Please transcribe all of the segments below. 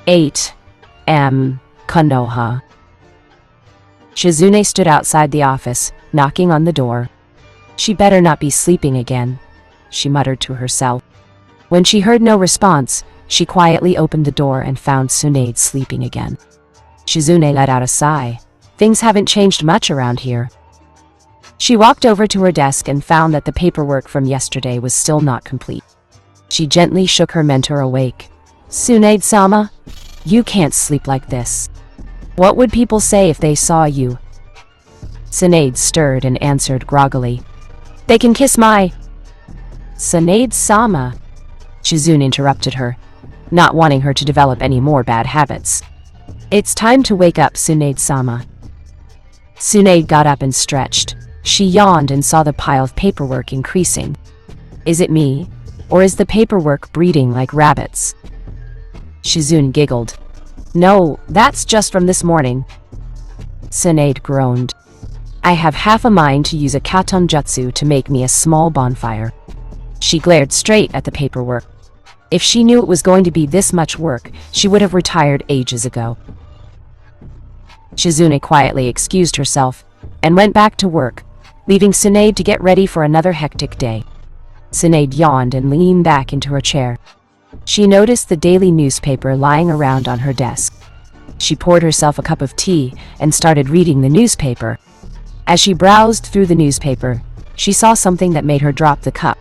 8 M. Konoha. Shizune stood outside the office, knocking on the door. She better not be sleeping again, she muttered to herself. When she heard no response, she quietly opened the door and found Tsunade sleeping again. Shizune let out a sigh. Things haven't changed much around here. She walked over to her desk and found that the paperwork from yesterday was still not complete. She gently shook her mentor awake. Tsunade-sama, you can't sleep like this. What would people say if they saw you? Tsunade stirred and answered groggily. They can kiss my... Tsunade-sama, Shizune interrupted her, not wanting her to develop any more bad habits. It's time to wake up, Tsunade-sama. Tsunade got up and stretched. She yawned and saw the pile of paperwork increasing. Is it me, or is the paperwork breeding like rabbits? Shizune giggled. No, that's just from this morning. Tsunade groaned. I have half a mind to use a katon jutsu to make me a small bonfire. She glared straight at the paperwork. If she knew it was going to be this much work, she would have retired ages ago. Shizune quietly excused herself and went back to work, leaving Tsunade to get ready for another hectic day. Tsunade yawned and leaned back into her chair. She noticed the daily newspaper lying around on her desk. She poured herself a cup of tea and started reading the newspaper. As she browsed through the newspaper, she saw something that made her drop the cup.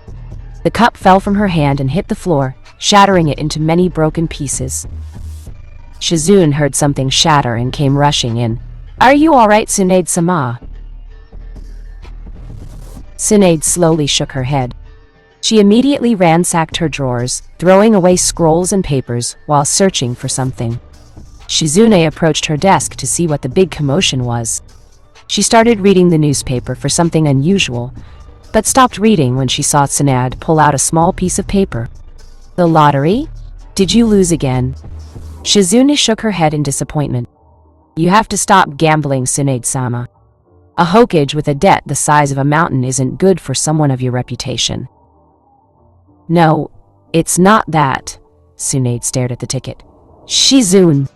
The cup fell from her hand and hit the floor, shattering it into many broken pieces. Shizune heard something shatter and came rushing in. Are you all right, Tsunade-sama? Tsunade slowly shook her head. She immediately ransacked her drawers, throwing away scrolls and papers while searching for something. Shizune approached her desk to see what the big commotion was. She started reading the newspaper for something unusual, but stopped reading when she saw Tsunade pull out a small piece of paper. The lottery? Did you lose again? Shizune shook her head in disappointment. You have to stop gambling, Tsunade-sama. A hokage with a debt the size of a mountain isn't good for someone of your reputation. No, it's not that. Tsunade stared at the ticket. Shizune,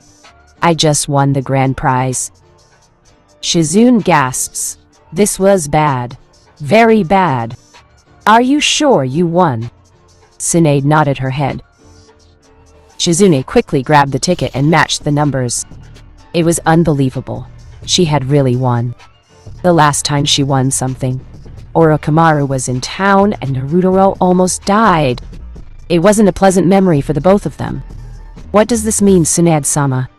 I just won the grand prize. Shizune gasps. This was bad. Very bad. Are you sure you won? Tsunade nodded her head. Shizune quickly grabbed the ticket and matched the numbers. It was unbelievable. She had really won. The last time she won something, Orochimaru was in town and Naruto almost died. It wasn't a pleasant memory for the both of them. What does this mean, Tsunade-sama?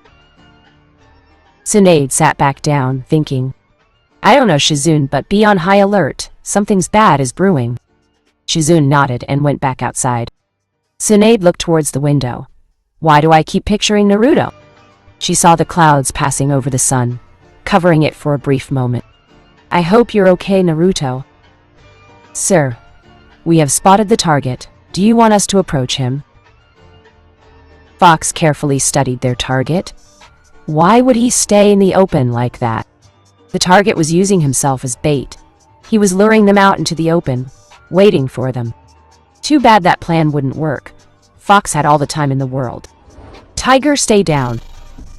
Tsunade sat back down, thinking. I don't know, Shizune, but be on high alert. Something's bad is brewing. Shizune nodded and went back outside. Tsunade looked towards the window. Why do I keep picturing Naruto? She saw the clouds passing over the sun, covering it for a brief moment. I hope you're okay, Naruto. Sir, we have spotted the target. Do you want us to approach him? Fox carefully studied their target. Why would he stay in the open like that? The target was using himself as bait. He was luring them out into the open, waiting for them. Too bad that plan wouldn't work. Fox had all the time in the world. Tiger, stay down.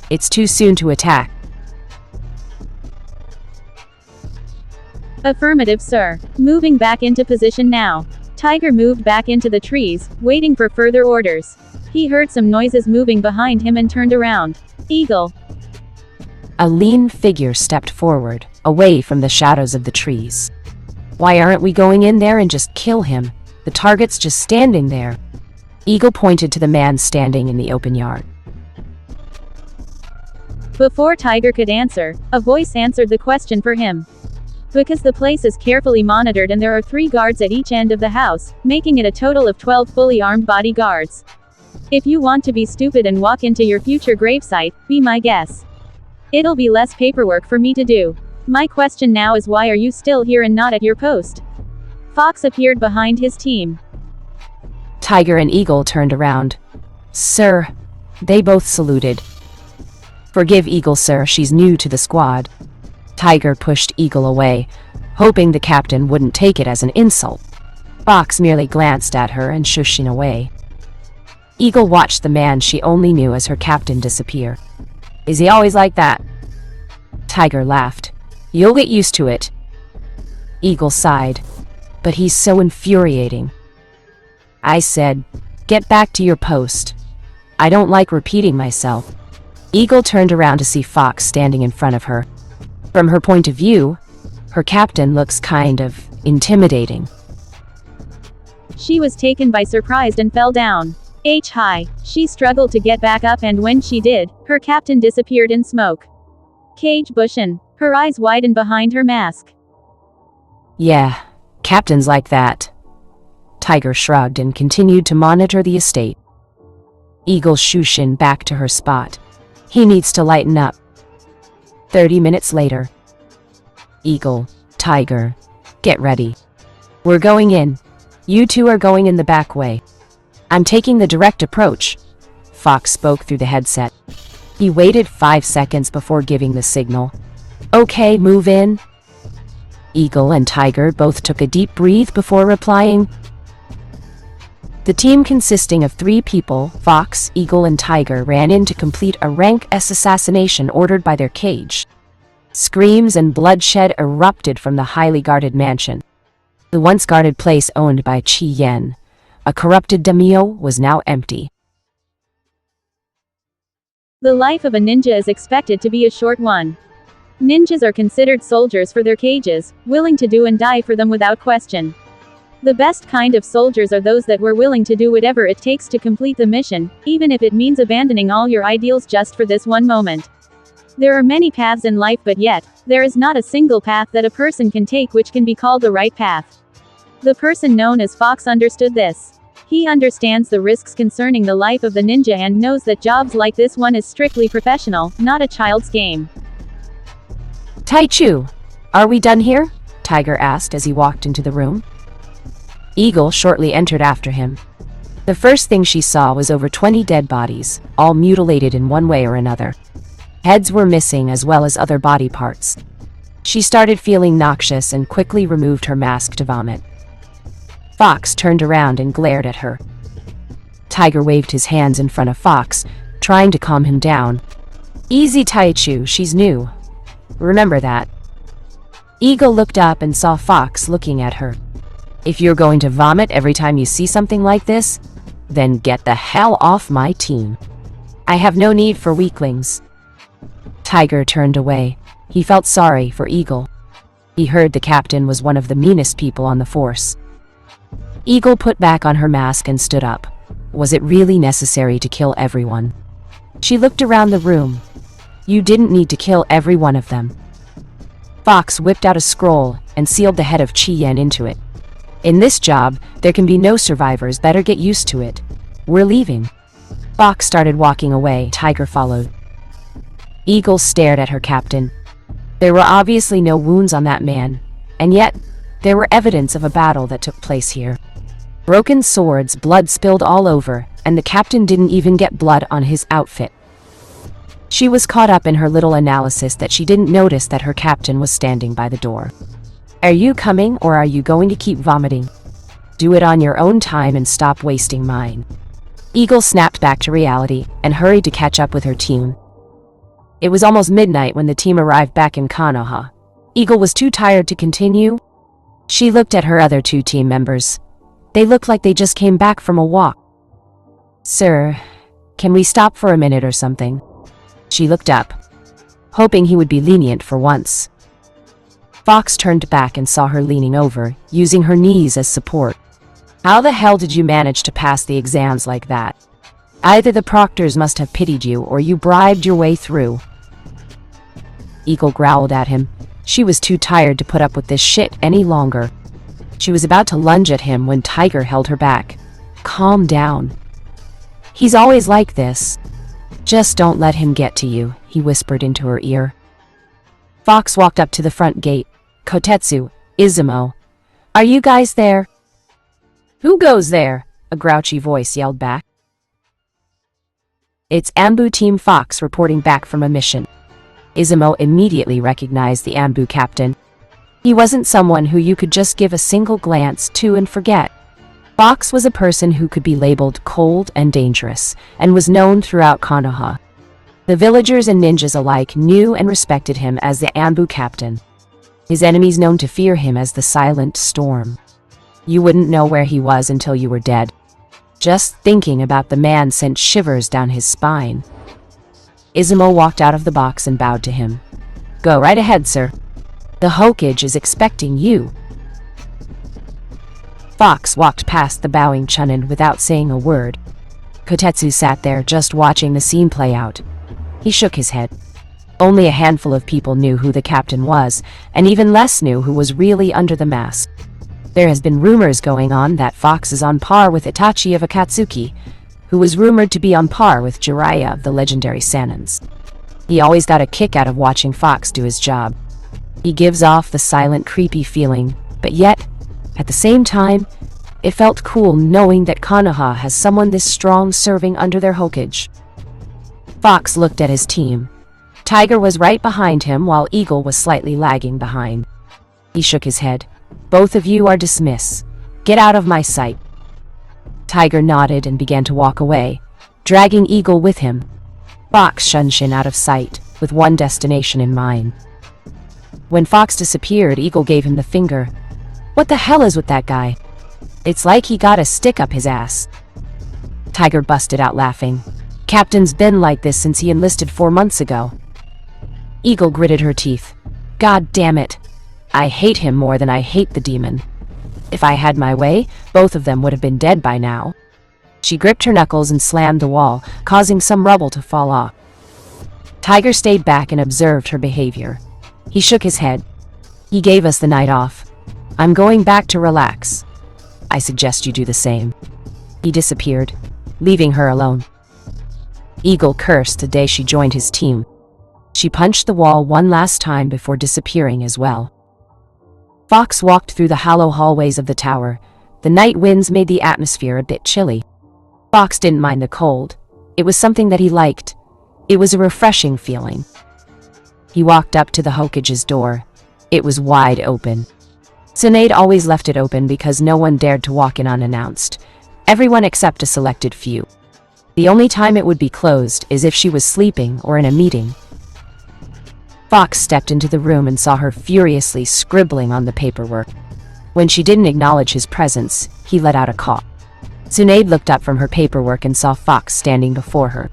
It's too soon to attack. Affirmative, sir. Moving back into position now. Tiger moved back into the trees, waiting for further orders. He heard some noises moving behind him and turned around. Eagle. A lean figure stepped forward, away from the shadows of the trees. Why aren't we going in there and just kill him? The target's just standing there. Eagle pointed to the man standing in the open yard. Before Tiger could answer, a voice answered the question for him. Because the place is carefully monitored and there are 3 guards at each end of the house, making it a total of 12 fully armed bodyguards. If you want to be stupid and walk into your future gravesite, be my guest. It'll be less paperwork for me to do. My question now is, why are you still here and not at your post? Fox appeared behind his team. Tiger and Eagle turned around. Sir. They both saluted. Forgive Eagle, sir, she's new to the squad. Tiger pushed Eagle away, hoping the captain wouldn't take it as an insult. Fox merely glanced at her and shushing away. Eagle watched the man she only knew as her captain disappear. Is he always like that? Tiger laughed. You'll get used to it. Eagle sighed. But he's so infuriating. I said, get back to your post. I don't like repeating myself. Eagle turned around to see Fox standing in front of her. From her point of view, her captain looks kind of intimidating. She was taken by surprise and fell down. High. She struggled to get back up, and when she did, her captain disappeared in smoke. Cage Bushin. Her eyes widened behind her mask. Yeah, captains like that. Tiger shrugged and continued to monitor the estate. Eagle shooshin back to her spot. He needs to lighten up. 30 minutes later. Eagle, Tiger, get ready. We're going in. You two are going in the back way. I'm taking the direct approach. Fox spoke through the headset. He waited 5 seconds before giving the signal. Okay, move in. Eagle and Tiger both took a deep breath before replying. The team consisting of 3 people, Fox, Eagle, and Tiger, ran in to complete a rank S assassination ordered by their cage. Screams and bloodshed erupted from the highly guarded mansion. The once guarded place owned by Chi Yen, a corrupted daimyo, was now empty. The life of a ninja is expected to be a short one. Ninjas are considered soldiers for their cages, willing to do and die for them without question. The best kind of soldiers are those that were willing to do whatever it takes to complete the mission, even if it means abandoning all your ideals just for this one moment. There are many paths in life, but yet, there is not a single path that a person can take which can be called the right path. The person known as Fox understood this. He understands the risks concerning the life of the ninja and knows that jobs like this one is strictly professional, not a child's game. Taichu, are we done here? Tiger asked as he walked into the room. Eagle shortly entered after him. The first thing she saw was over 20 dead bodies, all mutilated in one way or another. Heads were missing as well as other body parts. She started feeling noxious and quickly removed her mask to vomit. Fox turned around and glared at her. Tiger waved his hands in front of Fox, trying to calm him down. Easy, Taichu, she's new. Remember that. Eagle looked up and saw Fox looking at her. If you're going to vomit every time you see something like this, then get the hell off my team. I have no need for weaklings. Tiger turned away. He felt sorry for Eagle. He heard the captain was one of the meanest people on the force. Eagle put back on her mask and stood up. Was it really necessary to kill everyone? She looked around the room. You didn't need to kill every one of them. Fox whipped out a scroll and sealed the head of Chi Yen into it. In this job, there can be no survivors. Better get used to it. We're leaving. Fox started walking away. Tiger followed. Eagle stared at her captain. There were obviously no wounds on that man, and yet, there were evidence of a battle that took place here. Broken swords, blood spilled all over, and the captain didn't even get blood on his outfit. She was caught up in her little analysis that she didn't notice that her captain was standing by the door. Are you coming, or are you going to keep vomiting? Do it on your own time and stop wasting mine. Eagle snapped back to reality and hurried to catch up with her team. It was almost midnight when the team arrived back in Konoha. Eagle was too tired to continue. She looked at her other 2 team members. They looked like they just came back from a walk. Sir, can we stop for a minute or something? She looked up, hoping he would be lenient for once. Fox turned back and saw her leaning over, using her knees as support. How the hell did you manage to pass the exams like that? Either the proctors must have pitied you or you bribed your way through. Eagle growled at him. She was too tired to put up with this shit any longer. She was about to lunge at him when Tiger held her back. Calm down. He's always like this. Just don't let him get to you, he whispered into her ear. Fox walked up to the front gate. Kotetsu, Izumo. Are you guys there? Who goes there? A grouchy voice yelled back. It's Ambu Team Fox reporting back from a mission. Izumo immediately recognized the Ambu captain. He wasn't someone who you could just give a single glance to and forget. Fox was a person who could be labeled cold and dangerous, and was known throughout Konoha. The villagers and ninjas alike knew and respected him as the Anbu captain. His enemies known to fear him as the Silent Storm. You wouldn't know where he was until you were dead. Just thinking about the man sent shivers down his spine. Izumo walked out of the box and bowed to him. "Go right ahead, sir. The Hokage is expecting you." Fox walked past the bowing Chunin without saying a word. Kotetsu sat there just watching the scene play out. He shook his head. Only a handful of people knew who the captain was, and even less knew who was really under the mask. There has been rumors going on that Fox is on par with Itachi of Akatsuki, who was rumored to be on par with Jiraiya of the legendary Sanins. He always got a kick out of watching Fox do his job. He gives off the silent, creepy feeling, but yet, at the same time, it felt cool knowing that Konoha has someone this strong serving under their Hokage. Fox looked at his team. Tiger was right behind him while Eagle was slightly lagging behind. He shook his head. "Both of you are dismissed. Get out of my sight." Tiger nodded and began to walk away, dragging Eagle with him. Fox shunshin out of sight, with one destination in mind. When Fox disappeared, Eagle gave him the finger. "What the hell is with that guy? It's like he got a stick up his ass." Tiger busted out laughing. "Captain's been like this since he enlisted 4 months ago." Eagle gritted her teeth. "God damn it. I hate him more than I hate the demon. If I had my way, both of them would have been dead by now." She gripped her knuckles and slammed the wall, causing some rubble to fall off. Tiger stayed back and observed her behavior. He shook his head. "He gave us the night off. I'm going back to relax. I suggest you do the same." He disappeared, leaving her alone. Eagle cursed the day she joined his team. She punched the wall one last time before disappearing as well. Fox walked through the hollow hallways of the tower. The night winds made the atmosphere a bit chilly. Fox didn't mind the cold. It was something that he liked. It was a refreshing feeling. He walked up to the Hokage's door. It was wide open. Tsunade always left it open because no one dared to walk in unannounced. Everyone except a selected few. The only time it would be closed is if she was sleeping or in a meeting. Fox stepped into the room and saw her furiously scribbling on the paperwork. When she didn't acknowledge his presence, he let out a cough. Tsunade looked up from her paperwork and saw Fox standing before her.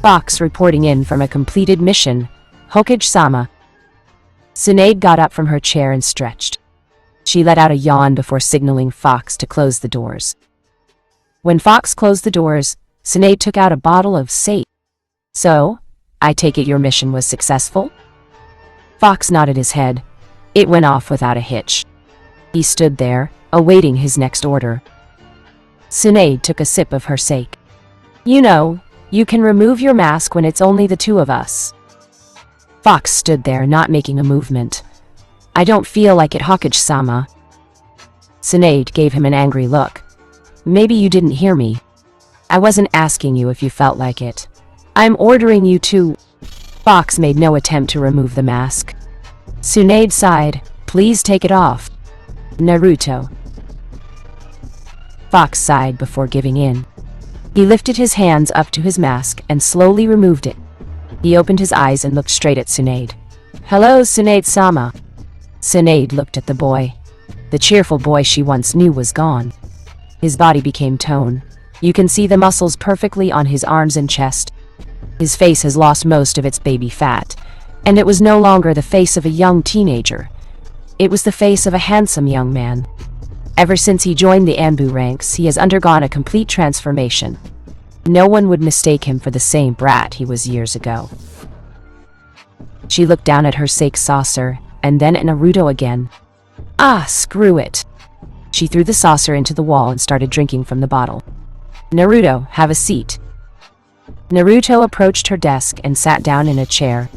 Fox reporting in from a completed mission. "Hokage-sama." Tsunade got up from her chair and stretched. She let out a yawn before signaling Fox to close the doors. When Fox closed the doors, Tsunade took out a bottle of sake. "So, I take it your mission was successful?" Fox nodded his head. It went off without a hitch. He stood there, awaiting his next order. Tsunade took a sip of her sake. "You know, you can remove your mask when it's only the two of us." Fox stood there, not making a movement. "I don't feel like it, Hokage-sama." Tsunade gave him an angry look. "Maybe you didn't hear me. I wasn't asking you if you felt like it. I'm ordering you to..." Fox made no attempt to remove the mask. Tsunade sighed. "Please take it off. Naruto." Fox sighed before giving in. He lifted his hands up to his mask and slowly removed it. He opened his eyes and looked straight at Tsunade. "Hello, Tsunade-sama." Tsunade looked at the boy. The cheerful boy she once knew was gone. His body became tone. You can see the muscles perfectly on his arms and chest. His face has lost most of its baby fat, and it was no longer the face of a young teenager. It was the face of a handsome young man. Ever since he joined the Anbu ranks, he has undergone a complete transformation. No one would mistake him for the same brat he was years ago. She looked down at her sake saucer, and then at Naruto again. "Ah, screw it." She threw the saucer into the wall and started drinking from the bottle. "Naruto, have a seat." Naruto approached her desk and sat down in a chair.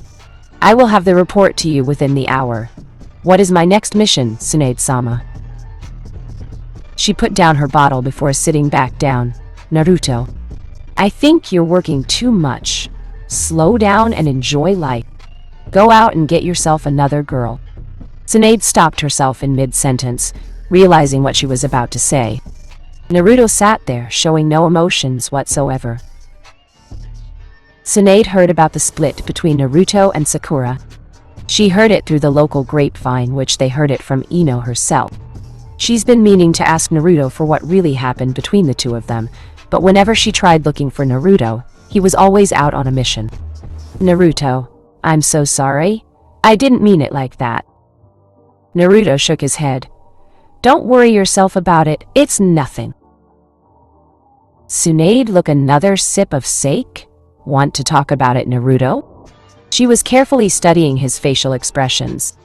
"I will have the report to you within the hour. What is my next mission, Tsunade-sama?" She put down her bottle before sitting back down. "Naruto, I think you're working too much. Slow down and enjoy life. Go out and get yourself another girl." Tsunade stopped herself in mid-sentence, realizing what she was about to say. Naruto sat there, showing no emotions whatsoever. Tsunade heard about the split between Naruto and Sakura. She heard it through the local grapevine, which they heard it from Ino herself. She's been meaning to ask Naruto for what really happened between the two of them, but whenever she tried looking for Naruto, he was always out on a mission. Naruto, I'm so sorry. I didn't mean it like that. Naruto shook his head. Don't worry yourself about it, it's nothing. Tsunade took another sip of sake? Want to talk about it, Naruto? She was carefully studying his facial expressions.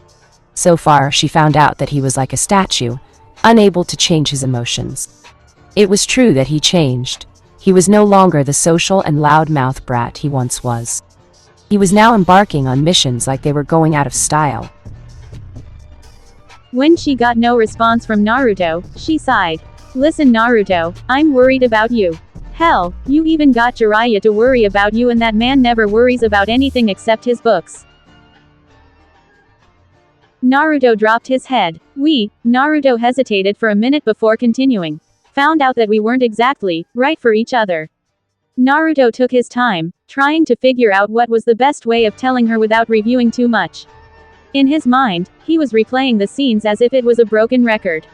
So far, she found out that he was like a statue, unable to change his emotions. It was true that he changed. He was no longer the social and loudmouth brat he once was. He was now embarking on missions like they were going out of style. When she got no response from Naruto, she sighed. Listen, Naruto, I'm worried about you. Hell, you even got Jiraiya to worry about you, and that man never worries about anything except his books. Naruto dropped his head. Naruto hesitated for a minute before continuing. Found out that we weren't exactly right for each other. Naruto took his time, trying to figure out what was the best way of telling her without reviewing too much. In his mind, he was replaying the scenes as if it was a broken record.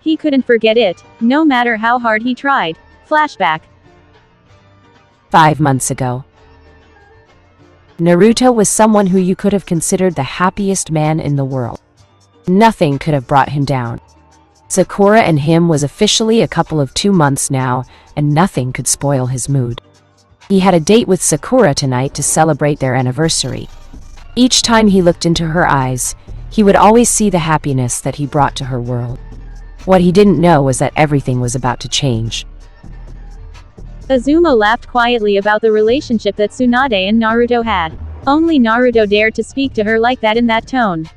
He couldn't forget it, no matter how hard he tried. Flashback. 5 months ago. Naruto was someone who you could have considered the happiest man in the world. Nothing could have brought him down. Sakura and him was officially a couple of 2 months now, and nothing could spoil his mood. He had a date with Sakura tonight to celebrate their anniversary. Each time he looked into her eyes, he would always see the happiness that he brought to her world. What he didn't know was that everything was about to change. Azuma laughed quietly about the relationship that Tsunade and Naruto had. Only Naruto dared to speak to her like that in that tone.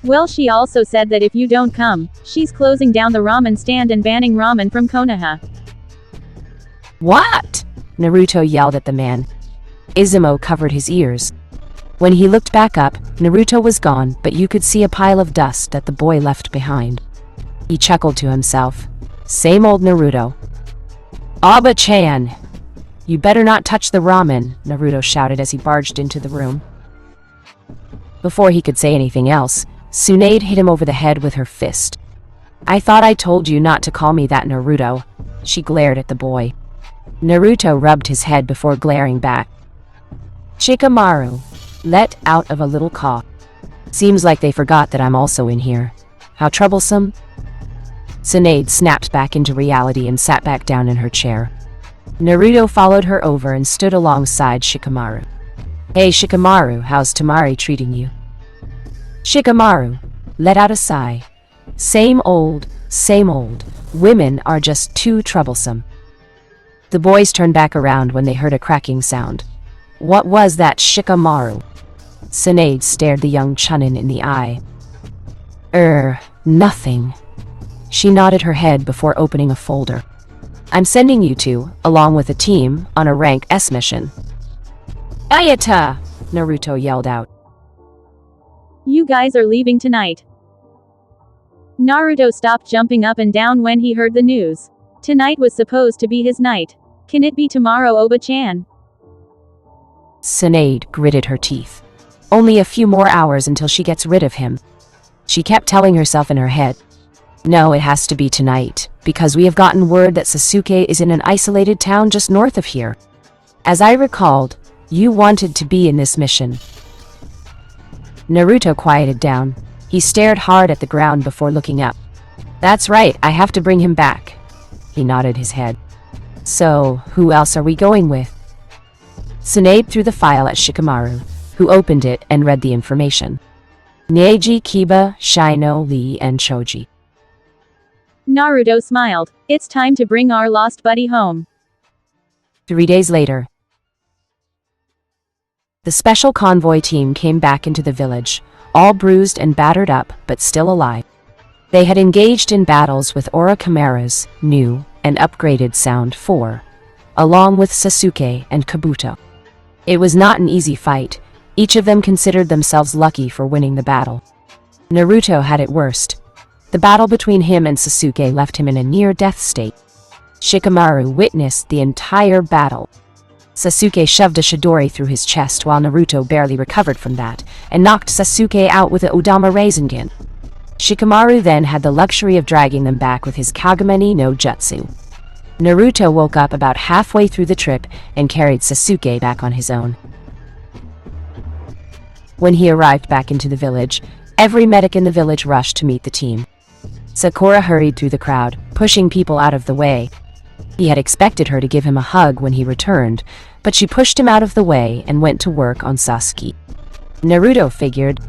Well, she also said that if you don't come, she's closing down the ramen stand and banning ramen from Konoha. What? Naruto yelled at the man. Izumo covered his ears. When he looked back up, Naruto was gone, but you could see a pile of dust that the boy left behind. He chuckled to himself. Same old Naruto. Aba-chan! You better not touch the ramen, Naruto shouted as he barged into the room. Before he could say anything else, Tsunade hit him over the head with her fist. I thought I told you not to call me that, Naruto. She glared at the boy. Naruto rubbed his head before glaring back. Shikamaru let out of a little cough. Seems like they forgot that I'm also in here. How troublesome. Tsunade snapped back into reality and sat back down in her chair. Naruto followed her over and stood alongside Shikamaru. Hey Shikamaru, how's Temari treating you? Shikamaru let out a sigh. Same old, same old. Women are just too troublesome. The boys turned back around when they heard a cracking sound. What was that, Shikamaru? Tsunade stared the young Chunin in the eye. Nothing. She nodded her head before opening a folder. I'm sending you two, along with a team, on a rank S mission. Ayata! Naruto yelled out. You guys are leaving tonight. Naruto stopped jumping up and down when he heard the news. Tonight was supposed to be his night. Can it be tomorrow, Oba-chan? Tsunade gritted her teeth. Only a few more hours until she gets rid of him. She kept telling herself in her head, no, it has to be tonight, because we have gotten word that Sasuke is in an isolated town just north of here. As I recalled, you wanted to be in this mission. Naruto quieted down. He stared hard at the ground before looking up. That's right, I have to bring him back. He nodded his head. So, who else are we going with? Tsunade threw the file at Shikamaru, who opened it and read the information. Neji, Kiba, Shino, Lee, and Choji. Naruto smiled. It's time to bring our lost buddy home. 3 days later. The special convoy team came back into the village, all bruised and battered up, but still alive. They had engaged in battles with Orochimaru's new and upgraded Sound 4, along with Sasuke and Kabuto. It was not an easy fight. Each of them considered themselves lucky for winning the battle. Naruto had it worst. The battle between him and Sasuke left him in a near-death state. Shikamaru witnessed the entire battle. Sasuke shoved a Chidori through his chest while Naruto barely recovered from that, and knocked Sasuke out with a Udama Rasengan. Shikamaru then had the luxury of dragging them back with his Kagami no Jutsu. Naruto woke up about halfway through the trip and carried Sasuke back on his own. When he arrived back into the village, every medic in the village rushed to meet the team. Sakura hurried through the crowd, pushing people out of the way. He had expected her to give him a hug when he returned, but she pushed him out of the way and went to work on Sasuke. Naruto figured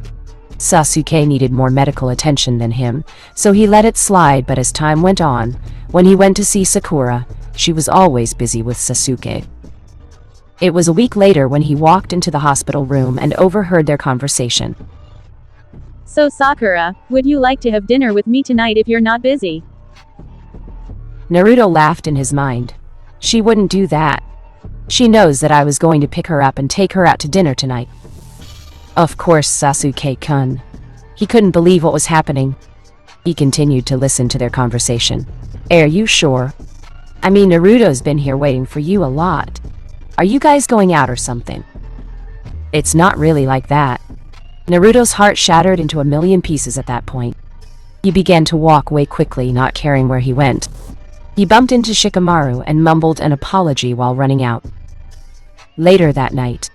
Sasuke needed more medical attention than him, so he let it slide, but as time went on, when he went to see Sakura, she was always busy with Sasuke. It was a week later when he walked into the hospital room and overheard their conversation. So Sakura, would you like to have dinner with me tonight if you're not busy? Naruto laughed in his mind. She wouldn't do that. She knows that I was going to pick her up and take her out to dinner tonight. Of course, Sasuke-kun. He couldn't believe what was happening. He continued to listen to their conversation. Are you sure? I mean, Naruto's been here waiting for you a lot. Are you guys going out or something? It's not really like that. Naruto's heart shattered into a million pieces at that point. He began to walk away quickly, not caring where he went. He bumped into Shikamaru and mumbled an apology while running out. Later that night,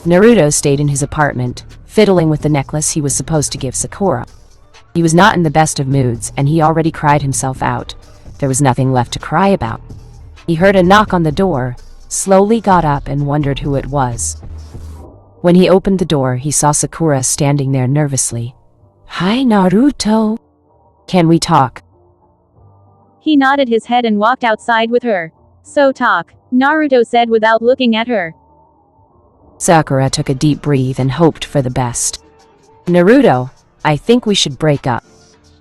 Naruto stayed in his apartment, fiddling with the necklace he was supposed to give Sakura. He was not in the best of moods, and he already cried himself out. There was nothing left to cry about. He heard a knock on the door, slowly got up and wondered who it was. When he opened the door, he saw Sakura standing there nervously. Hi, Naruto. Can we talk? He nodded his head and walked outside with her. So talk, Naruto said without looking at her. Sakura took a deep breath and hoped for the best. Naruto, I think we should break up.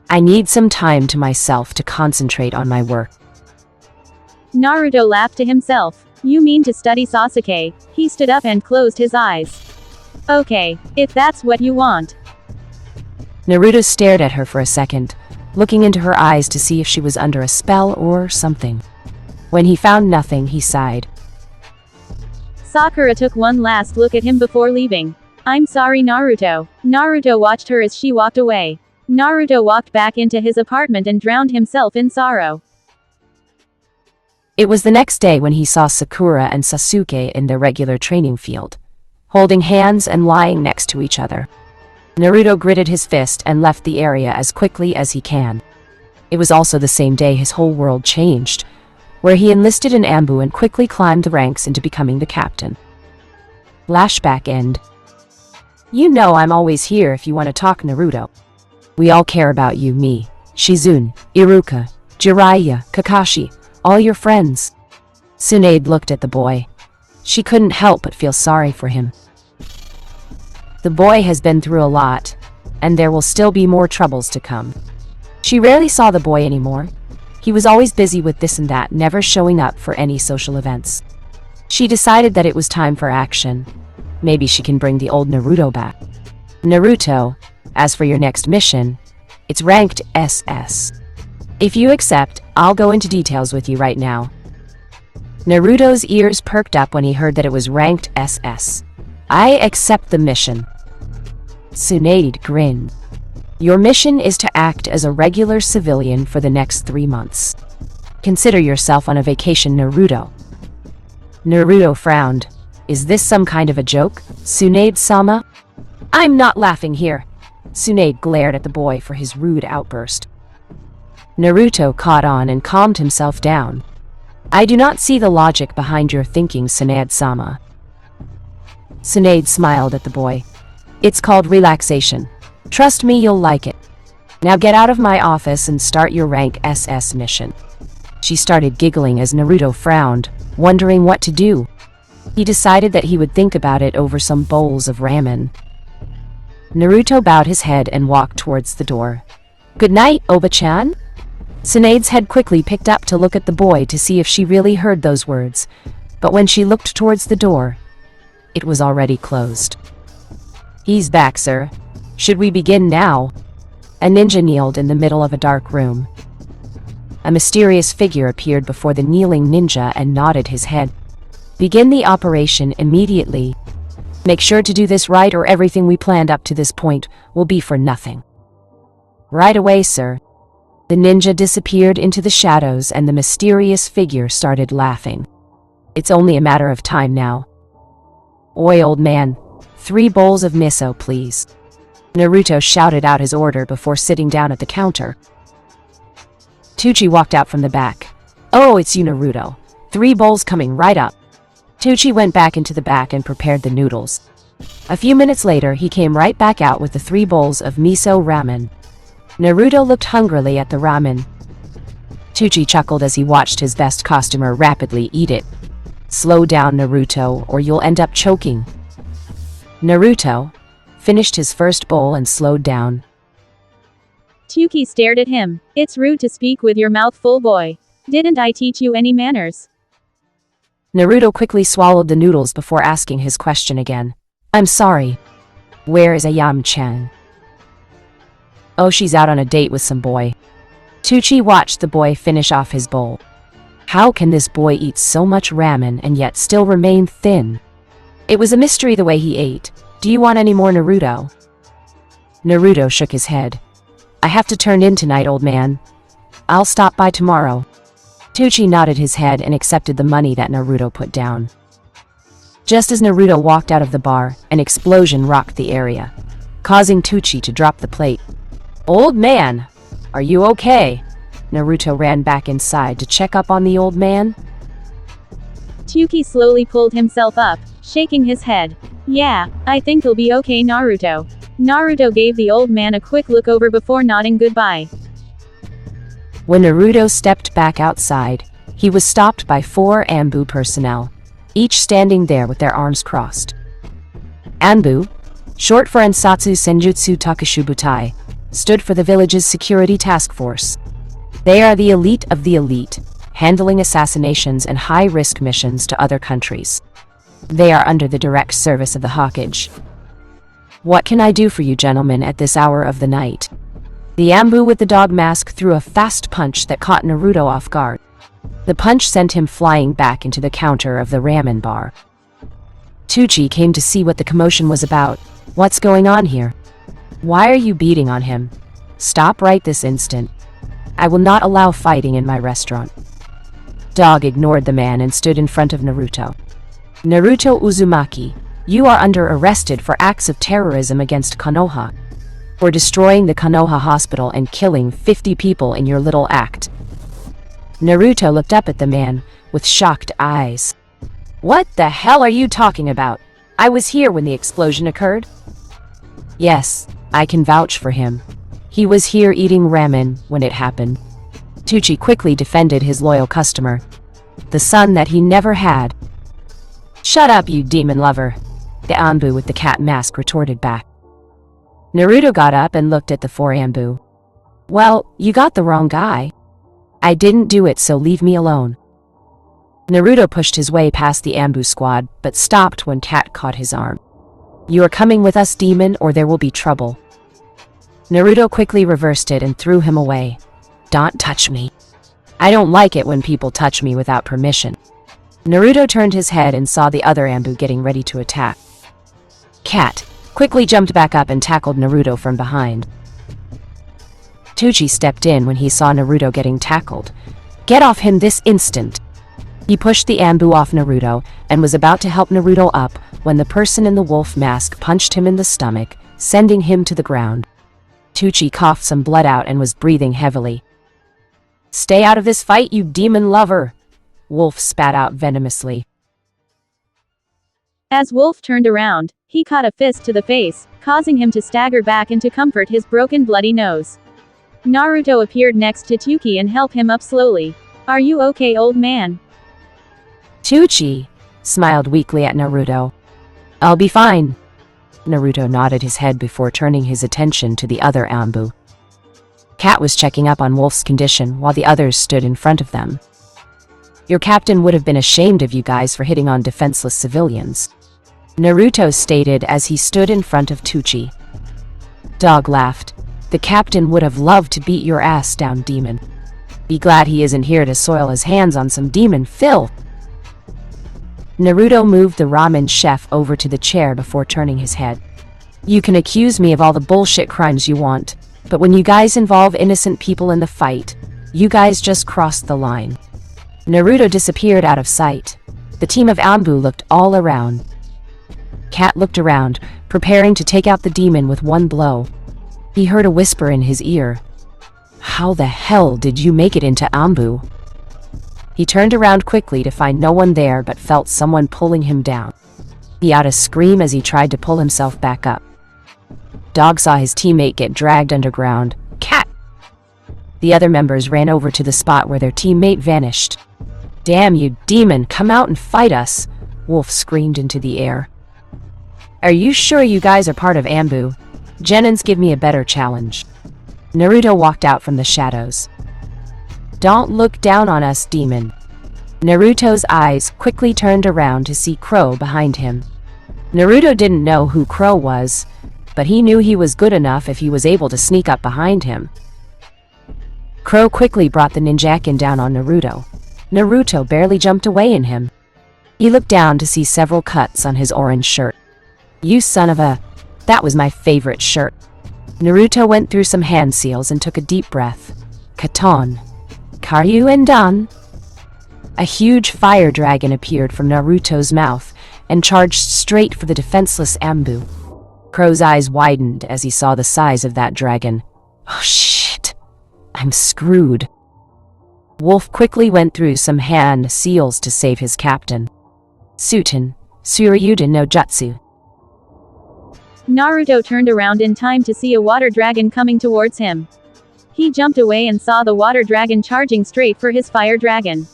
I need some time to myself to concentrate on my work. Naruto laughed to himself. You mean to study Sasuke? He stood up and closed his eyes. Okay, if that's what you want. Naruto stared at her for a second, looking into her eyes to see if she was under a spell or something. When he found nothing, he sighed. Sakura took one last look at him before leaving. I'm sorry, Naruto. Naruto watched her as she walked away. Naruto walked back into his apartment and drowned himself in sorrow. It was the next day when he saw Sakura and Sasuke in their regular training field, holding hands and lying next to each other. Naruto gritted his fist and left the area as quickly as he can. It was also the same day his whole world changed, where he enlisted in Ambu and quickly climbed the ranks into becoming the captain. Flashback end. You know I'm always here if you want to talk, Naruto. We all care about you, me, Shizune, Iruka, Jiraiya, Kakashi, all your friends. Tsunade looked at the boy. She couldn't help but feel sorry for him. The boy has been through a lot, and there will still be more troubles to come. She rarely saw the boy anymore. He was always busy with this and that, never showing up for any social events. She decided that it was time for action. Maybe she can bring the old Naruto back. Naruto, as for your next mission, it's ranked SS. If you accept, I'll go into details with you right now. Naruto's ears perked up when he heard that it was ranked SS. I accept the mission. Tsunade grinned. Your mission is to act as a regular civilian for the next 3 months. Consider yourself on a vacation, Naruto. Naruto frowned. Is this some kind of a joke, Tsunade-sama? I'm not laughing here. Tsunade glared at the boy for his rude outburst. Naruto caught on and calmed himself down. I do not see the logic behind your thinking, Tsunade-sama. Tsunade smiled at the boy. It's called relaxation. Trust me, you'll like it. Now get out of my office and start your rank SS mission. She started giggling as Naruto frowned, wondering what to do. He decided that he would think about it over some bowls of ramen. Naruto bowed his head and walked towards the door. Good night, Oba-chan? Tsunade's head quickly picked up to look at the boy to see if she really heard those words, but when she looked towards the door, it was already closed. He's back, sir. Should we begin now? A ninja kneeled in the middle of a dark room. A mysterious figure appeared before the kneeling ninja and nodded his head. Begin the operation immediately. Make sure to do this right or everything we planned up to this point will be for nothing. Right away, sir. The ninja disappeared into the shadows and the mysterious figure started laughing. It's only a matter of time now. Oi, old man. 3 bowls of miso, please. Naruto shouted out his order before sitting down at the counter. Tucci walked out from the back. Oh, it's you, Naruto. 3 bowls coming right up. Tucci went back into the back and prepared the noodles. A few minutes later, he came right back out with the 3 bowls of miso ramen. Naruto looked hungrily at the ramen. Tucci chuckled as he watched his best customer rapidly eat it. Slow down, Naruto, or you'll end up choking. Naruto finished his first bowl and slowed down. Tuki stared at him. It's rude to speak with your mouth full, boy. Didn't I teach you any manners? Naruto quickly swallowed the noodles before asking his question again. I'm sorry. Where is Ayam-chan? Oh, she's out on a date with some boy. Tucci watched the boy finish off his bowl. How can this boy eat so much ramen and yet still remain thin? It was a mystery the way he ate. Do you want any more, Naruto? Naruto shook his head. I have to turn in tonight, old man. I'll stop by tomorrow. Tucci nodded his head and accepted the money that Naruto put down. Just as Naruto walked out of the bar, an explosion rocked the area, causing Tucci to drop the plate. Old man, are you okay? Naruto ran back inside to check up on the old man. Tuki slowly pulled himself up, shaking his head. Yeah, I think he'll be okay, Naruto. Naruto gave the old man a quick look over before nodding goodbye. When Naruto stepped back outside, he was stopped by 4 Anbu personnel, each standing there with their arms crossed. Anbu, short for Ansatsu Senjutsu Takashubutai, stood for the village's security task force. They are the elite of the elite, handling assassinations and high-risk missions to other countries. They are under the direct service of the Hokage. What can I do for you, gentlemen, at this hour of the night? The Anbu with the dog mask threw a fast punch that caught Naruto off guard. The punch sent him flying back into the counter of the ramen bar. Tucci came to see what the commotion was about. What's going on here? Why are you beating on him? Stop right this instant. I will not allow fighting in my restaurant. Dog ignored the man and stood in front of Naruto. Naruto Uzumaki, you are under arrested for acts of terrorism against Konoha. For destroying the Konoha hospital and killing 50 people in your little act. Naruto looked up at the man with shocked eyes. What the hell are you talking about? I was here when the explosion occurred. Yes, I can vouch for him. He was here eating ramen when it happened. Tucci quickly defended his loyal customer, the son that he never had. Shut up, you demon lover, the Anbu with the cat mask retorted back. Naruto got up and looked at the 4 Anbu. Well, you got the wrong guy. I didn't do it, so leave me alone. Naruto pushed his way past the Anbu squad, but stopped when Cat caught his arm. You are coming with us, demon, or there will be trouble. Naruto quickly reversed it and threw him away. Don't touch me. I don't like it when people touch me without permission. Naruto turned his head and saw the other Anbu getting ready to attack. Cat quickly jumped back up and tackled Naruto from behind. Tucci stepped in when he saw Naruto getting tackled. Get off him this instant! He pushed the Anbu off Naruto and was about to help Naruto up when the person in the wolf mask punched him in the stomach, sending him to the ground. Tucci coughed some blood out and was breathing heavily. Stay out of this fight, you demon lover! Wolf spat out venomously. As Wolf turned around, he caught a fist to the face, causing him to stagger back and to comfort his broken bloody nose. Naruto appeared next to Tuki and helped him up slowly. Are you okay, old man? Tucci smiled weakly at Naruto. I'll be fine. Naruto nodded his head before turning his attention to the other Anbu. Cat was checking up on Wolf's condition while the others stood in front of them. Your captain would have been ashamed of you guys for hitting on defenseless civilians, Naruto stated as he stood in front of Tucci. Dog laughed. The captain would have loved to beat your ass down, demon. Be glad he isn't here to soil his hands on some demon filth. Naruto moved the ramen chef over to the chair before turning his head. You can accuse me of all the bullshit crimes you want, but when you guys involve innocent people in the fight, you guys just crossed the line. Naruto disappeared out of sight. The team of Anbu looked all around. Cat looked around, preparing to take out the demon with one blow. He heard a whisper in his ear. How the hell did you make it into Anbu? He turned around quickly to find no one there but felt someone pulling him down. He out a scream as he tried to pull himself back up. Dog saw his teammate get dragged underground. Cat! The other members ran over to the spot where their teammate vanished. Damn you, demon, come out and fight us! Wolf screamed into the air. Are you sure you guys are part of Anbu? Genins, give me a better challenge. Naruto walked out from the shadows. Don't look down on us, demon. Naruto's eyes quickly turned around to see Crow behind him. Naruto didn't know who Crow was, but he knew he was good enough if he was able to sneak up behind him. Crow quickly brought the ninjakin down on Naruto. Naruto barely jumped away in him. He looked down to see several cuts on his orange shirt. You son of a... That was my favorite shirt. Naruto went through some hand seals and took a deep breath. Katon. Karyu and Dan. A huge fire dragon appeared from Naruto's mouth and charged straight for the defenseless Anbu. Crow's eyes widened as he saw the size of that dragon. Oh shit. I'm screwed. Wolf quickly went through some hand seals to save his captain. Suiten. Suryuden no Jutsu. Naruto turned around in time to see a water dragon coming towards him. He jumped away and saw the water dragon charging straight for his fire dragon.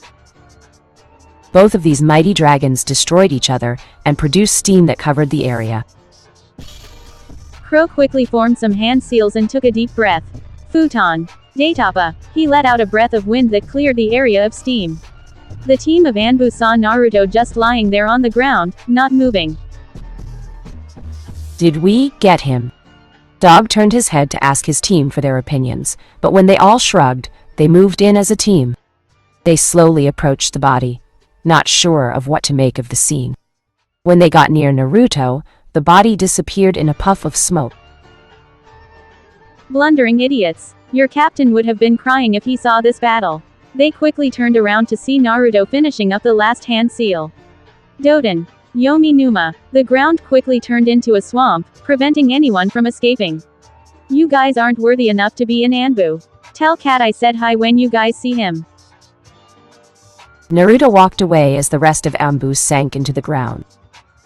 Both of these mighty dragons destroyed each other and produced steam that covered the area. Crow quickly formed some hand seals and took a deep breath. Futon. Daitapa. He let out a breath of wind that cleared the area of steam. The team of Anbu saw Naruto just lying there on the ground, not moving. Did we get him? Dog turned his head to ask his team for their opinions, but when they all shrugged, they moved in as a team. They slowly approached the body, not sure of what to make of the scene. When they got near Naruto, the body disappeared in a puff of smoke. Blundering idiots. Your captain would have been crying if he saw this battle. They quickly turned around to see Naruto finishing up the last hand seal. Doden. Yomi Numa. The ground quickly turned into a swamp, preventing anyone from escaping. You guys aren't worthy enough to be in Anbu. Tell Cat I said hi when you guys see him. Naruto walked away as the rest of Anbu sank into the ground.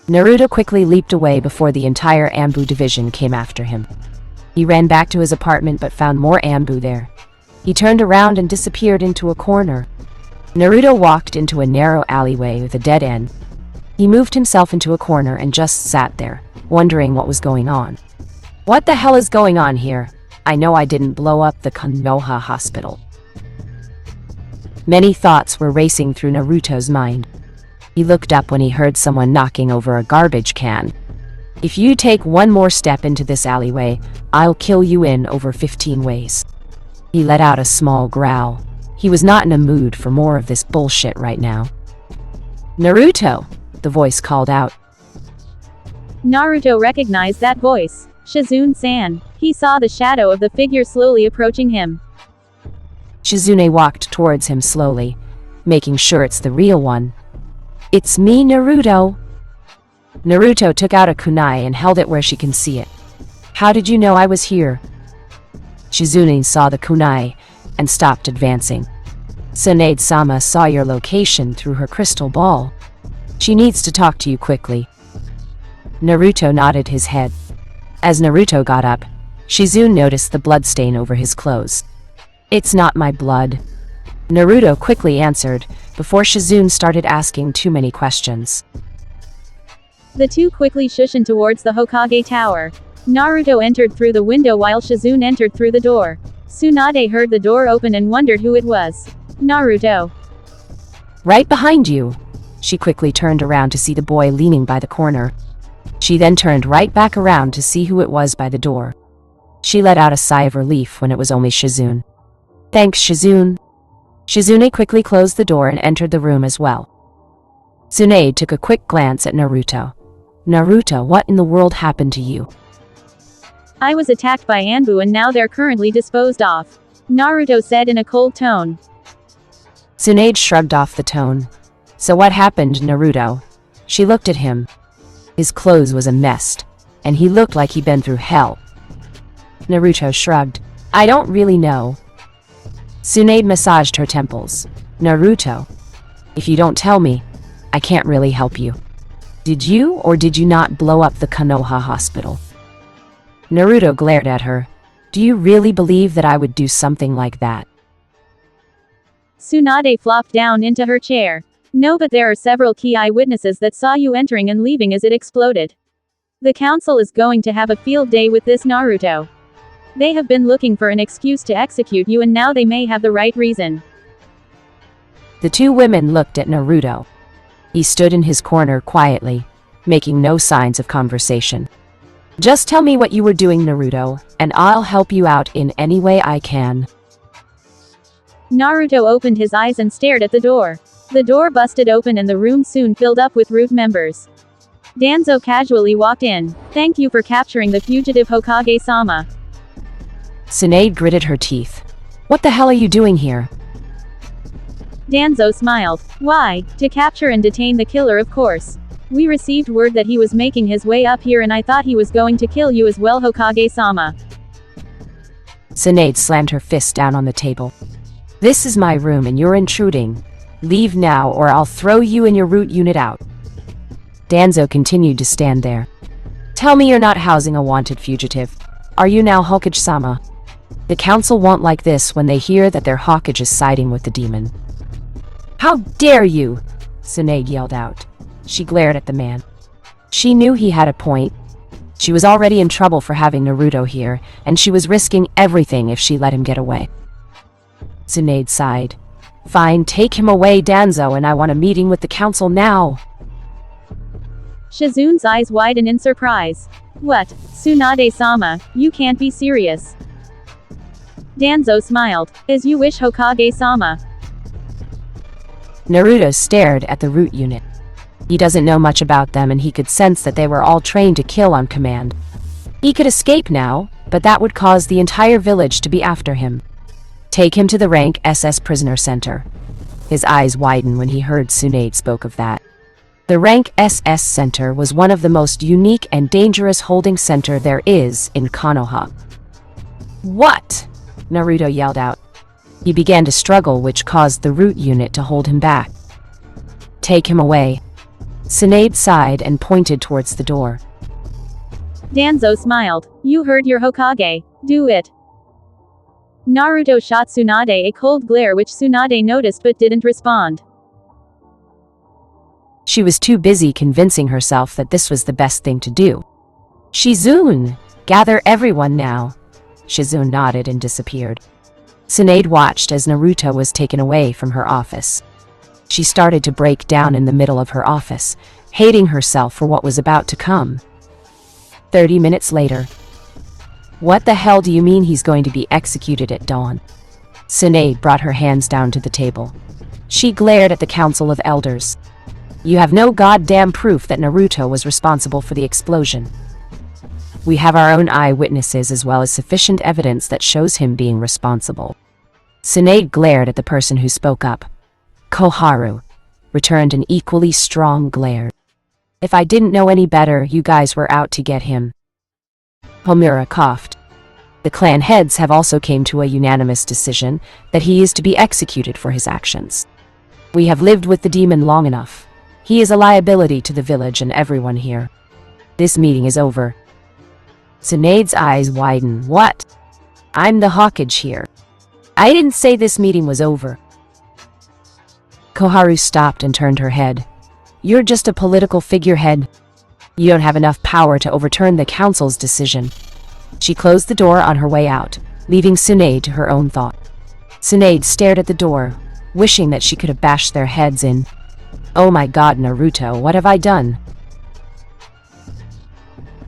Naruto quickly leaped away before the entire Anbu division came after him. He ran back to his apartment but found more Anbu there. He turned around and disappeared into a corner. Naruto walked into a narrow alleyway with a dead end. He moved himself into a corner and just sat there, wondering what was going on. What the hell is going on here? I know I didn't blow up the Konoha hospital. Many thoughts were racing through Naruto's mind. He looked up when he heard someone knocking over a garbage can. If you take one more step into this alleyway, I'll kill you in over 15 ways. He let out a small growl. He was not in a mood for more of this bullshit right now. Naruto! The voice called out. Naruto recognized that voice. Shizune-san. He saw the shadow of the figure slowly approaching him. Shizune walked towards him slowly, making sure it's the real one. It's me, Naruto. Naruto took out a kunai and held it where she can see it. How did you know I was here? Shizune saw the kunai and stopped advancing. Tsunade-sama saw your location through her crystal ball. She needs to talk to you quickly. Naruto nodded his head. As Naruto got up, Shizune noticed the bloodstain over his clothes. It's not my blood. Naruto quickly answered, before Shizune started asking too many questions. The two quickly shushed towards the Hokage Tower. Naruto entered through the window while Shizune entered through the door. Tsunade heard the door open and wondered who it was. Naruto. Right behind you. She quickly turned around to see the boy leaning by the corner. She then turned right back around to see who it was by the door. She let out a sigh of relief when it was only Shizune. Thanks, Shizune. Shizune quickly closed the door and entered the room as well. Tsunade took a quick glance at Naruto. Naruto, what in the world happened to you? I was attacked by Anbu and now they're currently disposed of. Naruto said in a cold tone. Tsunade shrugged off the tone. So what happened, Naruto? She looked at him. His clothes was a mess, and he looked like he'd been through hell. Naruto shrugged. I don't really know. Tsunade massaged her temples. Naruto, if you don't tell me, I can't really help you. Did you or did you not blow up the Konoha hospital? Naruto glared at her. Do you really believe that I would do something like that? Tsunade flopped down into her chair. No, but there are several key eyewitnesses that saw you entering and leaving as it exploded. The council is going to have a field day with this, Naruto. They have been looking for an excuse to execute you and now they may have the right reason. The two women looked at Naruto. He stood in his corner quietly, making no signs of conversation. Just tell me what you were doing, Naruto, and I'll help you out in any way I can. Naruto opened his eyes and stared at the door. The door busted open and the room soon filled up with Root members. Danzo casually walked in. Thank you for capturing the fugitive Hokage-sama. Tsunade gritted her teeth. What the hell are you doing here? Danzo smiled. Why, to capture and detain the killer, of course. We received word that he was making his way up here and I thought he was going to kill you as well, Hokage-sama. Tsunade slammed her fist down on the table. This is my room and you're intruding. Leave now or I'll throw you and your Root unit out. Danzo continued to stand there. Tell me you're not housing a wanted fugitive. Are you now Hokage-sama? The council won't like this when they hear that their Hokage is siding with the demon. How dare you! Tsunade yelled out. She glared at the man. She knew he had a point. She was already in trouble for having Naruto here, and she was risking everything if she let him get away. Tsunade sighed. Fine, take him away, Danzo, and I want a meeting with the council now. Shizune's eyes widened in surprise. What, Tsunade-sama, you can't be serious. Danzo smiled. As you wish, Hokage-sama. Naruto stared at the Root unit. He doesn't know much about them and he could sense that they were all trained to kill on command. He could escape now, but that would cause the entire village to be after him. Take him to the Rank SS Prisoner Center. His eyes widened when he heard Tsunade spoke of that. The Rank SS Center was one of the most unique and dangerous holding center there is in Konoha. What? Naruto yelled out. He began to struggle, which caused the Root unit to hold him back. Take him away. Tsunade sighed and pointed towards the door. Danzo smiled. You heard your Hokage. Do it. Naruto shot Tsunade a cold glare which Tsunade noticed but didn't respond. She was too busy convincing herself that this was the best thing to do. Shizune! Gather everyone now. Shizune nodded and disappeared. Tsunade watched as Naruto was taken away from her office. She started to break down in the middle of her office, hating herself for what was about to come. 30 minutes later. What the hell do you mean he's going to be executed at dawn? Tsunade brought her hands down to the table. She glared at the Council of Elders. You have no goddamn proof that Naruto was responsible for the explosion. We have our own eyewitnesses as well as sufficient evidence that shows him being responsible. Tsunade glared at the person who spoke up. Koharu returned an equally strong glare. If I didn't know any better, you guys were out to get him. Homura coughed. The clan heads have also came to a unanimous decision that he is to be executed for his actions. We have lived with the demon long enough. He is a liability to the village and everyone here. This meeting is over. Tsunade's eyes widened. What? I'm the Hokage here. I didn't say this meeting was over. Koharu stopped and turned her head. You're just a political figurehead. You don't have enough power to overturn the council's decision. She closed the door on her way out, leaving Tsunade to her own thought. Tsunade stared at the door, wishing that she could have bashed their heads in. Oh my god, Naruto, what have I done?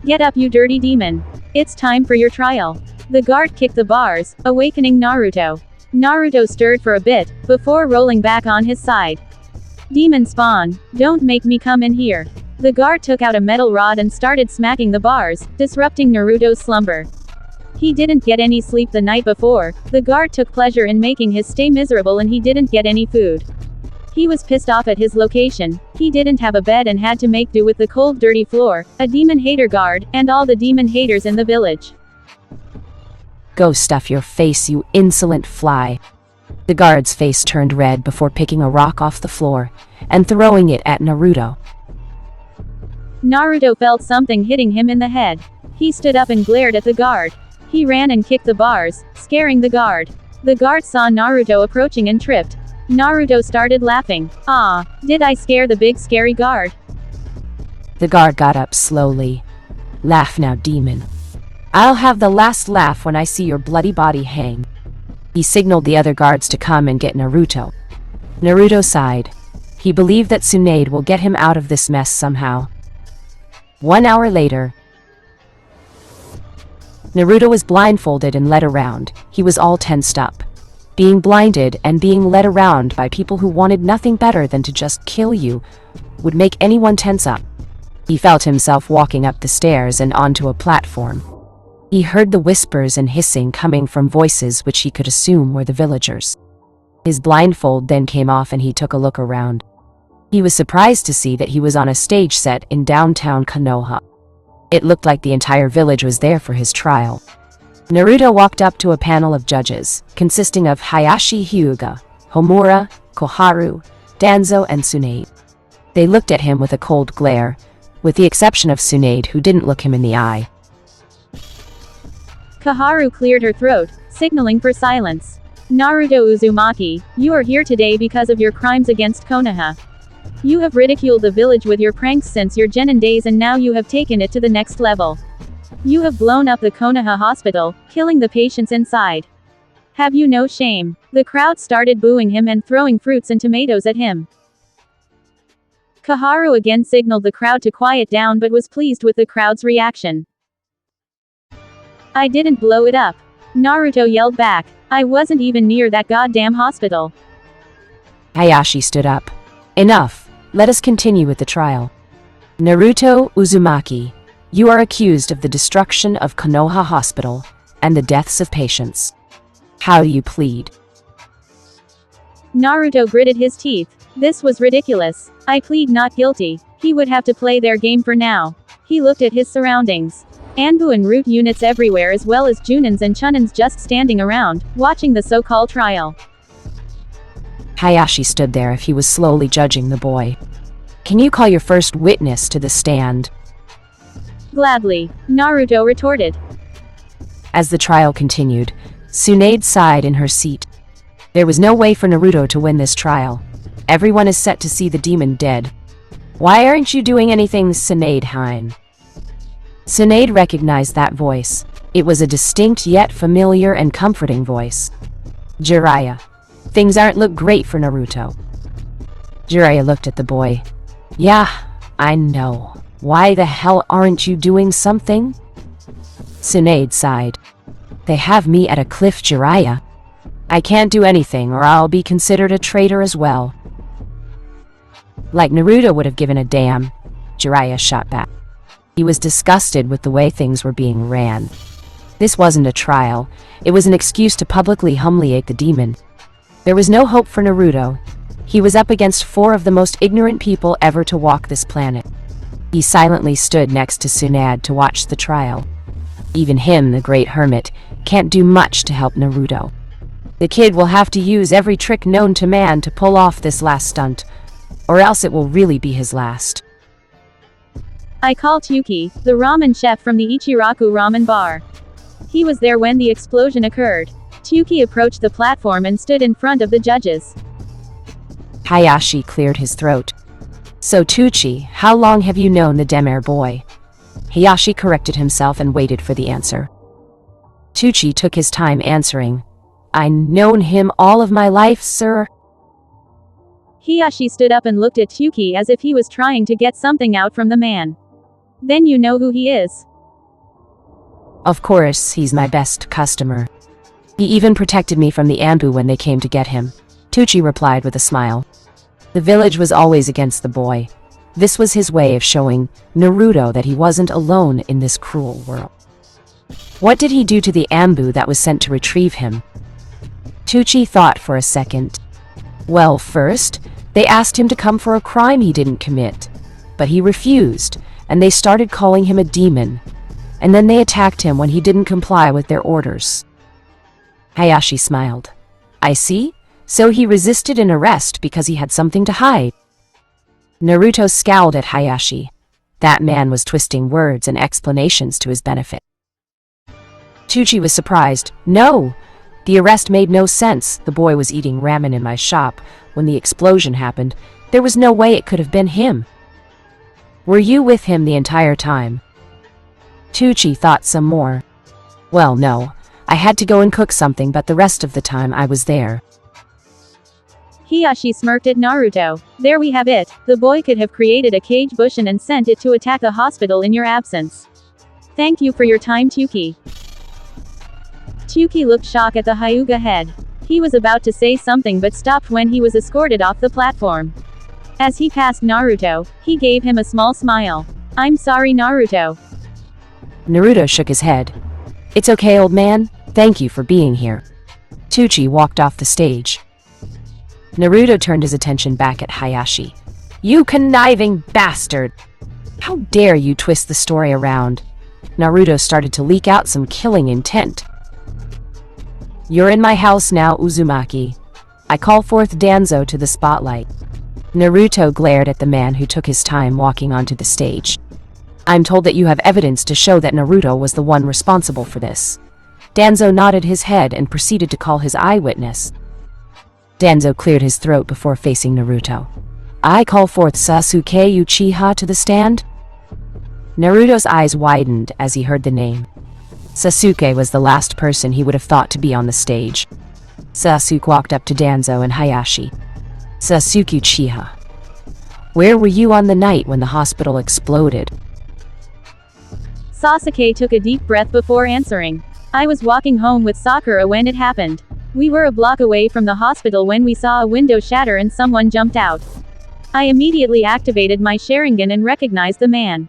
Get up, you dirty demon. It's time for your trial. The guard kicked the bars, awakening Naruto. Naruto stirred for a bit, before rolling back on his side. Demon spawn, don't make me come in here. The guard took out a metal rod and started smacking the bars, disrupting Naruto's slumber. He didn't get any sleep the night before, the guard took pleasure in making his stay miserable, and he didn't get any food. He was pissed off at his location, he didn't have a bed and had to make do with the cold dirty floor, a demon hater guard, and all the demon haters in the village. Go stuff your face, you insolent fly. The guard's face turned red before picking a rock off the floor and throwing it at Naruto. Naruto felt something hitting him in the head. He stood up and glared at the guard. He ran and kicked the bars, scaring the guard. The guard saw Naruto approaching and tripped. Naruto started laughing. Ah, did I scare the big scary guard? The guard got up slowly. Laugh now, demon. I'll have the last laugh when I see your bloody body hang. He signaled the other guards to come and get Naruto. Naruto sighed. He believed that Tsunade will get him out of this mess somehow. 1 hour later, Naruto was blindfolded and led around. He was all tensed up. Being blinded and being led around by people who wanted nothing better than to just kill you would make anyone tense up. He felt himself walking up the stairs and onto a platform. He heard the whispers and hissing coming from voices which he could assume were the villagers. His blindfold then came off and he took a look around. He was surprised to see that he was on a stage set in downtown Konoha. It looked like the entire village was there for his trial. Naruto walked up to a panel of judges, consisting of Hayashi Hyuga, Homura, Koharu, Danzo, and Tsunade. They looked at him with a cold glare, with the exception of Tsunade, who didn't look him in the eye. Koharu cleared her throat, signaling for silence. Naruto Uzumaki, you are here today because of your crimes against Konoha. You have ridiculed the village with your pranks since your Genin days, and now you have taken it to the next level. You have blown up the Konoha hospital, killing the patients inside. Have you no shame? The crowd started booing him and throwing fruits and tomatoes at him. Koharu again signaled the crowd to quiet down but was pleased with the crowd's reaction. I didn't blow it up. Naruto yelled back. I wasn't even near that goddamn hospital. Hayashi stood up. Enough. Let us continue with the trial. Naruto Uzumaki, you are accused of the destruction of Konoha Hospital and the deaths of patients. How do you plead? Naruto gritted his teeth. This was ridiculous. I plead not guilty. He would have to play their game for now. He looked at his surroundings. Anbu and root units everywhere, as well as Junins and Chunins just standing around, watching the so-called trial. Hayashi stood there if he was slowly judging the boy. Can you call your first witness to the stand? Gladly, Naruto retorted. As the trial continued, Tsunade sighed in her seat. There was no way for Naruto to win this trial. Everyone is set to see the demon dead. Why aren't you doing anything, Tsunade-hein? Tsunade recognized that voice. It was a distinct yet familiar and comforting voice. Jiraiya. Things aren't look great for Naruto. Jiraiya looked at the boy. Yeah, I know. Why the hell aren't you doing something? Tsunade sighed. They have me at a cliff, Jiraiya. I can't do anything or I'll be considered a traitor as well. Like Naruto would have given a damn, Jiraiya shot back. He was disgusted with the way things were being ran. This wasn't a trial, it was an excuse to publicly humiliate the demon. There was no hope for Naruto. He was up against 4 of the most ignorant people ever to walk this planet. He silently stood next to Tsunade to watch the trial. Even him, the great hermit, can't do much to help Naruto. The kid will have to use every trick known to man to pull off this last stunt, or else it will really be his last. I call Tyuki, the ramen chef from the Ichiraku ramen bar. He was there when the explosion occurred. Tyuki approached the platform and stood in front of the judges. Hayashi cleared his throat. So Tucci, how long have you known the Demare boy? Hayashi corrected himself and waited for the answer. Tucci took his time answering. I've known him all of my life, sir. Hayashi stood up and looked at Tyuki as if he was trying to get something out from the man. Then you know who he is. Of course, he's my best customer. He even protected me from the Anbu when they came to get him, Tucci replied with a smile. The village was always against the boy. This was his way of showing Naruto that he wasn't alone in this cruel world. What did he do to the Anbu that was sent to retrieve him? Tucci thought for a second. Well, first, they asked him to come for a crime he didn't commit, but he refused, and they started calling him a demon. And then they attacked him when he didn't comply with their orders. Hayashi smiled. I see. So he resisted an arrest because he had something to hide. Naruto scowled at Hayashi. That man was twisting words and explanations to his benefit. Tucci was surprised. No! The arrest made no sense. The boy was eating ramen in my shop when the explosion happened. There was no way it could have been him. Were you with him the entire time? Tucci thought some more. Well, no. I had to go and cook something, but the rest of the time I was there. Hiyashi smirked at Naruto. There we have it. The boy could have created a cage bushin and sent it to attack the hospital in your absence. Thank you for your time, Tuki. Tuki looked shocked at the Hyuga head. He was about to say something but stopped when he was escorted off the platform. As he passed Naruto, he gave him a small smile. I'm sorry, Naruto. Naruto shook his head. It's okay, old man. Thank you for being here. Tucci walked off the stage. Naruto turned his attention back at Hayashi. You conniving bastard! How dare you twist the story around? Naruto started to leak out some killing intent. You're in my house now, Uzumaki. I call forth Danzo to the spotlight. Naruto glared at the man who took his time walking onto the stage. I'm told that you have evidence to show that Naruto was the one responsible for this. Danzo nodded his head and proceeded to call his eyewitness. Danzo cleared his throat before facing Naruto. I call forth Sasuke Uchiha to the stand? Naruto's eyes widened as he heard the name. Sasuke was the last person he would have thought to be on the stage. Sasuke walked up to Danzo and Hayashi. Sasuke Uchiha. Where were you on the night when the hospital exploded? Sasuke took a deep breath before answering. I was walking home with Sakura when it happened. We were a block away from the hospital when we saw a window shatter and someone jumped out. I immediately activated my Sharingan and recognized the man.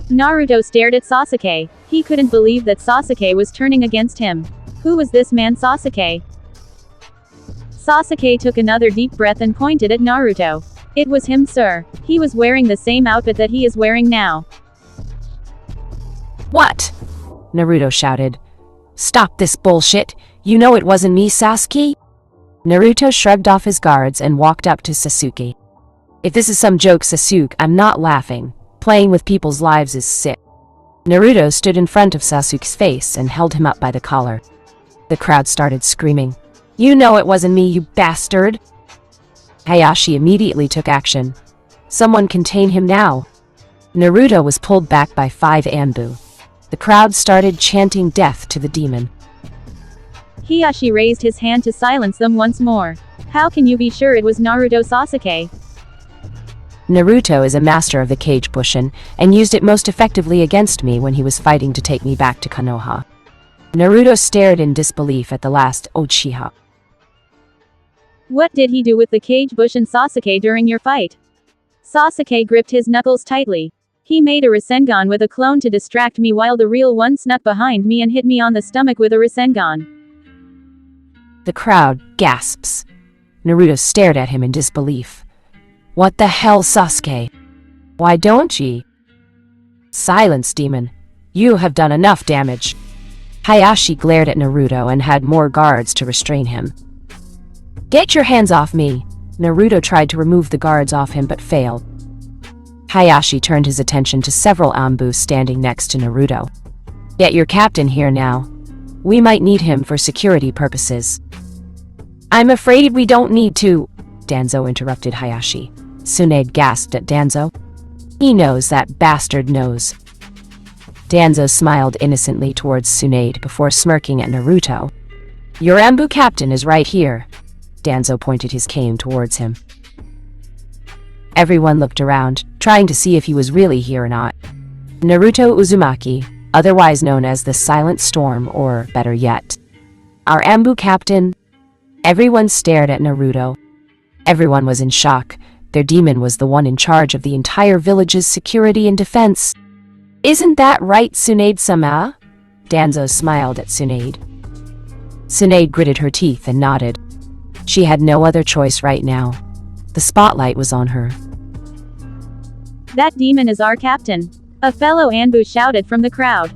Naruto stared at Sasuke. He couldn't believe that Sasuke was turning against him. Who was this man, Sasuke? Sasuke took another deep breath and pointed at Naruto. It was him, sir. He was wearing the same outfit that he is wearing now. What? Naruto shouted. Stop this bullshit. You know it wasn't me, Sasuke? Naruto shrugged off his guards and walked up to Sasuke. If this is some joke, Sasuke, I'm not laughing. Playing with people's lives is sick. Naruto stood in front of Sasuke's face and held him up by the collar. The crowd started screaming. You know it wasn't me, you bastard! Hayashi immediately took action. Someone contain him now. Naruto was pulled back by 5 Anbu. The crowd started chanting death to the demon. Hiyashi raised his hand to silence them once more. How can you be sure it was Naruto, Sasuke? Naruto is a master of the cage bushin and used it most effectively against me when he was fighting to take me back to Konoha. Naruto stared in disbelief at the last Uchiha. What did he do with the cage bushin, Sasuke, during your fight? Sasuke gripped his knuckles tightly. He made a Rasengan with a clone to distract me while the real one snuck behind me and hit me on the stomach with a Rasengan. The crowd gasps. Naruto stared at him in disbelief. What the hell, Sasuke? Why don't ye? Silence, demon. You have done enough damage. Hayashi glared at Naruto and had more guards to restrain him. Get your hands off me! Naruto tried to remove the guards off him but failed. Hayashi turned his attention to several Anbu standing next to Naruto. Get your captain here now. We might need him for security purposes. I'm afraid we don't need to, Danzo interrupted Hayashi. Tsunade gasped at Danzo. He knows, that bastard knows. Danzo smiled innocently towards Tsunade before smirking at Naruto. Your Anbu captain is right here. Danzo pointed his cane towards him. Everyone looked around, trying to see if he was really here or not. Naruto Uzumaki, otherwise known as the Silent Storm, or better yet, Our Ambu captain. Everyone stared at Naruto. Everyone was in shock. Their demon was the one in charge of the entire village's security and defense. Isn't that right, Tsunade-sama? Danzo smiled at Tsunade. Tsunade gritted her teeth and nodded. She had no other choice right now. The spotlight was on her. That demon is our captain. A fellow Anbu shouted from the crowd.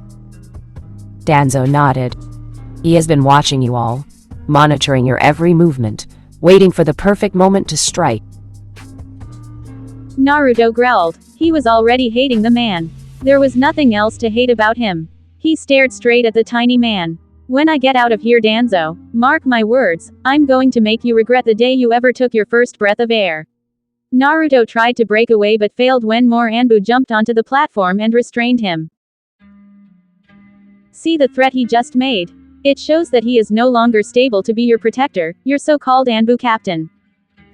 Danzo nodded. He has been watching you all, monitoring your every movement, waiting for the perfect moment to strike. Naruto growled. He was already hating the man. There was nothing else to hate about him. He stared straight at the tiny man. When I get out of here, Danzo, mark my words, I'm going to make you regret the day you ever took your first breath of air. Naruto tried to break away but failed when more Anbu jumped onto the platform and restrained him. See the threat he just made? It shows that he is no longer stable to be your protector, your so-called Anbu captain.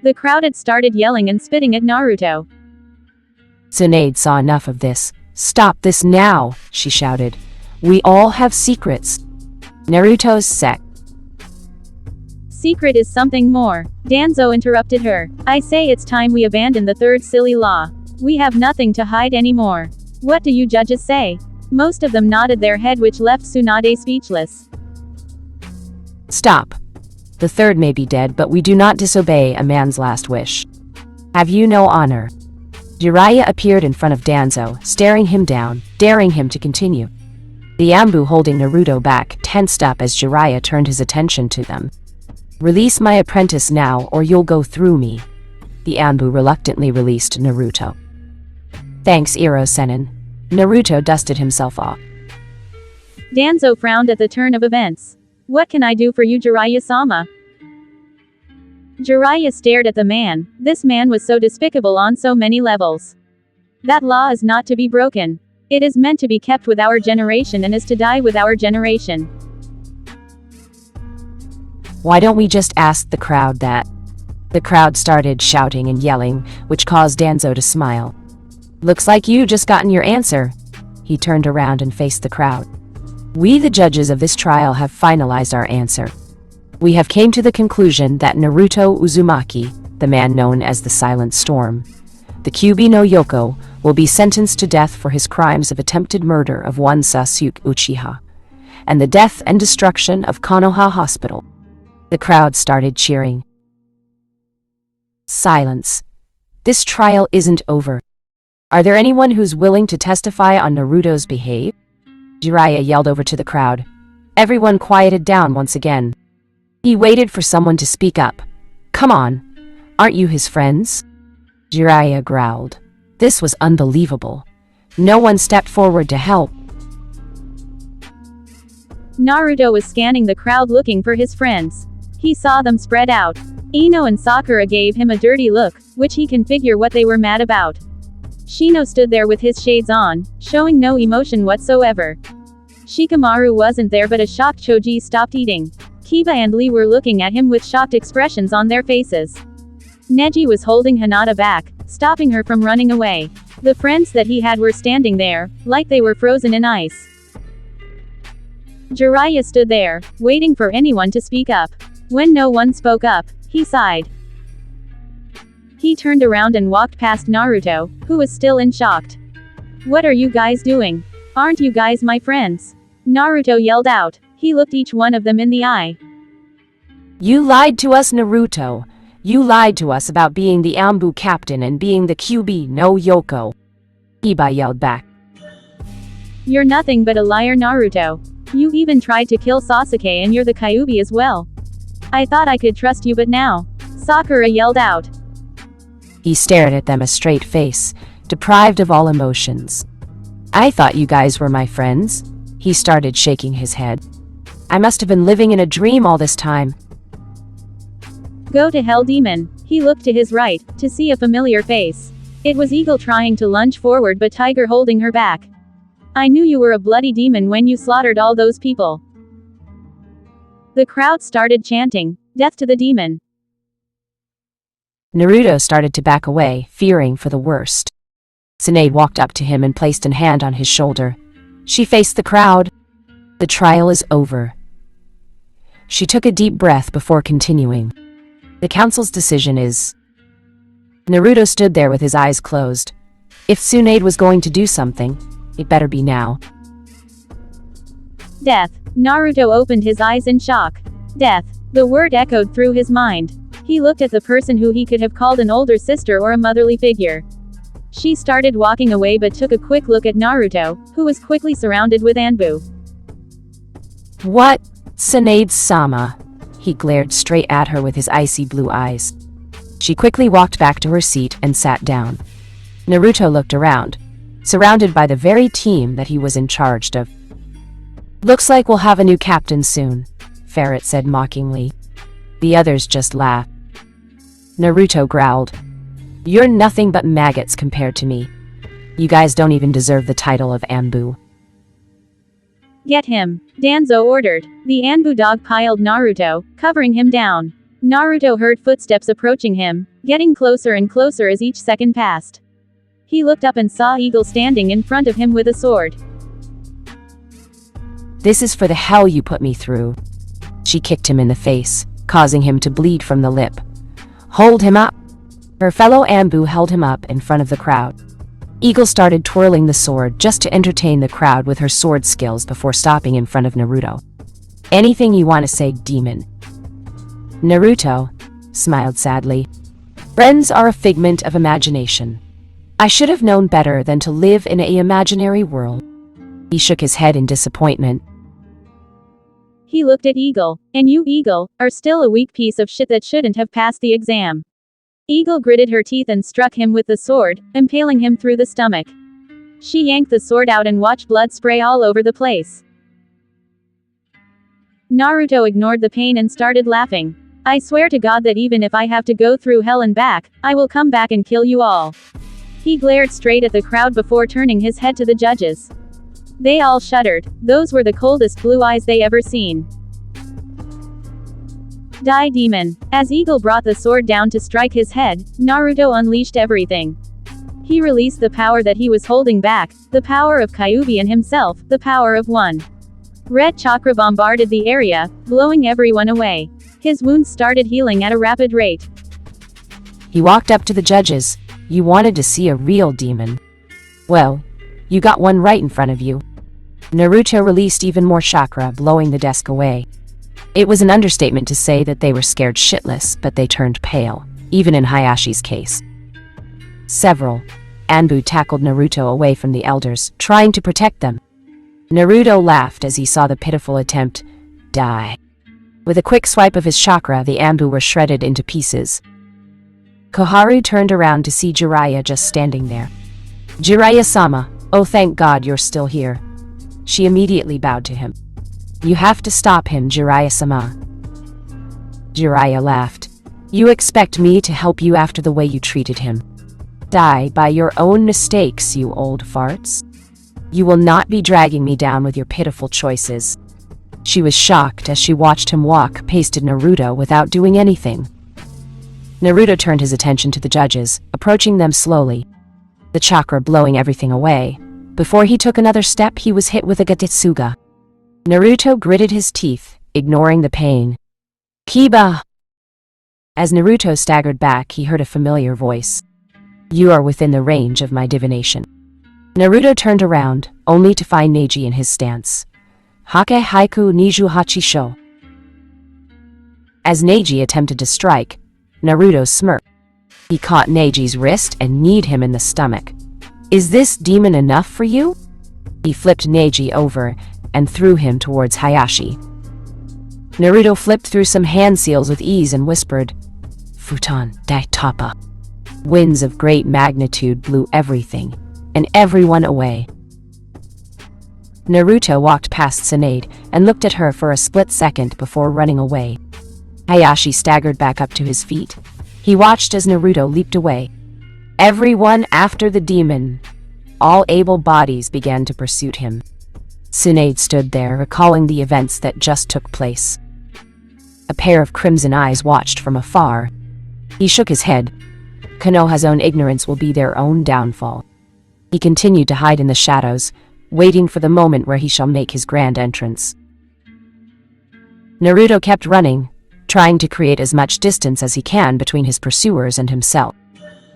The crowd had started yelling and spitting at Naruto. Tsunade saw enough of this. Stop this now, she shouted. We all have secrets. Naruto's sect. Secret is something more. Danzo interrupted her. I say it's time we abandon the third silly law. We have nothing to hide anymore. What do you judges say? Most of them nodded their head, which left Tsunade speechless. Stop. The third may be dead, but we do not disobey a man's last wish. Have you no honor? Jiraiya appeared in front of Danzo, staring him down, daring him to continue. The Ambu holding Naruto back tensed up as Jiraiya turned his attention to them. Release my apprentice now or you'll go through me. The Ambu reluctantly released Naruto. Thanks, Iro-Sennin. Naruto dusted himself off. Danzo frowned at the turn of events. What can I do for you, Jiraiya-sama? Jiraiya stared at the man. This man was so despicable on so many levels. That law is not to be broken. It is meant to be kept with our generation and is to die with our generation. Why don't we just ask the crowd that? The crowd started shouting and yelling, which caused Danzo to smile. Looks like you just gotten your answer. He turned around and faced the crowd. We, the judges of this trial, have finalized our answer. We have came to the conclusion that Naruto Uzumaki, the man known as the Silent Storm, the Kyuubi no Yoko, will be sentenced to death for his crimes of attempted murder of one Sasuke Uchiha, and the death and destruction of Konoha Hospital. The crowd started cheering. Silence. This trial isn't over. Are there anyone who's willing to testify on Naruto's behavior? Jiraiya yelled over to the crowd. Everyone quieted down once again. He waited for someone to speak up. Come on. Aren't you his friends? Jiraiya growled. This was unbelievable. No one stepped forward to help. Naruto was scanning the crowd looking for his friends. He saw them spread out. Ino and Sakura gave him a dirty look, which he can figure what they were mad about. Shino stood there with his shades on, showing no emotion whatsoever. Shikamaru wasn't there, but a shocked Choji stopped eating. Kiba and Lee were looking at him with shocked expressions on their faces. Neji was holding Hinata back, stopping her from running away. The friends that he had were standing there, like they were frozen in ice. Jiraiya stood there, waiting for anyone to speak up. When no one spoke up, he sighed. He turned around and walked past Naruto, who was still in shock. What are you guys doing? Aren't you guys my friends? Naruto yelled out. He looked each one of them in the eye. You lied to us, Naruto. You lied to us about being the Ambu captain and being the Kyuubi no Yoko. Kiba yelled back. You're nothing but a liar, Naruto. You even tried to kill Sasuke and you're the Kyuubi as well. I thought I could trust you, but now. Sakura yelled out. He stared at them, a straight face, deprived of all emotions. I thought you guys were my friends. He started shaking his head. I must have been living in a dream all this time. Go to hell, demon. He looked to his right, to see a familiar face. It was Eagle trying to lunge forward but Tiger holding her back. I knew you were a bloody demon when you slaughtered all those people. The crowd started chanting, "Death to the demon." Naruto started to back away, fearing for the worst. Tsunade walked up to him and placed a hand on his shoulder. She faced the crowd. The trial is over. She took a deep breath before continuing. The council's decision is... Naruto stood there with his eyes closed. If Tsunade was going to do something, it better be now. Death. Naruto opened his eyes in shock. Death. The word echoed through his mind. He looked at the person who he could have called an older sister or a motherly figure. She started walking away but took a quick look at Naruto, who was quickly surrounded with Anbu. What? Tsunade-sama. He glared straight at her with his icy blue eyes. She quickly walked back to her seat and sat down. Naruto looked around, surrounded by the very team that he was in charge of. Looks like we'll have a new captain soon, Ferret said mockingly. The others just laughed. Naruto growled. You're nothing but maggots compared to me. You guys don't even deserve the title of Anbu. Get him, Danzo ordered. The Anbu dog piled Naruto, covering him down. Naruto heard footsteps approaching him, getting closer and closer as each second passed. He looked up and saw Eagle standing in front of him with a sword. This is for the hell you put me through. She kicked him in the face, causing him to bleed from the lip. Hold him up. Her fellow Anbu held him up in front of the crowd. Eagle started twirling the sword just to entertain the crowd with her sword skills before stopping in front of Naruto. Anything you want to say, demon? Naruto smiled sadly. Friends are a figment of imagination. I should have known better than to live in an imaginary world. He shook his head in disappointment. He looked at Eagle. And you, Eagle, are still a weak piece of shit that shouldn't have passed the exam. Eagle gritted her teeth and struck him with the sword, impaling him through the stomach. She yanked the sword out and watched blood spray all over the place. Naruto ignored the pain and started laughing. I swear to God that even if I have to go through hell and back, I will come back and kill you all. He glared straight at the crowd before turning his head to the judges. They all shuddered. Those were the coldest blue eyes they ever seen. Die, demon. As Eagle brought the sword down to strike his head, Naruto unleashed everything. He released the power that he was holding back, the power of Kyuubi and himself, the power of one. Red chakra bombarded the area, blowing everyone away. His wounds started healing at a rapid rate. He walked up to the judges. You wanted to see a real demon. Well, you got one right in front of you. Naruto released even more chakra, blowing the desk away. It was an understatement to say that they were scared shitless, but they turned pale, even in Hayashi's case. Several Anbu tackled Naruto away from the elders, trying to protect them. Naruto laughed as he saw the pitiful attempt. Die. With a quick swipe of his chakra, the Anbu were shredded into pieces. Koharu turned around to see Jiraiya just standing there. Jiraiya-sama, oh thank God you're still here. She immediately bowed to him. You have to stop him, Jiraiya-sama. Jiraiya laughed. You expect me to help you after the way you treated him? Die by your own mistakes, you old farts. You will not be dragging me down with your pitiful choices. She was shocked as she watched him walk past Naruto without doing anything. Naruto turned his attention to the judges, approaching them slowly, the chakra blowing everything away. Before he took another step, he was hit with a Gatitsuga. Naruto gritted his teeth, ignoring the pain. Kiba! As Naruto staggered back, he heard a familiar voice. You are within the range of my divination. Naruto turned around, only to find Neji in his stance. Hake Haiku Niju Hachisho. As Neji attempted to strike, Naruto smirked. He caught Neji's wrist and kneed him in the stomach. Is this demon enough for you? He flipped Neji over and threw him towards Hayashi. Naruto flipped through some hand seals with ease and whispered, Futon Dai Tapa. Winds of great magnitude blew everything and everyone away. Naruto walked past Tsunade and looked at her for a split second before running away. Hayashi staggered back up to his feet. He watched as Naruto leaped away. Everyone after the demon. All able bodies began to pursue him. Tsunade stood there, recalling the events that just took place. A pair of crimson eyes watched from afar. He shook his head. Konoha's own ignorance will be their own downfall. He continued to hide in the shadows, waiting for the moment where he shall make his grand entrance. Naruto kept running, trying to create as much distance as he can between his pursuers and himself.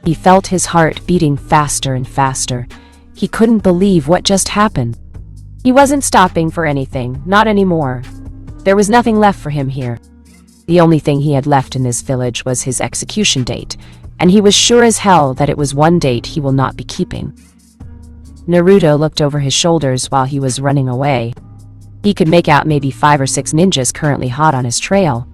He felt his heart beating faster and faster. He couldn't believe what just happened. He wasn't stopping for anything, not anymore. There was nothing left for him here. The only thing he had left in this village was his execution date, and he was sure as hell that it was one date he will not be keeping. Naruto looked over his shoulders while he was running away. He could make out maybe 5 or 6 ninjas currently hot on his trail.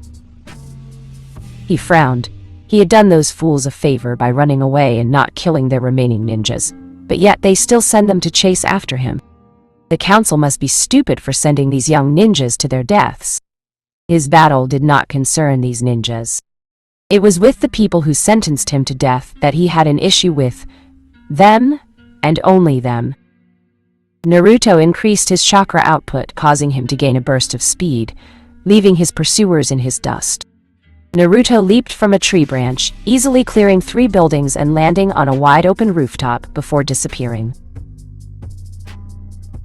He frowned. He had done those fools a favor by running away and not killing their remaining ninjas, but yet they still send them to chase after him. The council must be stupid for sending these young ninjas to their deaths. His battle did not concern these ninjas. It was with the people who sentenced him to death that he had an issue with. Them, and only them. Naruto increased his chakra output, causing him to gain a burst of speed, leaving his pursuers in his dust. Naruto leaped from a tree branch, easily clearing 3 buildings and landing on a wide-open rooftop before disappearing.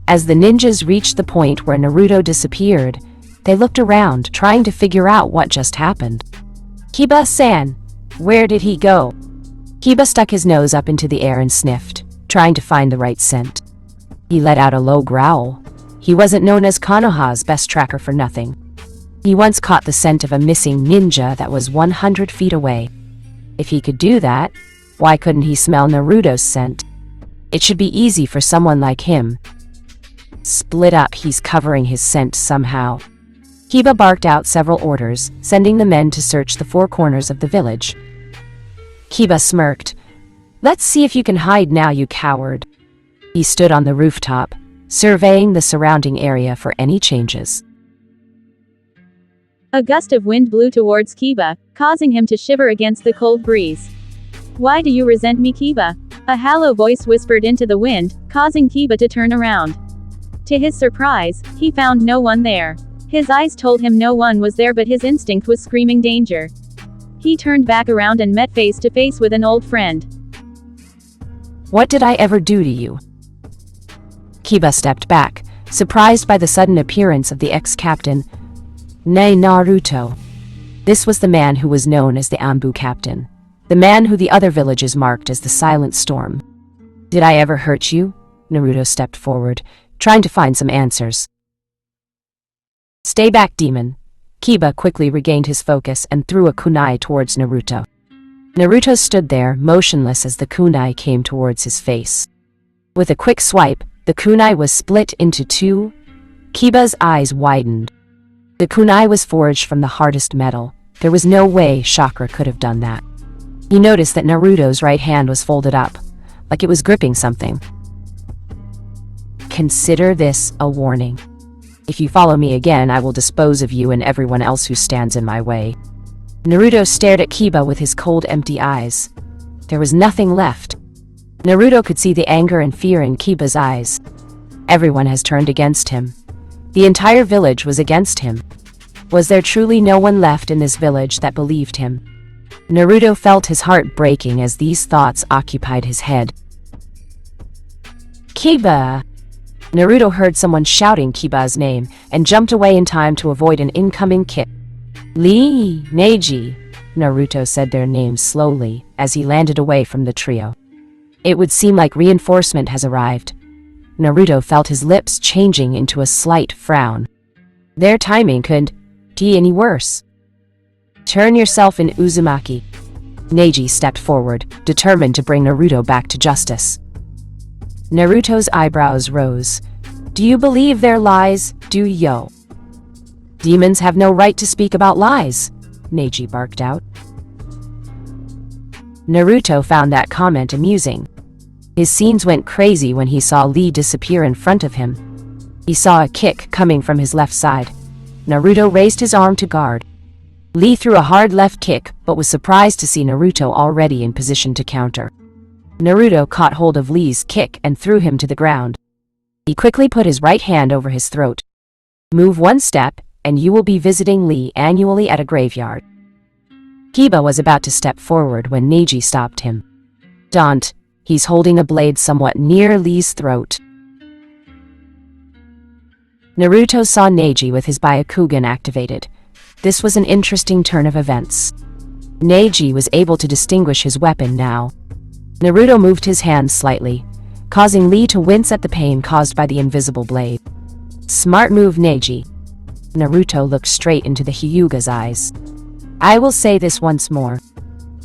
As the ninjas reached the point where Naruto disappeared, they looked around, trying to figure out what just happened. Kiba-san, where did he go? Kiba stuck his nose up into the air and sniffed, trying to find the right scent. He let out a low growl. He wasn't known as Konoha's best tracker for nothing. He once caught the scent of a missing ninja that was 100 feet away. If he could do that, why couldn't he smell Naruto's scent? It should be easy for someone like him. Split up, he's covering his scent somehow. Kiba barked out several orders, sending the men to search the 4 corners of the village. Kiba smirked. Let's see if you can hide now, you coward. He stood on the rooftop, surveying the surrounding area for any changes. A gust of wind blew towards Kiba, causing him to shiver against the cold breeze. Why do you resent me, Kiba? A hollow voice whispered into the wind, causing Kiba to turn around. To his surprise, he found no one there. His eyes told him no one was there, but his instinct was screaming danger. He turned back around and met face to face with an old friend. What did I ever do to you? Kiba stepped back, surprised by the sudden appearance of the ex-captain, Naruto. This was the man who was known as the Anbu Captain, the man who the other villages marked as the Silent Storm. Did I ever hurt you? Naruto stepped forward, trying to find some answers. Stay back, demon. Kiba quickly regained his focus and threw a kunai towards Naruto. Naruto stood there, motionless as the kunai came towards his face. With a quick swipe, the kunai was split into 2. Kiba's eyes widened. The kunai was forged from the hardest metal. There was no way chakra could have done that. He noticed that Naruto's right hand was folded up, like it was gripping something. Consider this a warning. If you follow me again, I will dispose of you and everyone else who stands in my way. Naruto stared at Kiba with his cold, empty eyes. There was nothing left. Naruto could see the anger and fear in Kiba's eyes. Everyone has turned against him. The entire village was against him. Was there truly no one left in this village that believed him? Naruto felt his heart breaking as these thoughts occupied his head. Kiba! Naruto heard someone shouting Kiba's name and jumped away in time to avoid an incoming kick. Lee, Neji, Naruto said their names slowly as he landed away from the trio. It would seem like reinforcement has arrived. Naruto felt his lips changing into a slight frown. Their timing couldn't be any worse. Turn yourself in, Uzumaki. Neji stepped forward, determined to bring Naruto back to justice. Naruto's eyebrows rose. Do you believe their lies, do yo? Demons have no right to speak about lies, Neji barked out. Naruto found that comment amusing. His scenes went crazy when he saw Lee disappear in front of him. He saw a kick coming from his left side. Naruto raised his arm to guard. Lee threw a hard left kick, but was surprised to see Naruto already in position to counter. Naruto caught hold of Lee's kick and threw him to the ground. He quickly put his right hand over his throat. Move 1 step, and you will be visiting Lee annually at a graveyard. Kiba was about to step forward when Neji stopped him. Don't. He's holding a blade somewhat near Lee's throat. Naruto saw Neji with his Byakugan activated, This was an interesting turn of events. Neji was able to distinguish his weapon now. Naruto moved his hand slightly, causing Lee to wince at the pain caused by the invisible blade. Smart move, Neji. Naruto looked straight into the Hyuga's eyes. I will say this once more.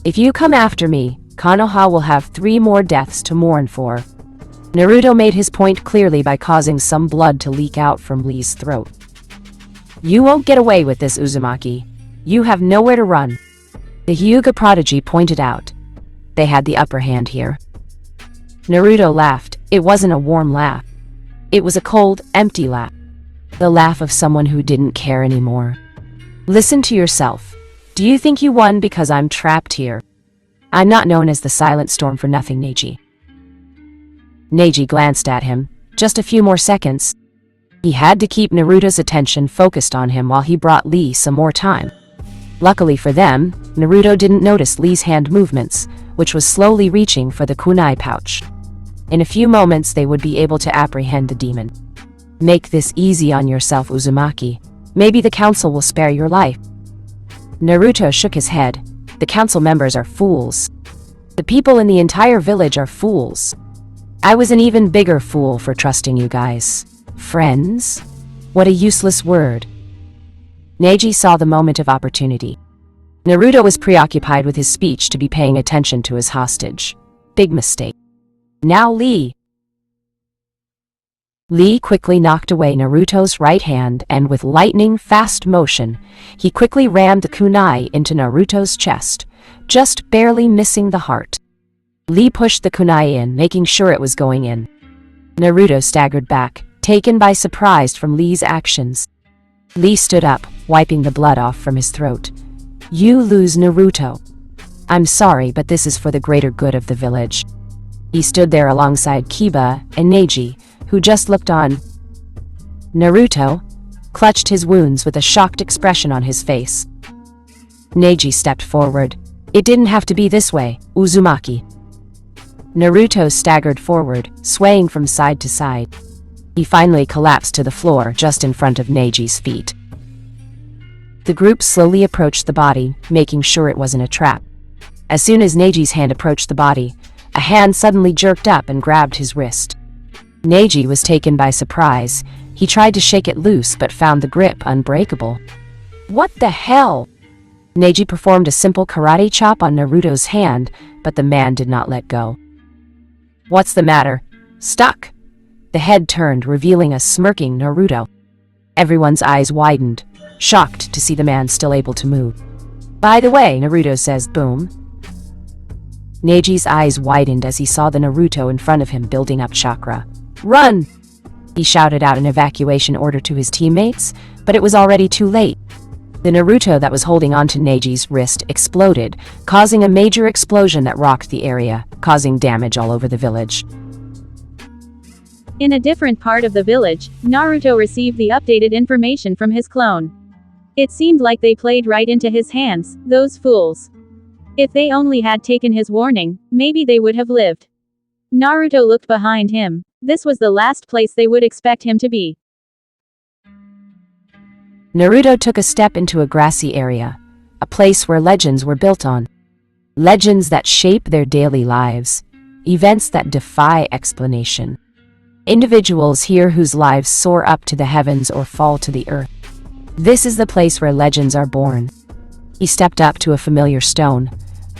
If you come after me, Konoha will have 3 more deaths to mourn for. Naruto made his point clearly by causing some blood to leak out from Lee's throat. You won't get away with this, Uzumaki. You have nowhere to run. The Hyuga prodigy pointed out. They had the upper hand here. Naruto laughed. It wasn't a warm laugh. It was a cold, empty laugh. The laugh of someone who didn't care anymore. Listen to yourself. Do you think you won because I'm trapped here? I'm not known as the Silent Storm for nothing, Neji. Neji glanced at him. Just a few more seconds. He had to keep Naruto's attention focused on him while he brought Lee some more time. Luckily for them, Naruto didn't notice Lee's hand movements, which was slowly reaching for the kunai pouch. In a few moments they would be able to apprehend the demon. Make this easy on yourself, Uzumaki. Maybe the council will spare your life. Naruto shook his head. The council members are fools. The people in the entire village are fools. I was an even bigger fool for trusting you guys. Friends? What a useless word. Neji saw the moment of opportunity. Naruto was preoccupied with his speech to be paying attention to his hostage. Big mistake. Now Lee. Lee quickly knocked away Naruto's right hand and with lightning-fast motion, he quickly rammed the kunai into Naruto's chest, just barely missing the heart. Lee pushed the kunai in, making sure it was going in. Naruto staggered back, taken by surprise from Lee's actions. Lee stood up, wiping the blood off from his throat. You lose, Naruto. I'm sorry, but this is for the greater good of the village. He stood there alongside Kiba and Neji, who just looked on. Naruto clutched his wounds with a shocked expression on his face. Neji stepped forward. It didn't have to be this way, Uzumaki. Naruto staggered forward, swaying from side to side. He finally collapsed to the floor just in front of Neji's feet. The group slowly approached the body, making sure it wasn't a trap. As soon as Neji's hand approached the body, a hand suddenly jerked up and grabbed his wrist. Neji was taken by surprise. He tried to shake it loose but found the grip unbreakable. What the hell? Neji performed a simple karate chop on Naruto's hand, but the man did not let go. What's the matter? Stuck? The head turned, revealing a smirking Naruto. Everyone's eyes widened, shocked to see the man still able to move. By the way, Naruto says, boom. Neji's eyes widened as he saw the Naruto in front of him building up chakra. Run! He shouted out an evacuation order to his teammates, but it was already too late. The Naruto that was holding onto Neji's wrist exploded, causing a major explosion that rocked the area, causing damage all over the village. In a different part of the village, Naruto received the updated information from his clone. It seemed like they played right into his hands, those fools. If they only had taken his warning, maybe they would have lived. Naruto looked behind him. This was the last place they would expect him to be. Naruto took a step into a grassy area, a place where legends were built on. Legends that shape their daily lives, events that defy explanation. Individuals here whose lives soar up to the heavens or fall to the earth. This is the place where legends are born. He stepped up to a familiar stone,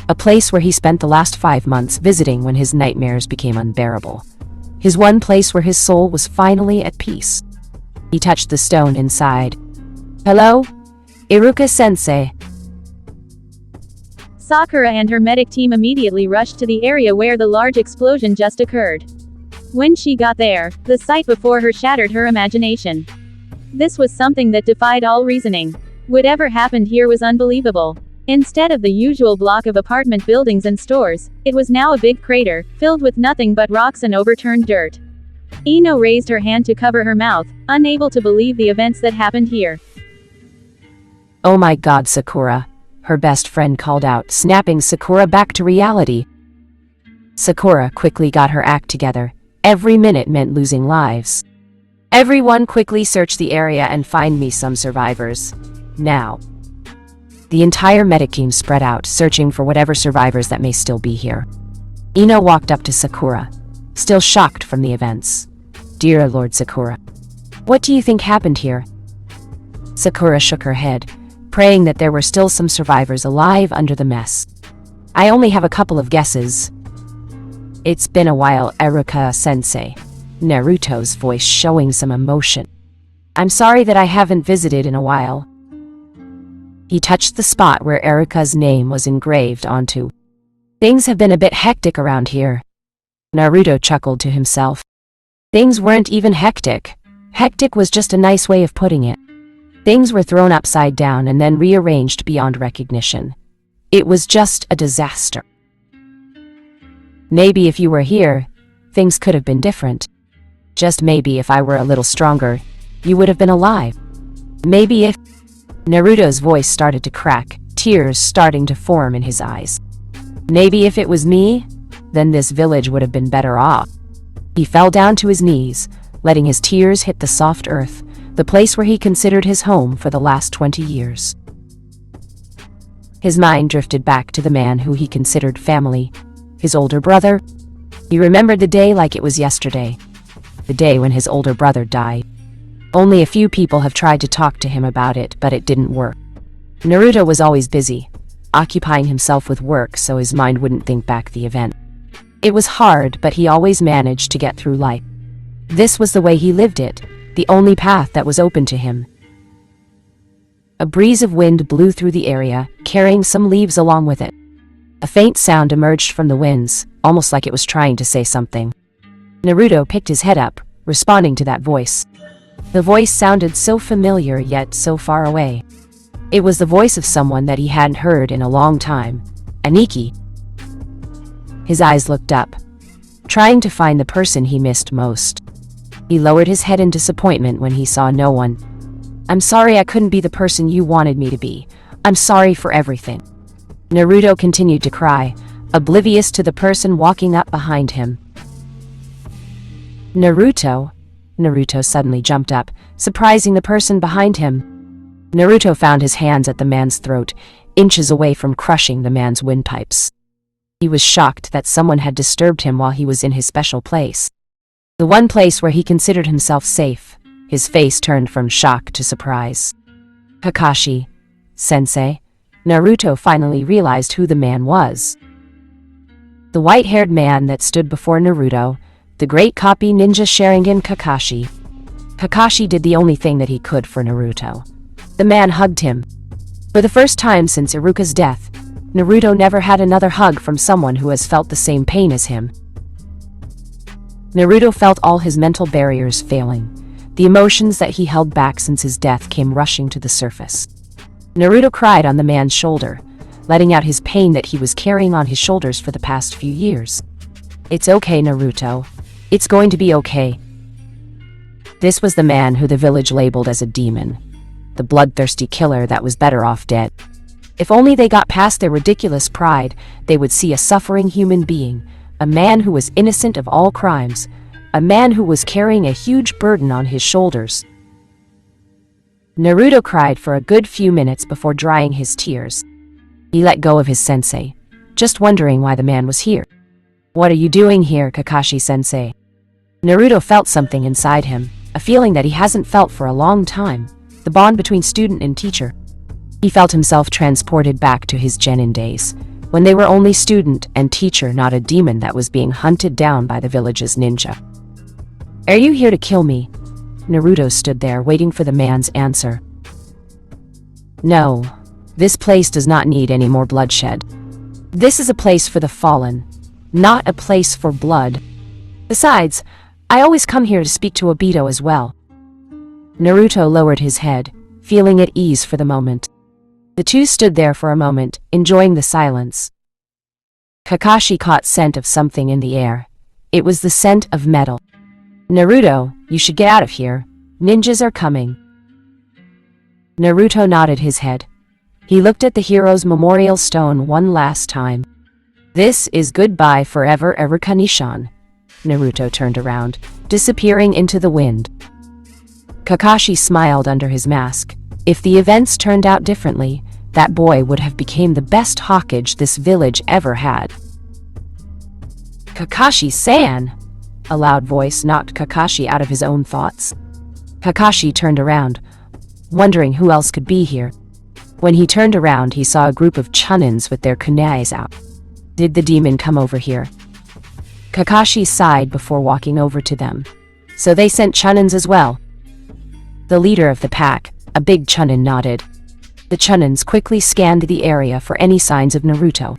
a place where he spent the last 5 months visiting when his nightmares became unbearable. His one place where his soul was finally at peace. He touched the stone inside. Hello? Iruka-sensei. Sakura and her medic team immediately rushed to the area where the large explosion just occurred. When she got there, the sight before her shattered her imagination. This was something that defied all reasoning. Whatever happened here was unbelievable. Instead of the usual block of apartment buildings and stores, it was now a big crater, filled with nothing but rocks and overturned dirt. Ino raised her hand to cover her mouth, unable to believe the events that happened here. Oh my god, Sakura, her best friend called out, snapping Sakura back to reality. Sakura quickly got her act together. Every minute meant losing lives. Everyone quickly search the area and find me some survivors. Now. The entire medic team spread out, searching for whatever survivors that may still be here. Ino walked up to Sakura, still shocked from the events. "Dear Lord Sakura, what do you think happened here?" Sakura shook her head, praying that there were still some survivors alive under the mess. "I only have a couple of guesses." "It's been a while, Eruka-sensei," Naruto's voice showing some emotion. "I'm sorry that I haven't visited in a while." He touched the spot where Eruka's name was engraved onto. "Things have been a bit hectic around here." Naruto chuckled to himself. Things weren't even hectic. Hectic was just a nice way of putting it. Things were thrown upside down and then rearranged beyond recognition. It was just a disaster. Maybe if you were here, things could have been different. Just maybe if I were a little stronger, you would have been alive. Maybe if... Naruto's voice started to crack, tears starting to form in his eyes. Maybe if it was me, then this village would have been better off. He fell down to his knees, letting his tears hit the soft earth, the place where he considered his home for the last 20 years. His mind drifted back to the man who he considered family, his older brother. He remembered the day like it was yesterday, the day when his older brother died. Only a few people have tried to talk to him about it, but it didn't work. Naruto was always busy, occupying himself with work so his mind wouldn't think back the event. It was hard, but he always managed to get through life. This was the way he lived it, the only path that was open to him. A breeze of wind blew through the area, carrying some leaves along with it. A faint sound emerged from the winds, almost like it was trying to say something. Naruto picked his head up, responding to that voice. The voice sounded so familiar yet so far away. It was the voice of someone that he hadn't heard in a long time, Aniki. His eyes looked up, trying to find the person he missed most. He lowered his head in disappointment when he saw no one. "I'm sorry I couldn't be the person you wanted me to be. I'm sorry for everything." Naruto continued to cry, oblivious to the person walking up behind him. "Naruto?" Naruto suddenly jumped up, surprising the person behind him. Naruto found his hands at the man's throat, inches away from crushing the man's windpipes. He was shocked that someone had disturbed him while he was in his special place. The one place where he considered himself safe. His face turned from shock to surprise. "Kakashi, sensei." Naruto finally realized who the man was. The white-haired man that stood before Naruto, the great copy ninja Sharingan Kakashi. Kakashi did the only thing that he could for Naruto. The man hugged him. For the first time since Iruka's death, Naruto never had another hug from someone who has felt the same pain as him. Naruto felt all his mental barriers failing. The emotions that he held back since his death came rushing to the surface. Naruto cried on the man's shoulder, letting out his pain that he was carrying on his shoulders for the past few years. "It's okay, Naruto. It's going to be okay." This was the man who the village labeled as a demon, the bloodthirsty killer that was better off dead. If only they got past their ridiculous pride, they would see a suffering human being, a man who was innocent of all crimes, a man who was carrying a huge burden on his shoulders. Naruto cried for a good few minutes before drying his tears. He let go of his sensei, just wondering why the man was here. "What are you doing here, Kakashi-sensei?" Naruto felt something inside him, a feeling that he hasn't felt for a long time, the bond between student and teacher. He felt himself transported back to his genin days, when they were only student and teacher, not a demon that was being hunted down by the village's ninja. "Are you here to kill me?" Naruto stood there waiting for the man's answer. "No, this place does not need any more bloodshed. This is a place for the fallen, not a place for blood. Besides, I always come here to speak to Obito as well." Naruto lowered his head, feeling at ease for the moment. The two stood there for a moment, enjoying the silence. Kakashi caught scent of something in the air. It was the scent of metal. "Naruto, you should get out of here. Ninjas are coming." Naruto nodded his head. He looked at the hero's memorial stone one last time. "This is goodbye forever, Eruka-nishan." Naruto turned around, disappearing into the wind. Kakashi smiled under his mask. If the events turned out differently, that boy would have become the best Hokage this village ever had. "Kakashi-san!" A loud voice knocked Kakashi out of his own thoughts. Kakashi turned around, wondering who else could be here. When he turned around, he saw a group of chunins with their kunais out. Did the demon come over here? Kakashi sighed before walking over to them. So they sent chunins as well. The leader of the pack, a big chunin, nodded. The chunins quickly scanned the area for any signs of Naruto.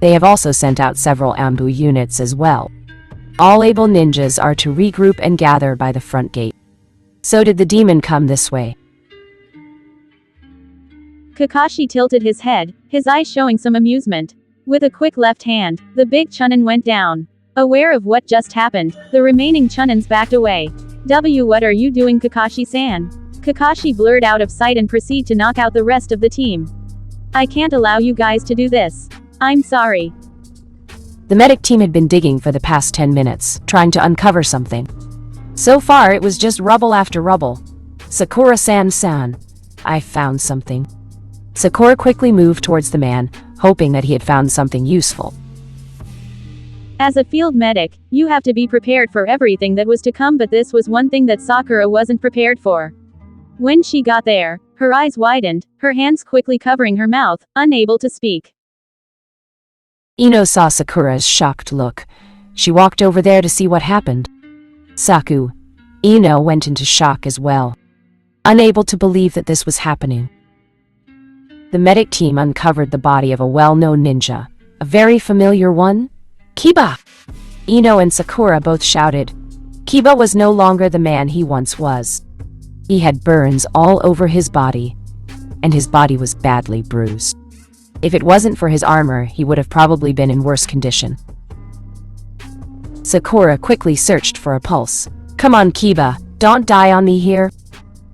They have also sent out several ambu units as well. All able ninjas are to regroup and gather by the front gate. So did the demon come this way? Kakashi tilted his head, his eyes showing some amusement. With a quick left hand, the big chunin went down. Aware of what just happened, the remaining chunins backed away. What are you doing, Kakashi-san? Kakashi blurred out of sight and proceeded to knock out the rest of the team. I can't allow you guys to do this. I'm sorry. The medic team had been digging for the past 10 minutes, trying to uncover something. So far, it was just rubble after rubble. Sakura-san, I found something. Sakura quickly moved towards the man, hoping that he had found something useful. As a field medic, you have to be prepared for everything that was to come, but this was one thing that Sakura wasn't prepared for. When she got there, her eyes widened, her hands quickly covering her mouth, unable to speak. Ino saw Sakura's shocked look. She walked over there to see what happened. Ino went into shock as well, unable to believe that this was happening. The medic team uncovered the body of a well-known ninja, a very familiar one, Kiba! Ino and Sakura both shouted. Kiba was no longer the man he once was. He had burns all over his body, and his body was badly bruised. If it wasn't for his armor, he would have probably been in worse condition. Sakura quickly searched for a pulse. Come on, Kiba, don't die on me here.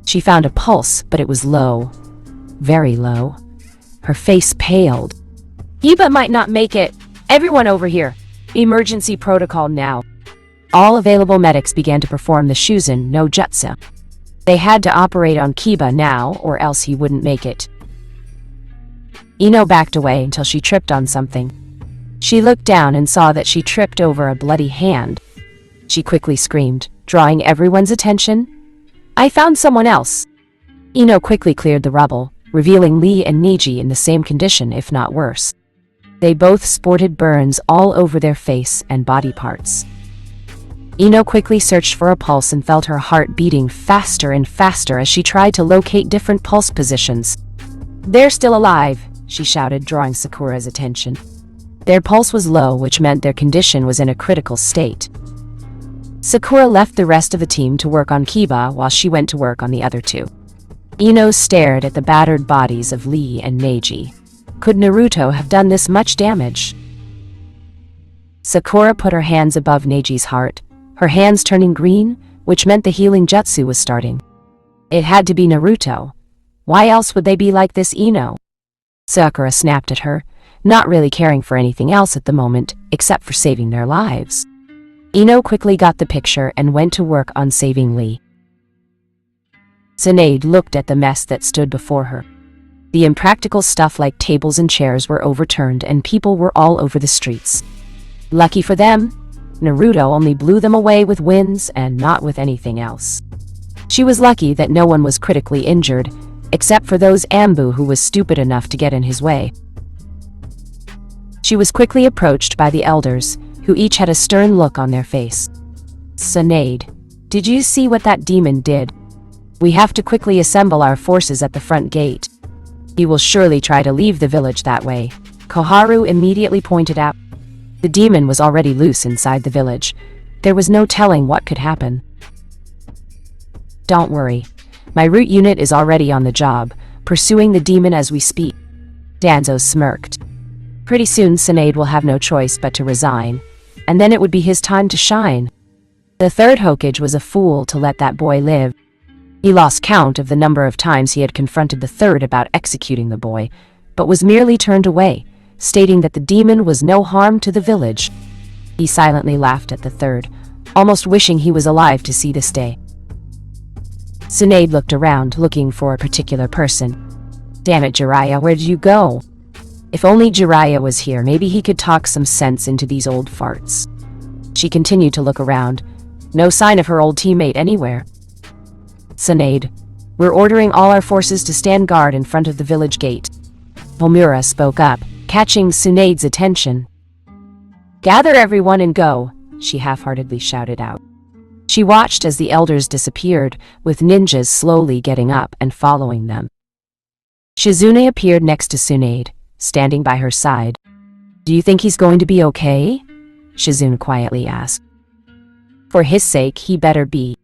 She found a pulse, but it was low. Very low. Her face paled. Kiba might not make it. Everyone over here. Emergency protocol now. All available medics began to perform the Shuzen no Jutsu. They had to operate on Kiba now, or else he wouldn't make it. Ino backed away until she tripped on something. She looked down and saw that she tripped over a bloody hand. She quickly screamed, drawing everyone's attention. I found someone else. Ino quickly cleared the rubble, revealing Lee and Neji in the same condition, if not worse. They both sported burns all over their face and body parts. Ino quickly searched for a pulse and felt her heart beating faster and faster as she tried to locate different pulse positions. They're still alive, she shouted, drawing Sakura's attention. Their pulse was low, which meant their condition was in a critical state. Sakura left the rest of the team to work on Kiba while she went to work on the other two. Ino stared at the battered bodies of Lee and Neji. Could Naruto have done this much damage? Sakura put her hands above Neji's heart, her hands turning green, which meant the healing jutsu was starting. It had to be Naruto. Why else would they be like this, Ino? Sakura snapped at her, not really caring for anything else at the moment, except for saving their lives. Ino quickly got the picture and went to work on saving Lee. Tsunade looked at the mess that stood before her. The impractical stuff like tables and chairs were overturned and people were all over the streets. Lucky for them, Naruto only blew them away with winds and not with anything else. She was lucky that no one was critically injured, except for those Ambu who was stupid enough to get in his way. She was quickly approached by the elders, who each had a stern look on their face. Tsunade, did you see what that demon did? We have to quickly assemble our forces at the front gate. He will surely try to leave the village that way, Koharu immediately pointed out. The demon was already loose inside the village. There was no telling what could happen. Don't worry. My root unit is already on the job, pursuing the demon as we speak. Danzo smirked. Pretty soon Tsunade will have no choice but to resign, and then it would be his time to shine. The third Hokage was a fool to let that boy live. He lost count of the number of times he had confronted the third about executing the boy, but was merely turned away, stating that the demon was no harm to the village. He silently laughed at the third, almost wishing he was alive to see this day. Tsunade looked around, looking for a particular person. Damn it, Jiraiya, where did you go? If only Jiraiya was here, maybe he could talk some sense into these old farts. She continued to look around. No sign of her old teammate anywhere. Tsunade, we're ordering all our forces to stand guard in front of the village gate. Homura spoke up, catching Tsunade's attention. Gather everyone and go, she half-heartedly shouted out. She watched as the elders disappeared, with ninjas slowly getting up and following them. Shizune appeared next to Tsunade, standing by her side. Do you think he's going to be okay? Shizune quietly asked. For his sake, he better be.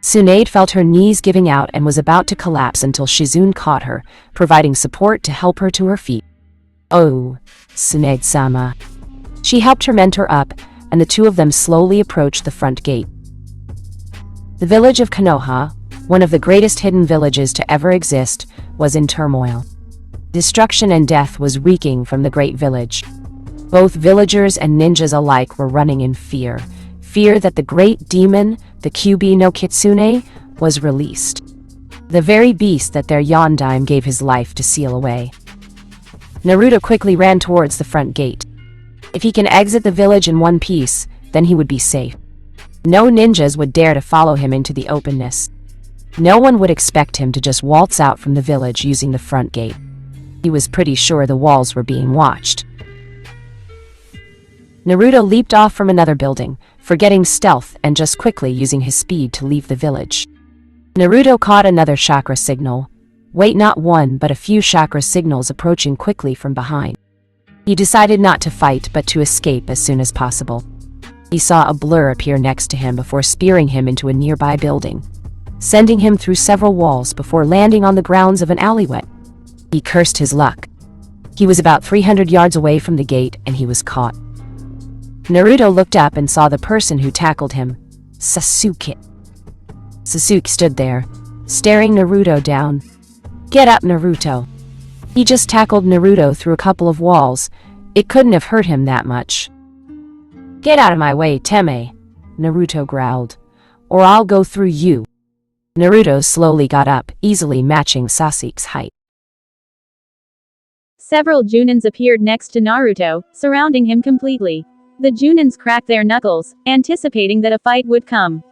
Tsunade felt her knees giving out and was about to collapse until Shizune caught her, providing support to help her to her feet. Oh, Tsunade-sama. She helped her mentor up, and the two of them slowly approached the front gate. The village of Konoha, one of the greatest hidden villages to ever exist, was in turmoil. Destruction and death was reeking from the great village. Both villagers and ninjas alike were running in fear that the great demon, the Kyubi no Kitsune, was released. The very beast that their yondaime gave his life to seal away. Naruto quickly ran towards the front gate. If he can exit the village in one piece, then he would be safe. No ninjas would dare to follow him into the openness. No one would expect him to just waltz out from the village using the front gate. He was pretty sure the walls were being watched. Naruto leaped off from another building, forgetting stealth and just quickly using his speed to leave the village. Naruto caught another chakra signal. Wait, not one, but a few chakra signals approaching quickly from behind. He decided not to fight, but to escape as soon as possible. He saw a blur appear next to him before spearing him into a nearby building, sending him through several walls before landing on the grounds of an alleyway. He cursed his luck. He was about 300 yards away from the gate and he was caught. Naruto looked up and saw the person who tackled him, Sasuke. Sasuke stood there, staring Naruto down. Get up, Naruto. He just tackled Naruto through a couple of walls. It couldn't have hurt him that much. Get out of my way, Teme, Naruto growled, or I'll go through you. Naruto slowly got up, easily matching Sasuke's height. Several Junins appeared next to Naruto, surrounding him completely. The Junins cracked their knuckles, anticipating that a fight would come.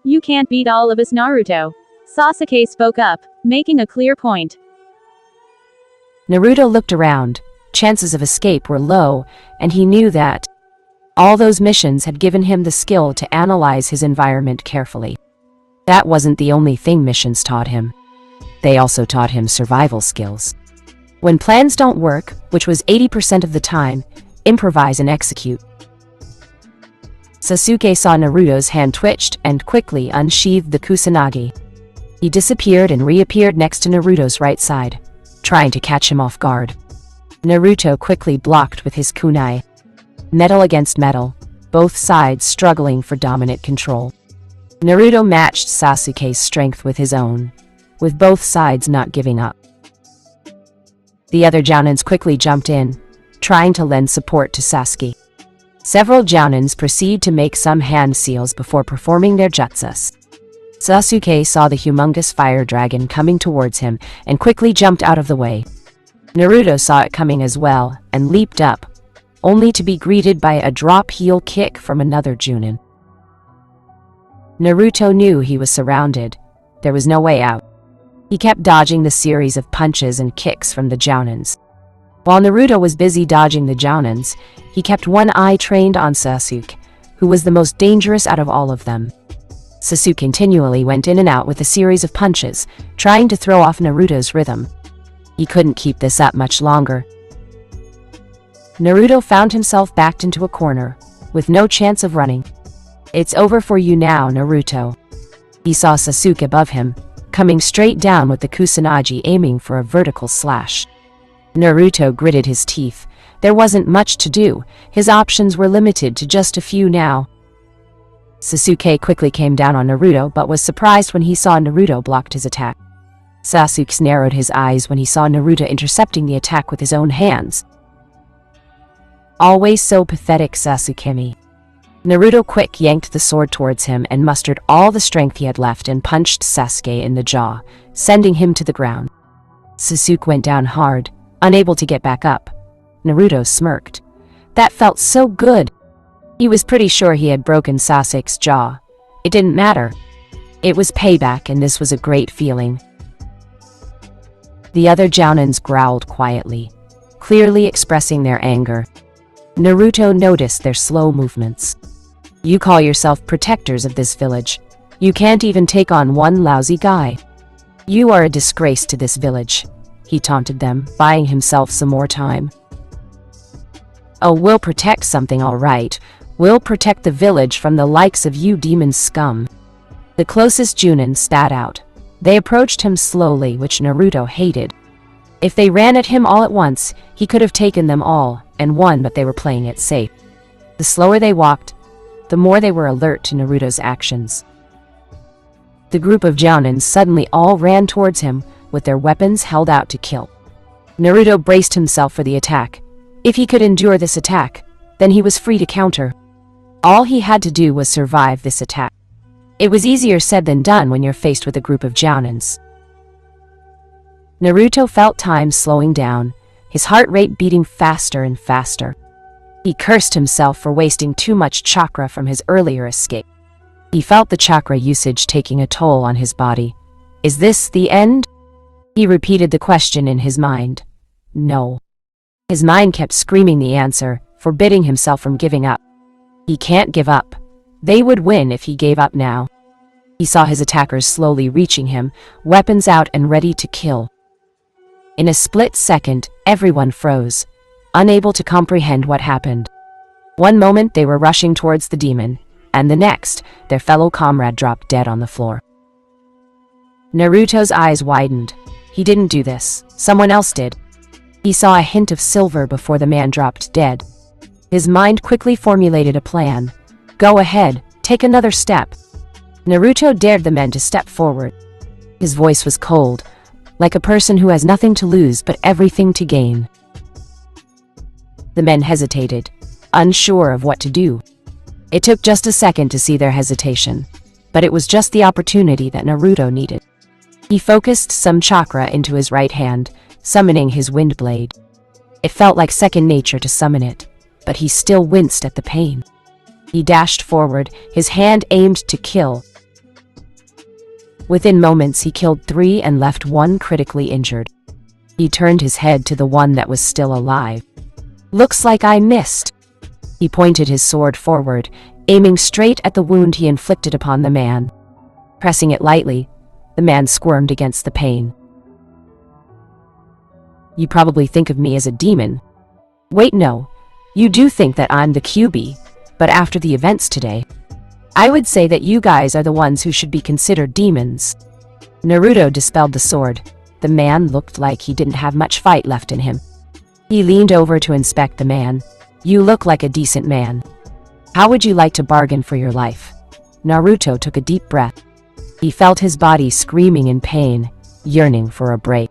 You can't beat all of us, Naruto. Sasuke spoke up, making a clear point. Naruto looked around. Chances of escape were low, and he knew that all those missions had given him the skill to analyze his environment carefully. That wasn't the only thing missions taught him. They also taught him survival skills. When plans don't work, which was 80% of the time, improvise and execute. Sasuke saw Naruto's hand twitched and quickly unsheathed the kusanagi. He disappeared and reappeared next to Naruto's right side, trying to catch him off guard. Naruto quickly blocked with his kunai. Metal against metal, both sides struggling for dominant control. Naruto matched Sasuke's strength with his own, with both sides not giving up. The other Jounins quickly jumped in, trying to lend support to Sasuke. Several Jounins proceed to make some hand seals before performing their jutsus. Sasuke saw the humongous fire dragon coming towards him and quickly jumped out of the way. Naruto saw it coming as well and leaped up, only to be greeted by a drop heel kick from another Junin. Naruto knew he was surrounded. There was no way out. He kept dodging the series of punches and kicks from the Jounins. While Naruto was busy dodging the Jounins, he kept one eye trained on Sasuke, who was the most dangerous out of all of them. Sasuke continually went in and out with a series of punches, trying to throw off Naruto's rhythm. He couldn't keep this up much longer. Naruto found himself backed into a corner, with no chance of running. It's over for you now, Naruto. He saw Sasuke above him, coming straight down with the kusanagi aiming for a vertical slash. Naruto gritted his teeth. There wasn't much to do. His options were limited to just a few now. Sasuke quickly came down on Naruto but was surprised when he saw Naruto blocked his attack. Sasuke narrowed his eyes when he saw Naruto intercepting the attack with his own hands. Always so pathetic, Sasuke. Naruto quick yanked the sword towards him and mustered all the strength he had left and punched Sasuke in the jaw, sending him to the ground. Sasuke went down hard, unable to get back up. Naruto smirked. That felt so good. He was pretty sure he had broken Sasuke's jaw. It didn't matter. It was payback, and this was a great feeling. The other Jounins growled quietly, clearly expressing their anger. Naruto noticed their slow movements. You call yourself protectors of this village. You can't even take on one lousy guy. You are a disgrace to this village, he taunted them, buying himself some more time. Oh, we'll protect something, all right. We'll protect the village from the likes of you demon scum. The closest Junin spat out. They approached him slowly, which Naruto hated. If they ran at him all at once, he could have taken them all and won, but they were playing it safe. The slower they walked, the more they were alert to Naruto's actions. The group of Jounins suddenly all ran towards him, with their weapons held out to kill. Naruto braced himself for the attack. If he could endure this attack, then he was free to counter. All he had to do was survive this attack. It was easier said than done when you're faced with a group of Jounins. Naruto felt time slowing down, his heart rate beating faster and faster. He cursed himself for wasting too much chakra from his earlier escape. He felt the chakra usage taking a toll on his body. Is this the end? He repeated the question in his mind. No. His mind kept screaming the answer, forbidding himself from giving up. He can't give up. They would win if he gave up now. He saw his attackers slowly reaching him, weapons out and ready to kill. In a split second, everyone froze, unable to comprehend what happened. One moment they were rushing towards the demon, and the next, their fellow comrade dropped dead on the floor. Naruto's eyes widened. He didn't do this. Someone else did. He saw a hint of silver before the man dropped dead. His mind quickly formulated a plan. Go ahead, take another step. Naruto dared the men to step forward. His voice was cold, like a person who has nothing to lose but everything to gain. The men hesitated, unsure of what to do. It took just a second to see their hesitation, but it was just the opportunity that Naruto needed. He focused some chakra into his right hand, summoning his wind blade. It felt like second nature to summon it, but he still winced at the pain. He dashed forward, his hand aimed to kill. Within moments, he killed 3 and left 1 critically injured. He turned his head to the one that was still alive. Looks like I missed. He pointed his sword forward, aiming straight at the wound he inflicted upon the man. Pressing it lightly, the man squirmed against the pain. You probably think of me as a demon. Wait, no. You do think that I'm the QB, but after the events today, I would say that you guys are the ones who should be considered demons. Naruto dispelled the sword. The man looked like he didn't have much fight left in him. He leaned over to inspect the man. You look like a decent man. How would you like to bargain for your life? Naruto took a deep breath. He felt his body screaming in pain, yearning for a break.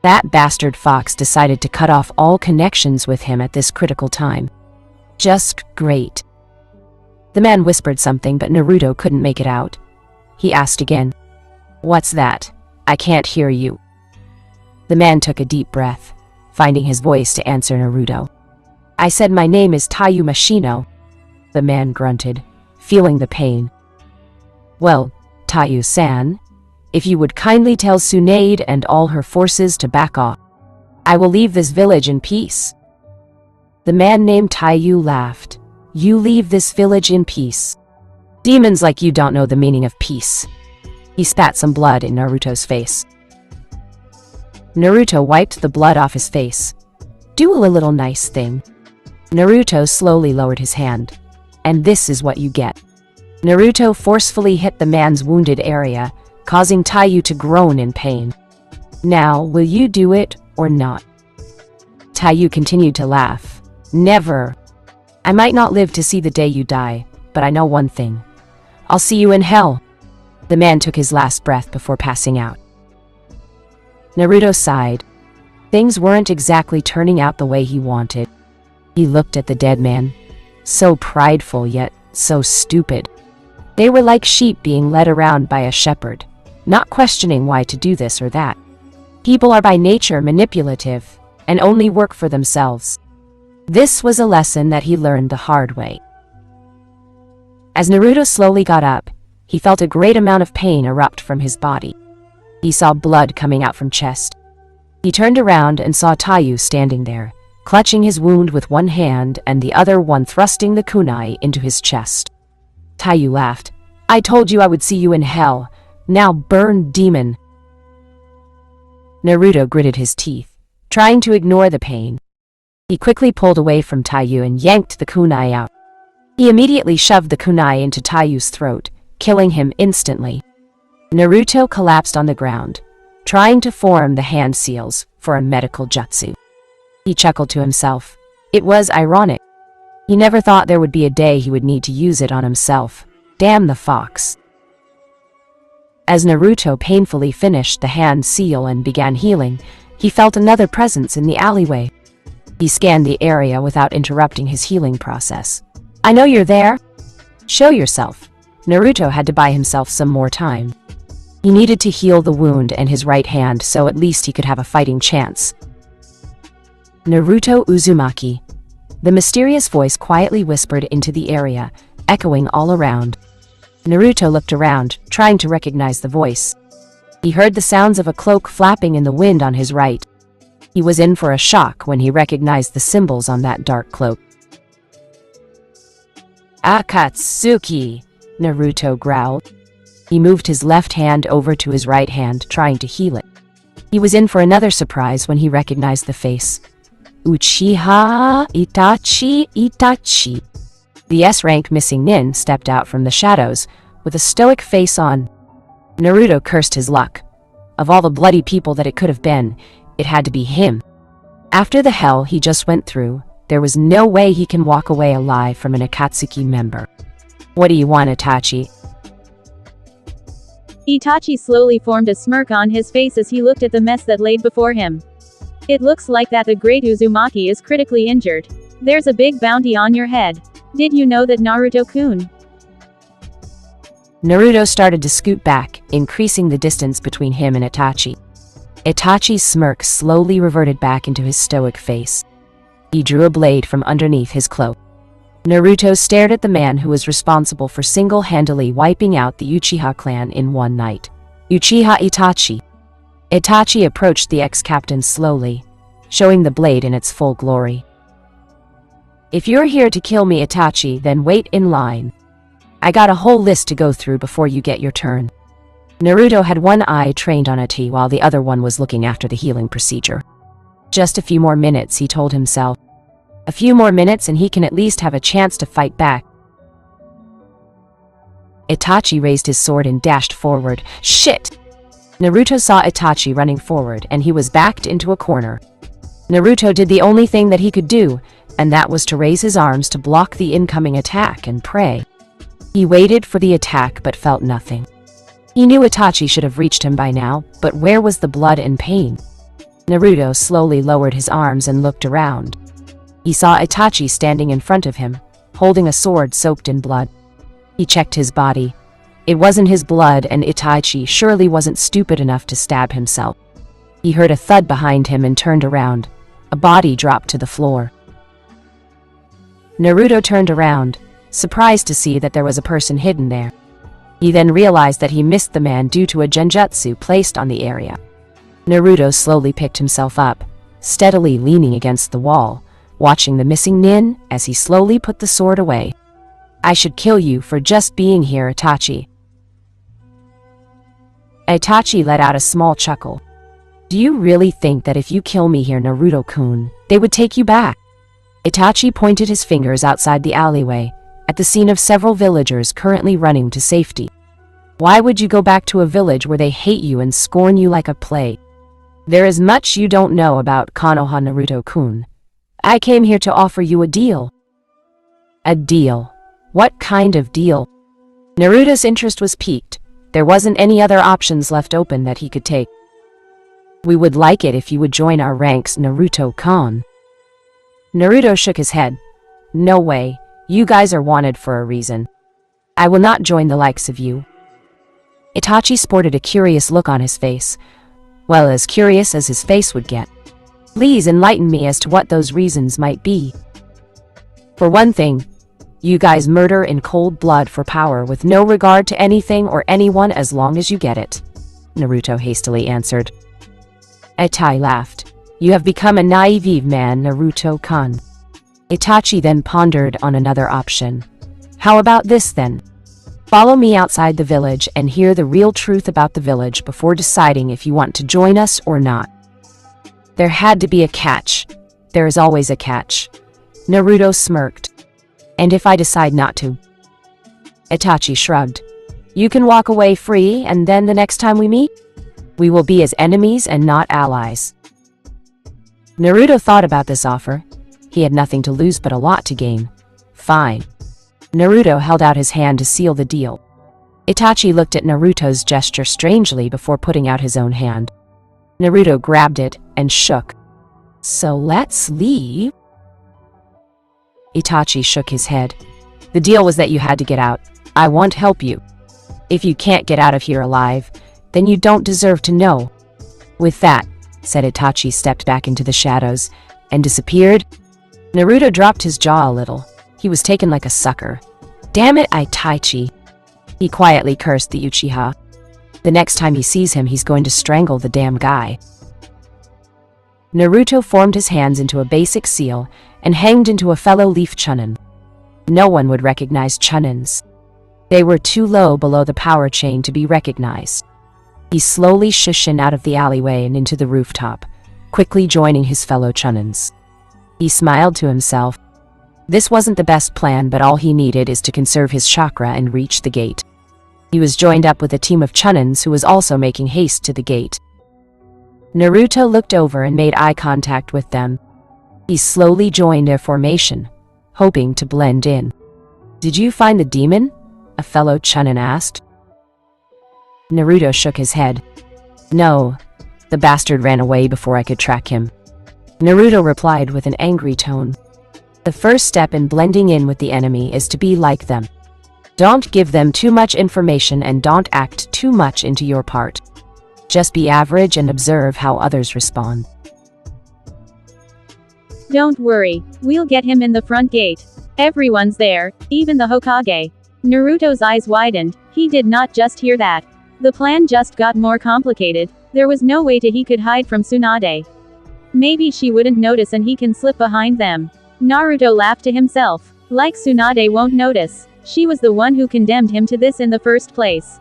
That bastard fox decided to cut off all connections with him at this critical time. Just great. The man whispered something, but Naruto couldn't make it out. He asked again. What's that? I can't hear you. The man took a deep breath, finding his voice to answer Naruto. I said my name is Taiyu Mashino. The man grunted, feeling the pain. Well, Taiyu-san, if you would kindly tell Tsunade and all her forces to back off, I will leave this village in peace. The man named Taiyu laughed. You leave this village in peace. Demons like you don't know the meaning of peace. He spat some blood in Naruto's face. Naruto wiped the blood off his face. Do a little nice thing. Naruto slowly lowered his hand. And this is what you get. Naruto forcefully hit the man's wounded area, causing Taiyu to groan in pain. Now, will you do it or not? Taiyu continued to laugh. Never. I might not live to see the day you die, but I know one thing. I'll see you in hell. The man took his last breath before passing out. Naruto sighed. Things weren't exactly turning out the way he wanted. He looked at the dead man. So prideful, yet so stupid. They were like sheep being led around by a shepherd, not questioning why to do this or that. People are by nature manipulative and only work for themselves. This was a lesson that he learned the hard way. As Naruto slowly got up, he felt a great amount of pain erupt from his body. He saw blood coming out from chest. He turned around and saw Taiyu standing there, clutching his wound with one hand and the other one thrusting the kunai into his chest. Taiyu laughed. "I told you I would see you in hell. Now burn, demon." Naruto gritted his teeth, trying to ignore the pain. He quickly pulled away from Taiyu and yanked the kunai out. He immediately shoved the kunai into Taiyu's throat, killing him instantly. Naruto collapsed on the ground, trying to form the hand seals for a medical jutsu. He chuckled to himself. It was ironic. He never thought there would be a day he would need to use it on himself. Damn the fox. As Naruto painfully finished the hand seal and began healing, he felt another presence in the alleyway. He scanned the area without interrupting his healing process. "I know you're there. Show yourself." Naruto had to buy himself some more time. He needed to heal the wound in his right hand so at least he could have a fighting chance. "Naruto Uzumaki." The mysterious voice quietly whispered into the area, echoing all around. Naruto looked around, trying to recognize the voice. He heard the sounds of a cloak flapping in the wind on his right. He was in for a shock when he recognized the symbols on that dark cloak. "Akatsuki," Naruto growled. He moved his left hand over to his right hand, trying to heal it. He was in for another surprise when he recognized the face. Uchiha Itachi. The S-rank missing nin stepped out from the shadows, with a stoic face on. Naruto cursed his luck. Of all the bloody people that it could have been, it had to be him. After the hell he just went through, there was no way he can walk away alive from an Akatsuki member. "What do you want, Itachi?" Itachi slowly formed a smirk on his face as he looked at the mess that laid before him. "It looks like that the great Uzumaki is critically injured. There's a big bounty on your head. Did you know that, Naruto-kun?" Naruto started to scoot back, increasing the distance between him and Itachi. Itachi's smirk slowly reverted back into his stoic face. He drew a blade from underneath his cloak. Naruto stared at the man who was responsible for single-handedly wiping out the Uchiha clan in one night. Uchiha Itachi. Itachi approached the ex-captain slowly, showing the blade in its full glory. "If you're here to kill me, Itachi, then wait in line. I got a whole list to go through before you get your turn." Naruto had one eye trained on Itachi while the other one was looking after the healing procedure. Just a few more minutes, he told himself. A few more minutes and he can at least have a chance to fight back. Itachi raised his sword and dashed forward. Shit! Naruto saw Itachi running forward and he was backed into a corner. Naruto did the only thing that he could do, and that was to raise his arms to block the incoming attack and pray. He waited for the attack but felt nothing. He knew Itachi should have reached him by now, but where was the blood and pain? Naruto slowly lowered his arms and looked around. He saw Itachi standing in front of him, holding a sword soaked in blood. He checked his body. It wasn't his blood, and Itachi surely wasn't stupid enough to stab himself. He heard a thud behind him and turned around. A body dropped to the floor. Naruto turned around, surprised to see that there was a person hidden there. He then realized that he missed the man due to a genjutsu placed on the area. Naruto slowly picked himself up, steadily leaning against the wall, watching the missing nin as he slowly put the sword away. "I should kill you for just being here, Itachi." Itachi let out a small chuckle. "Do you really think that if you kill me here, Naruto-kun, they would take you back?" Itachi pointed his fingers outside the alleyway, at the scene of several villagers currently running to safety. "Why would you go back to a village where they hate you and scorn you like a plague? There is much you don't know about Konoha, Naruto-kun. I came here to offer you a deal." "A deal? What kind of deal?" Naruto's interest was piqued. There wasn't any other options left open that he could take. "We would like it if you would join our ranks, Naruto-kun." Naruto shook his head. "No way. You guys are wanted for a reason. I will not join the likes of you." Itachi sported a curious look on his face. Well, as curious as his face would get. Please enlighten me as to what those reasons might be. For one thing, you guys murder in cold blood for power with no regard to anything or anyone as long as you get it, Naruto hastily answered. Itachi laughed. You have become a naive man, Naruto-kun. Itachi then pondered on another option. How about this then? Follow me outside the village and hear the real truth about the village before deciding if you want to join us or not. There had to be a catch. There is always a catch. Naruto smirked. And if I decide not to? Itachi shrugged. You can walk away free, and then the next time we meet, we will be as enemies and not allies. Naruto thought about this offer. He had nothing to lose but a lot to gain. Fine. Naruto held out his hand to seal the deal. Itachi looked at Naruto's gesture strangely before putting out his own hand. Naruto grabbed it and shook. So let's leave? Itachi shook his head. The deal was that you had to get out. I won't help you. If you can't get out of here alive, then you don't deserve to know. With that, said Itachi, stepped back into the shadows and disappeared. Naruto dropped his jaw a little. He was taken like a sucker. Damn it, Itachi. He quietly cursed the Uchiha. The next time he sees him, he's going to strangle the damn guy. Naruto formed his hands into a basic seal and hanged into a fellow leaf chunin. No one would recognize chunins. They were too low below the power chain to be recognized. He slowly shushin out of the alleyway and into the rooftop, quickly joining his fellow chunins. He smiled to himself. This wasn't the best plan, but all he needed is to conserve his chakra and reach the gate. He was joined up with a team of chunins who was also making haste to the gate. Naruto looked over and made eye contact with them. He slowly joined their formation, hoping to blend in. Did you find the demon? A fellow chunin asked. Naruto shook his head. No, the bastard ran away before I could track him. Naruto replied with an angry tone. The first step in blending in with the enemy is to be like them. Don't give them too much information and don't act too much into your part. Just be average and observe how others respond. Don't worry, we'll get him in the front gate. Everyone's there, even the Hokage. Naruto's eyes widened. He did not just hear that. The plan just got more complicated. There was no way he could hide from Tsunade. Maybe she wouldn't notice and he can slip behind them. Naruto laughed to himself. Like Tsunade won't notice. She was the one who condemned him to this in the first place.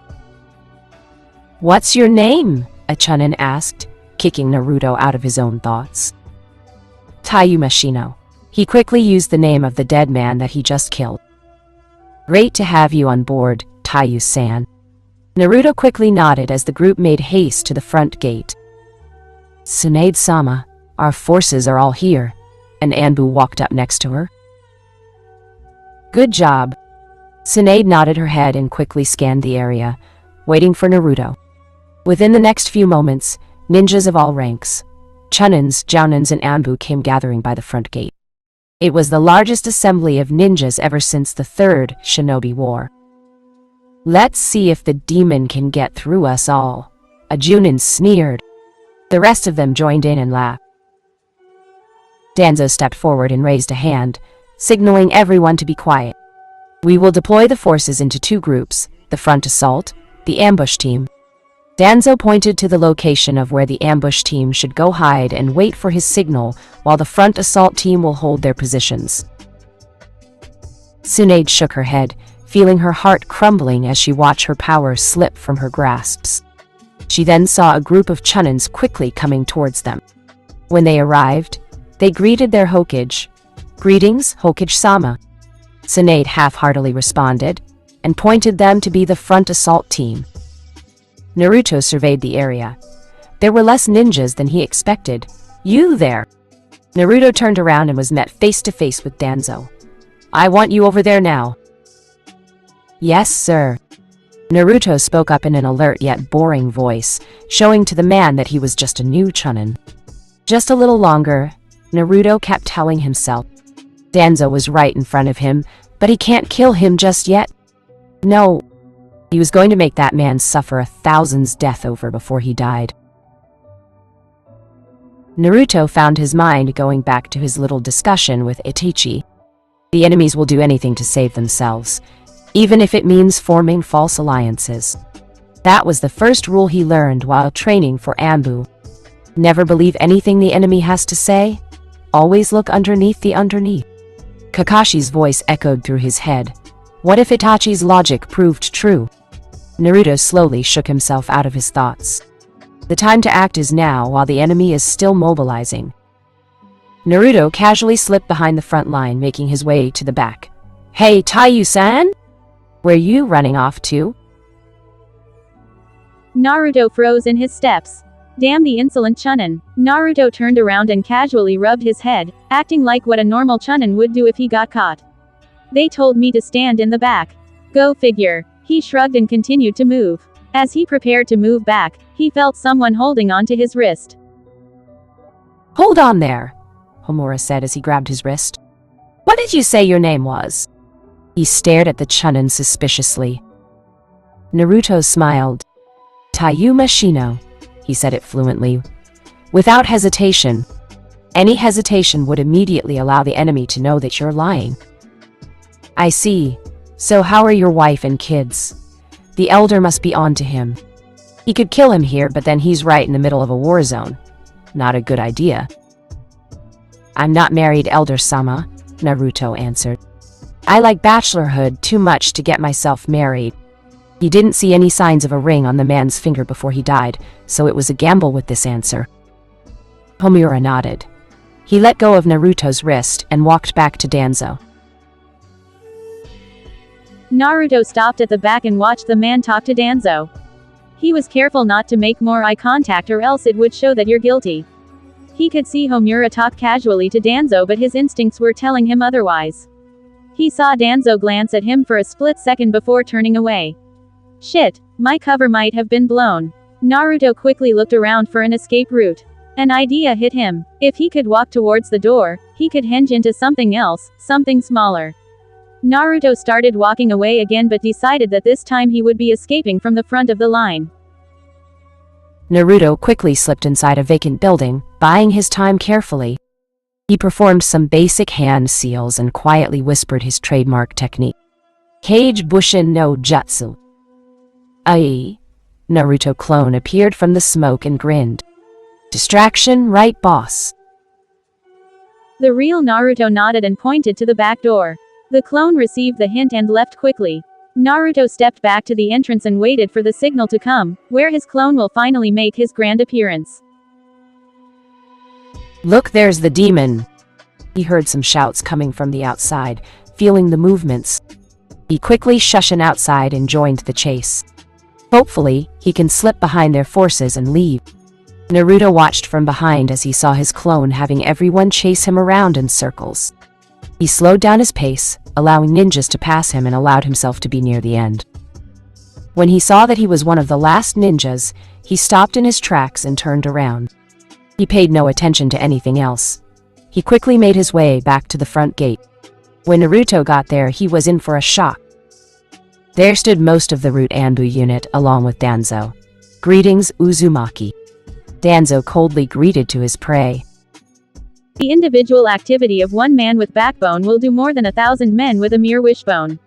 What's your name? A chunin asked, kicking Naruto out of his own thoughts. Taiyu Mashino. He quickly used the name of the dead man that he just killed. Great to have you on board, Taiyu-san. Naruto quickly nodded as the group made haste to the front gate. Tsunade-sama, our forces are all here, and Anbu walked up next to her. Good job. Tsunade nodded her head and quickly scanned the area, waiting for Naruto. Within the next few moments, ninjas of all ranks, chunins, jounins, and Anbu came gathering by the front gate. It was the largest assembly of ninjas ever since the Third Shinobi War. Let's see if the demon can get through us all, a Junin sneered. The rest of them joined in and laughed. Danzo stepped forward and raised a hand, signaling everyone to be quiet. We will deploy the forces into two groups, the front assault, the ambush team. Danzo pointed to the location of where the ambush team should go hide and wait for his signal, while the front assault team will hold their positions. Tsunade shook her head, feeling her heart crumbling as she watched her power slip from her grasps. She then saw a group of chunins quickly coming towards them. When they arrived, they greeted their Hokage. Greetings, Hokage-sama. Tsunade half-heartedly responded, and pointed them to be the front assault team. Naruto surveyed the area. There were less ninjas than he expected. You there! Naruto turned around and was met face-to-face with Danzo. I want you over there now. Yes, sir. Naruto spoke up in an alert yet boring voice, showing to the man that he was just a new chunin. Just a little longer, Naruto kept telling himself. Danzo was right in front of him, but he can't kill him just yet. No. He was going to make that man suffer 1,000's death over before he died. Naruto found his mind going back to his little discussion with Itachi. The enemies will do anything to save themselves, even if it means forming false alliances. That was the first rule he learned while training for Anbu. Never believe anything the enemy has to say. Always look underneath the underneath. Kakashi's voice echoed through his head. What if Itachi's logic proved true? Naruto slowly shook himself out of his thoughts. The time to act is now while the enemy is still mobilizing. Naruto casually slipped behind the front line, making his way to the back. Hey, Taiyu-san? Where you running off to? Naruto froze in his steps. Damn the insolent Chunin. Naruto turned around and casually rubbed his head, acting like what a normal Chunin would do if he got caught. They told me to stand in the back. Go figure. He shrugged and continued to move. As he prepared to move back, he felt someone holding onto his wrist. Hold on there, Homura said as he grabbed his wrist. What did you say your name was? He stared at the Chunin suspiciously. Naruto smiled. Tayuma Shino, he said it fluently. Without hesitation. Any hesitation would immediately allow the enemy to know that you're lying. I see. So how are your wife and kids? The elder must be on to him. He could kill him here, but then he's right in the middle of a war zone. Not a good idea. I'm not married, Elder-sama, Naruto answered. I like bachelorhood too much to get myself married. He didn't see any signs of a ring on the man's finger before he died, so it was a gamble with this answer. Homura nodded. He let go of Naruto's wrist and walked back to Danzo. Naruto stopped at the back and watched the man talk to Danzo. He was careful not to make more eye contact or else it would show that you're guilty. He could see Homura talk casually to Danzo, but his instincts were telling him otherwise. He saw Danzo glance at him for a split second before turning away. Shit, my cover might have been blown. Naruto quickly looked around for an escape route. An idea hit him. If he could walk towards the door, he could hinge into something else, something smaller. Naruto started walking away again but decided that this time he would be escaping from the front of the line. Naruto quickly slipped inside a vacant building, buying his time carefully. He performed some basic hand seals and quietly whispered his trademark technique. Kage Bushin no Jutsu. Ai. Naruto clone appeared from the smoke and grinned. Distraction, right, boss? The real Naruto nodded and pointed to the back door. The clone received the hint and left quickly. Naruto stepped back to the entrance and waited for the signal to come, where his clone will finally make his grand appearance. Look, there's the demon! He heard some shouts coming from the outside, feeling the movements. He quickly shushed outside and joined the chase. Hopefully, he can slip behind their forces and leave. Naruto watched from behind as he saw his clone having everyone chase him around in circles. He slowed down his pace, allowing ninjas to pass him, and allowed himself to be near the end. When he saw that he was one of the last ninjas, he stopped in his tracks and turned around. He paid no attention to anything else. He quickly made his way back to the front gate. When Naruto got there, he was in for a shock. There stood most of the Root Anbu unit along with Danzo. Greetings, Uzumaki. Danzo coldly greeted to his prey. The individual activity of one man with backbone will do more than 1,000 men with a mere wishbone.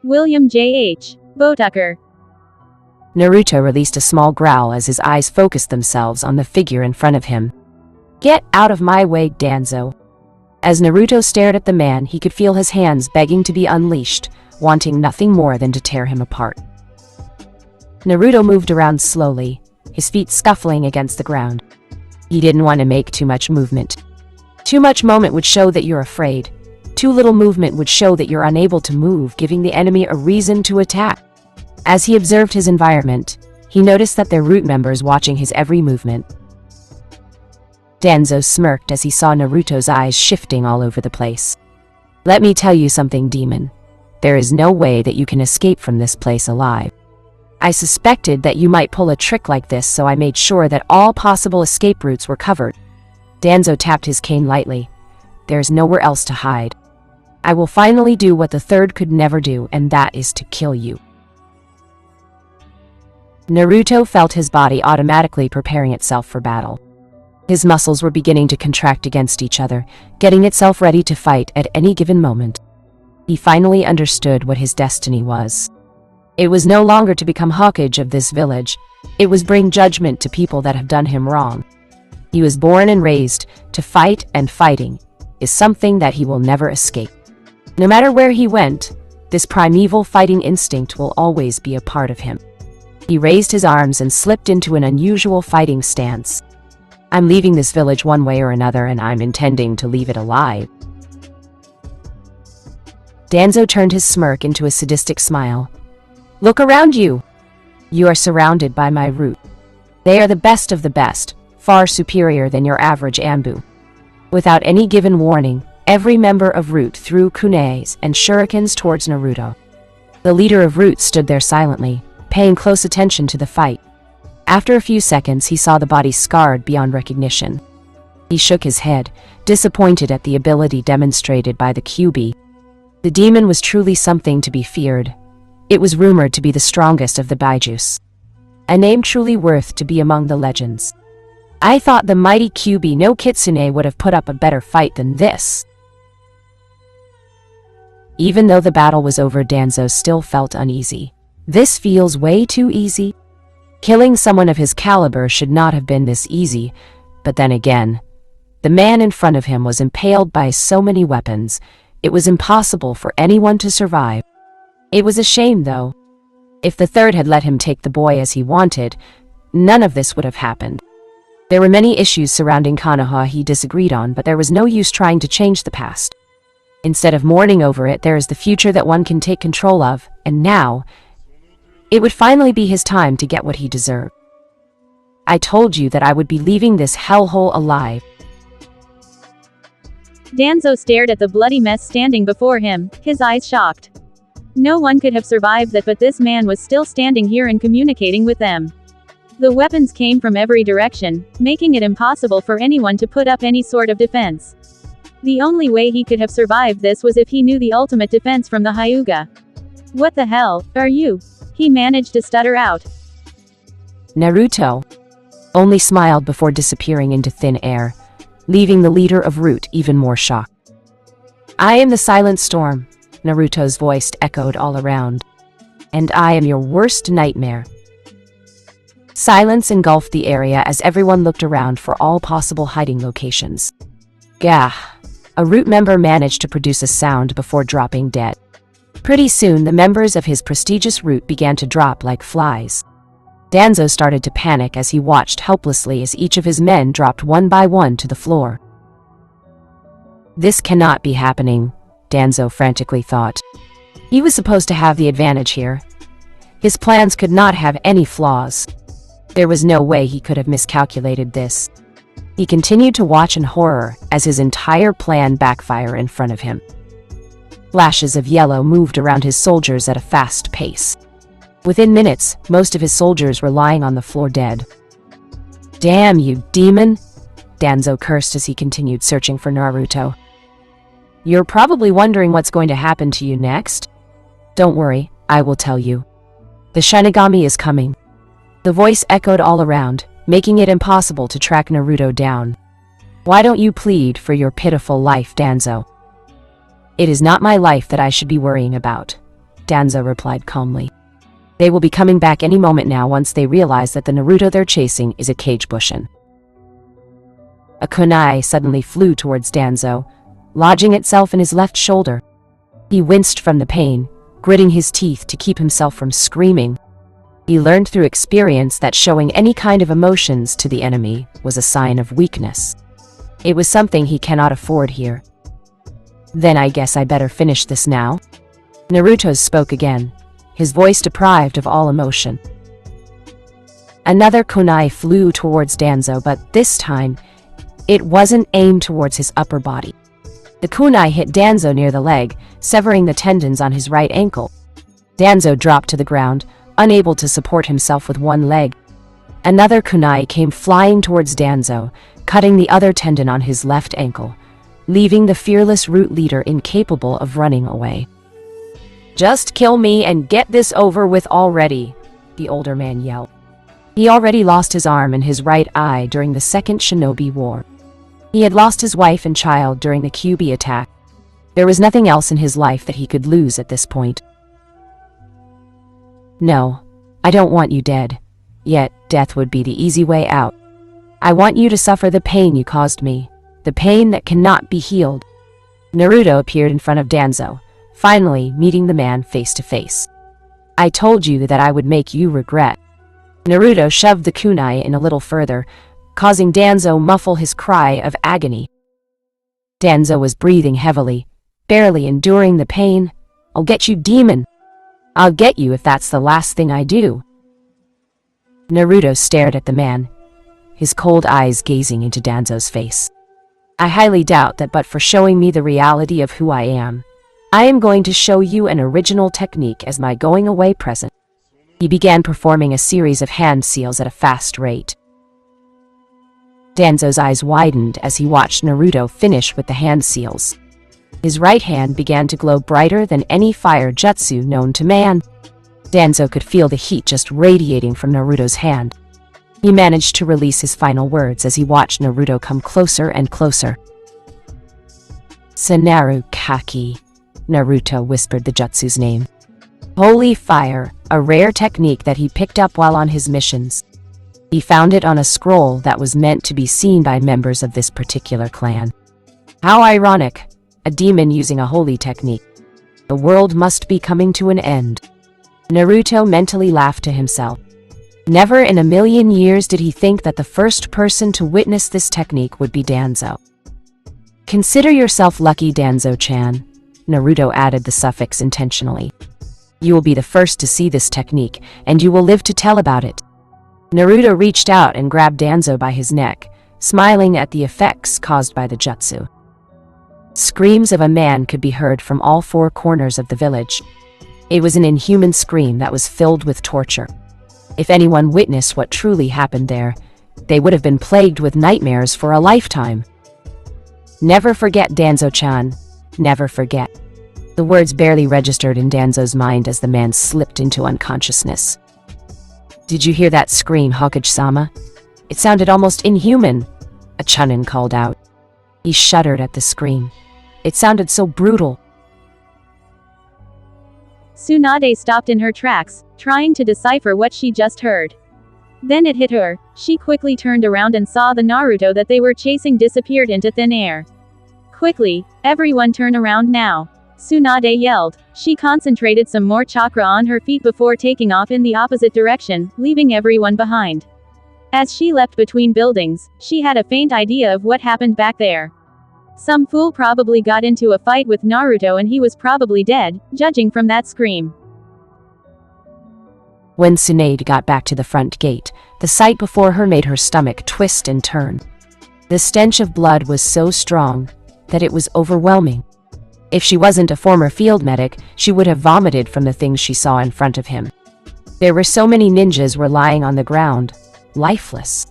William J.H. Botucker. Naruto released a small growl as his eyes focused themselves on the figure in front of him. Get out of my way, Danzo. As Naruto stared at the man, he could feel his hands begging to be unleashed, wanting nothing more than to tear him apart. Naruto moved around slowly, his feet scuffling against the ground. He didn't want to make too much movement. Too much movement would show that you're afraid. Too little movement would show that you're unable to move, giving the enemy a reason to attack. As he observed his environment, he noticed that there were Root members watching his every movement. Danzo smirked as he saw Naruto's eyes shifting all over the place. Let me tell you something, demon. There is no way that you can escape from this place alive. I suspected that you might pull a trick like this, so I made sure that all possible escape routes were covered. Danzo tapped his cane lightly. There's nowhere else to hide. I will finally do what the third could never do, and that is to kill you. Naruto felt his body automatically preparing itself for battle. His muscles were beginning to contract against each other, getting itself ready to fight at any given moment. He finally understood what his destiny was. It was no longer to become Hokage of this village. It was bring judgment to people that have done him wrong. He was born and raised to fight, and fighting is something that he will never escape. No matter where he went, this primeval fighting instinct will always be a part of him. He raised his arms and slipped into an unusual fighting stance. I'm leaving this village one way or another, and I'm intending to leave it alive. Danzo turned his smirk into a sadistic smile. Look around you. You are surrounded by my root. They are the best of the best, far superior than your average Anbu. Without any given warning, every member of Root threw kunais and shurikens towards Naruto. The leader of Root stood there silently, paying close attention to the fight. After a few seconds, he saw the body scarred beyond recognition. He shook his head, disappointed at the ability demonstrated by the QB. The demon was truly something to be feared. It was rumored to be the strongest of the Baijus. A name truly worth to be among the legends. I thought the mighty QB no Kitsune would have put up a better fight than this. Even though the battle was over, Danzo still felt uneasy. This feels way too easy. Killing someone of his caliber should not have been this easy, but then again, the man in front of him was impaled by so many weapons. It was impossible for anyone to survive. It was a shame, though. If the third had let him take the boy as he wanted, none of this would have happened. There were many issues surrounding Konoha he disagreed on, but there was no use trying to change the past. Instead of mourning over it, there is the future that one can take control of, and now, it would finally be his time to get what he deserved. I told you that I would be leaving this hellhole alive. Danzo stared at the bloody mess standing before him, his eyes shocked. No one could have survived that, but this man was still standing here and communicating with them. The weapons came from every direction, making it impossible for anyone to put up any sort of defense. The only way he could have survived this was if he knew the ultimate defense from the Hyuga. What the hell are you? He managed to stutter out. Naruto only smiled before disappearing into thin air, leaving the leader of Root even more shocked. I am the Silent Storm, Naruto's voice echoed all around. And I am your worst nightmare. Silence engulfed the area as everyone looked around for all possible hiding locations. Gah! A Root member managed to produce a sound before dropping dead. Pretty soon, the members of his prestigious Root began to drop like flies. Danzo started to panic as he watched helplessly as each of his men dropped one by one to the floor. This cannot be happening, Danzo frantically thought. He was supposed to have the advantage here. His plans could not have any flaws. There was no way he could have miscalculated this. He continued to watch in horror as his entire plan backfired in front of him. Flashes of yellow moved around his soldiers at a fast pace. Within minutes, most of his soldiers were lying on the floor dead. Damn you, demon! Danzo cursed as he continued searching for Naruto. You're probably wondering what's going to happen to you next. Don't worry, I will tell you. The Shinigami is coming. The voice echoed all around, making it impossible to track Naruto down. Why don't you plead for your pitiful life, Danzo? It is not my life that I should be worrying about, Danzo replied calmly. They will be coming back any moment now once they realize that the Naruto they're chasing is a cage bushin. A kunai suddenly flew towards Danzo, lodging itself in his left shoulder. He winced from the pain, gritting his teeth to keep himself from screaming. He learned through experience that showing any kind of emotions to the enemy was a sign of weakness. It was something he cannot afford here. Then I guess I better finish this now. Naruto spoke again, his voice deprived of all emotion. Another kunai flew towards Danzo, but this time, it wasn't aimed towards his upper body. The kunai hit Danzo near the leg, severing the tendons on his right ankle. Danzo dropped to the ground, unable to support himself with one leg. Another kunai came flying towards Danzo, cutting the other tendon on his left ankle, leaving the fearless Root leader incapable of running away. Just kill me and get this over with already, the older man yelled. He already lost his arm and his right eye during the Second Shinobi War. He had lost his wife and child during the Kyuubi attack. There was nothing else in his life that he could lose at this point. No, I don't want you dead. Yet, death would be the easy way out. I want you to suffer the pain you caused me, the pain that cannot be healed. Naruto appeared in front of Danzo, finally meeting the man face to face. I told you that I would make you regret. Naruto shoved the kunai in a little further, causing Danzo muffle his cry of agony. Danzo was breathing heavily, barely enduring the pain. I'll get you, demon! I'll get you if that's the last thing I do. Naruto stared at the man, his cold eyes gazing into Danzo's face. I highly doubt that, but for showing me the reality of who I am going to show you an original technique as my going-away present. He began performing a series of hand seals at a fast rate. Danzo's eyes widened as he watched Naruto finish with the hand seals. His right hand began to glow brighter than any fire jutsu known to man. Danzo could feel the heat just radiating from Naruto's hand. He managed to release his final words as he watched Naruto come closer and closer. Sanaru Kaki, Naruto whispered the jutsu's name. Holy fire, a rare technique that he picked up while on his missions. He found it on a scroll that was meant to be seen by members of this particular clan. How ironic, a demon using a holy technique. The world must be coming to an end. Naruto mentally laughed to himself. Never in a million years did he think that the first person to witness this technique would be Danzo. Consider yourself lucky, Danzo-chan. Naruto added the suffix intentionally. You will be the first to see this technique, and you will live to tell about it. Naruto reached out and grabbed Danzo by his neck, smiling at the effects caused by the jutsu. Screams of a man could be heard from all four corners of the village. It was an inhuman scream that was filled with torture. If anyone witnessed what truly happened there, they would have been plagued with nightmares for a lifetime. Never forget, Danzo-chan. Never forget. The words barely registered in Danzo's mind as the man slipped into unconsciousness. Did you hear that scream, Hokage-sama? It sounded almost inhuman, a chunin called out. He shuddered at the scream. It sounded so brutal. Tsunade stopped in her tracks, trying to decipher what she just heard. Then it hit her. She quickly turned around and saw the Naruto that they were chasing disappeared into thin air. Quickly, everyone turn around now. Tsunade yelled. She concentrated some more chakra on her feet before taking off in the opposite direction, leaving everyone behind. As she leapt between buildings, she had a faint idea of what happened back there. Some fool probably got into a fight with Naruto and he was probably dead, judging from that scream. When Tsunade got back to the front gate, the sight before her made her stomach twist and turn. The stench of blood was so strong that it was overwhelming. If she wasn't a former field medic, she would have vomited from the things she saw in front of him. There were so many ninjas were lying on the ground, lifeless.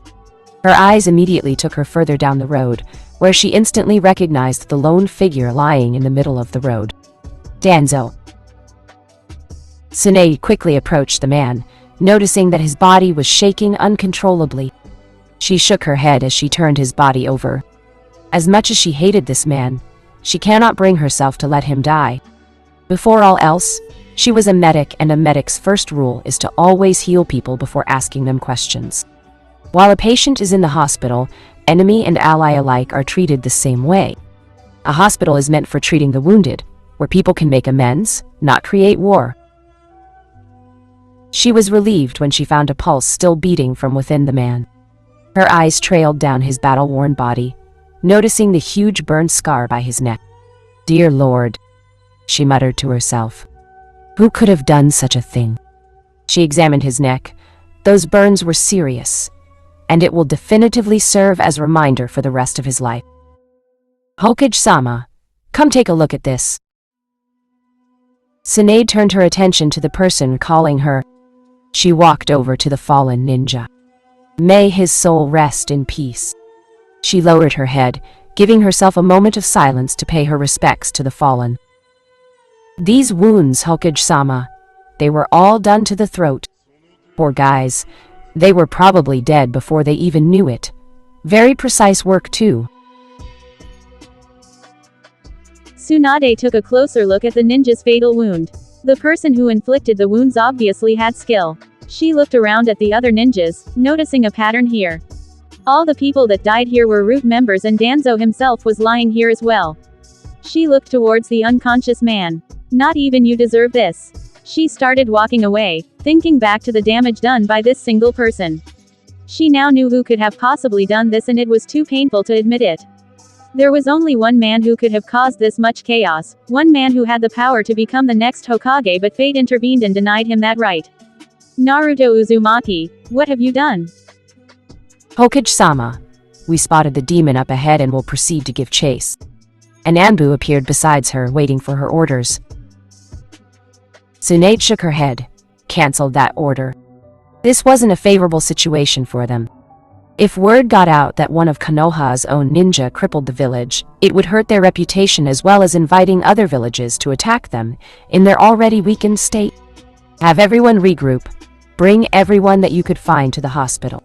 Her eyes immediately took her further down the road, where she instantly recognized the lone figure lying in the middle of the road. Danzo. Tsunade quickly approached the man, noticing that his body was shaking uncontrollably. She shook her head as she turned his body over. As much as she hated this man, she cannot bring herself to let him die. Before all else, she was a medic, and a medic's first rule is to always heal people before asking them questions. While a patient is in the hospital, enemy and ally alike are treated the same way. A hospital is meant for treating the wounded, where people can make amends, not create war. She was relieved when she found a pulse still beating from within the man. Her eyes trailed down his battle-worn body, noticing the huge burn scar by his neck. Dear Lord, she muttered to herself. Who could have done such a thing? She examined his neck. Those burns were serious, and it will definitively serve as a reminder for the rest of his life. Hokage-sama, come take a look at this. Tsunade turned her attention to the person calling her. She walked over to the fallen ninja. May his soul rest in peace. She lowered her head, giving herself a moment of silence to pay her respects to the fallen. These wounds, Hokage-sama, they were all done to the throat. Poor guys, They were probably dead before they even knew it. Very precise work too. Tsunade took a closer look at the ninja's fatal wound. The person who inflicted the wounds obviously had skill. She looked around at the other ninjas, noticing a pattern here. All the people that died here were root members and Danzo himself was lying here as well. She looked towards the unconscious man. Not even you deserve this. She started walking away, thinking back to the damage done by this single person. She now knew who could have possibly done this and it was too painful to admit it. There was only one man who could have caused this much chaos, one man who had the power to become the next Hokage, but fate intervened and denied him that right. Naruto Uzumaki, what have you done? Hokage-sama. We spotted the demon up ahead and will proceed to give chase. An Anbu appeared besides her, waiting for her orders. Tsunade shook her head. Cancelled that order. This wasn't a favorable situation for them. If word got out that one of Konoha's own ninja crippled the village, it would hurt their reputation as well as inviting other villages to attack them in their already weakened state. Have everyone regroup. Bring everyone that you could find to the hospital.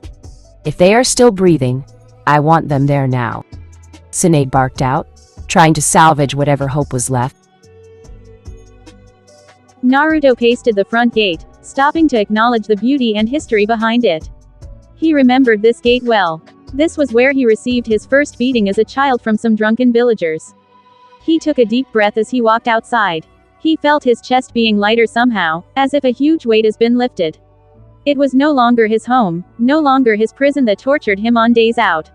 If they are still breathing, I want them there now. Tsunade barked out, trying to salvage whatever hope was left. Naruto pasted the front gate, stopping to acknowledge the beauty and history behind it. He remembered this gate well. This was where he received his first beating as a child from some drunken villagers. He took a deep breath as he walked outside. He felt his chest being lighter somehow, as if a huge weight has been lifted. It was no longer his home, no longer his prison that tortured him on days out.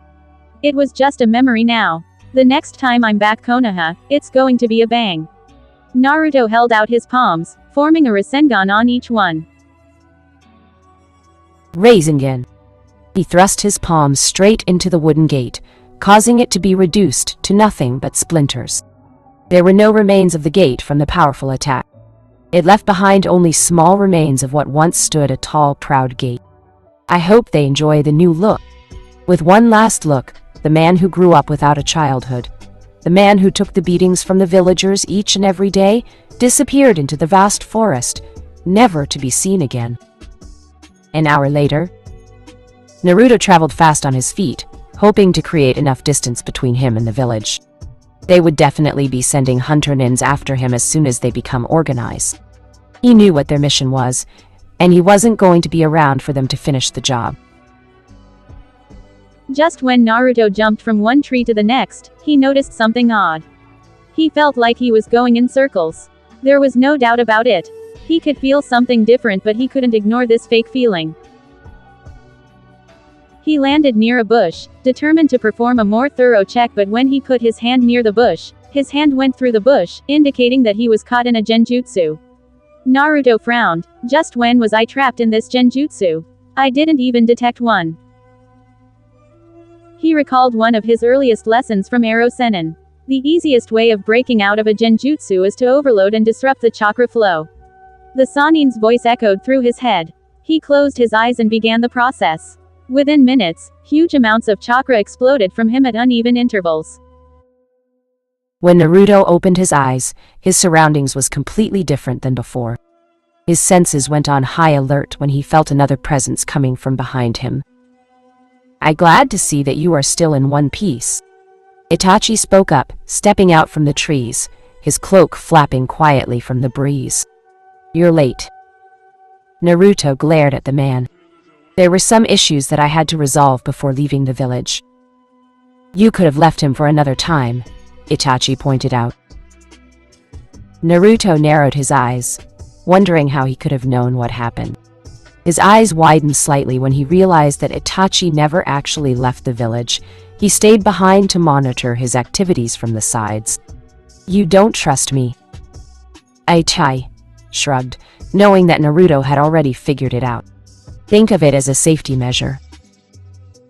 It was just a memory now. The next time I'm back Konoha, it's going to be a bang. Naruto held out his palms, forming a Rasengan on each one. Rasengan. He thrust his palms straight into the wooden gate, causing it to be reduced to nothing but splinters. There were no remains of the gate from the powerful attack. It left behind only small remains of what once stood a tall, proud gate. I hope they enjoy the new look. With one last look, the man who grew up without a childhood, the man who took the beatings from the villagers each and every day, disappeared into the vast forest, never to be seen again. An hour later, Naruto traveled fast on his feet, hoping to create enough distance between him and the village. They would definitely be sending hunter nins after him as soon as they become organized. He knew what their mission was, and he wasn't going to be around for them to finish the job. Just when Naruto jumped from one tree to the next, he noticed something odd. He felt like he was going in circles. There was no doubt about it. He could feel something different, but he couldn't ignore this fake feeling. He landed near a bush, determined to perform a more thorough check, but when he put his hand near the bush, his hand went through the bush, indicating that he was caught in a genjutsu. Naruto frowned. Just when was I trapped in this genjutsu? I didn't even detect one. He recalled one of his earliest lessons from Ero Sennin. The easiest way of breaking out of a genjutsu is to overload and disrupt the chakra flow. The Sannin's voice echoed through his head. He closed his eyes and began the process. Within minutes, huge amounts of chakra exploded from him at uneven intervals. When Naruto opened his eyes, his surroundings was completely different than before. His senses went on high alert when he felt another presence coming from behind him. I'm glad to see that you are still in one piece. Itachi spoke up, stepping out from the trees, his cloak flapping quietly from the breeze. You're late. Naruto glared at the man. There were some issues that I had to resolve before leaving the village. You could have left him for another time, Itachi pointed out. Naruto narrowed his eyes, wondering how he could have known what happened. His eyes widened slightly when he realized that Itachi never actually left the village. He stayed behind to monitor his activities from the sides. You don't trust me. Itachi shrugged, knowing that Naruto had already figured it out. Think of it as a safety measure.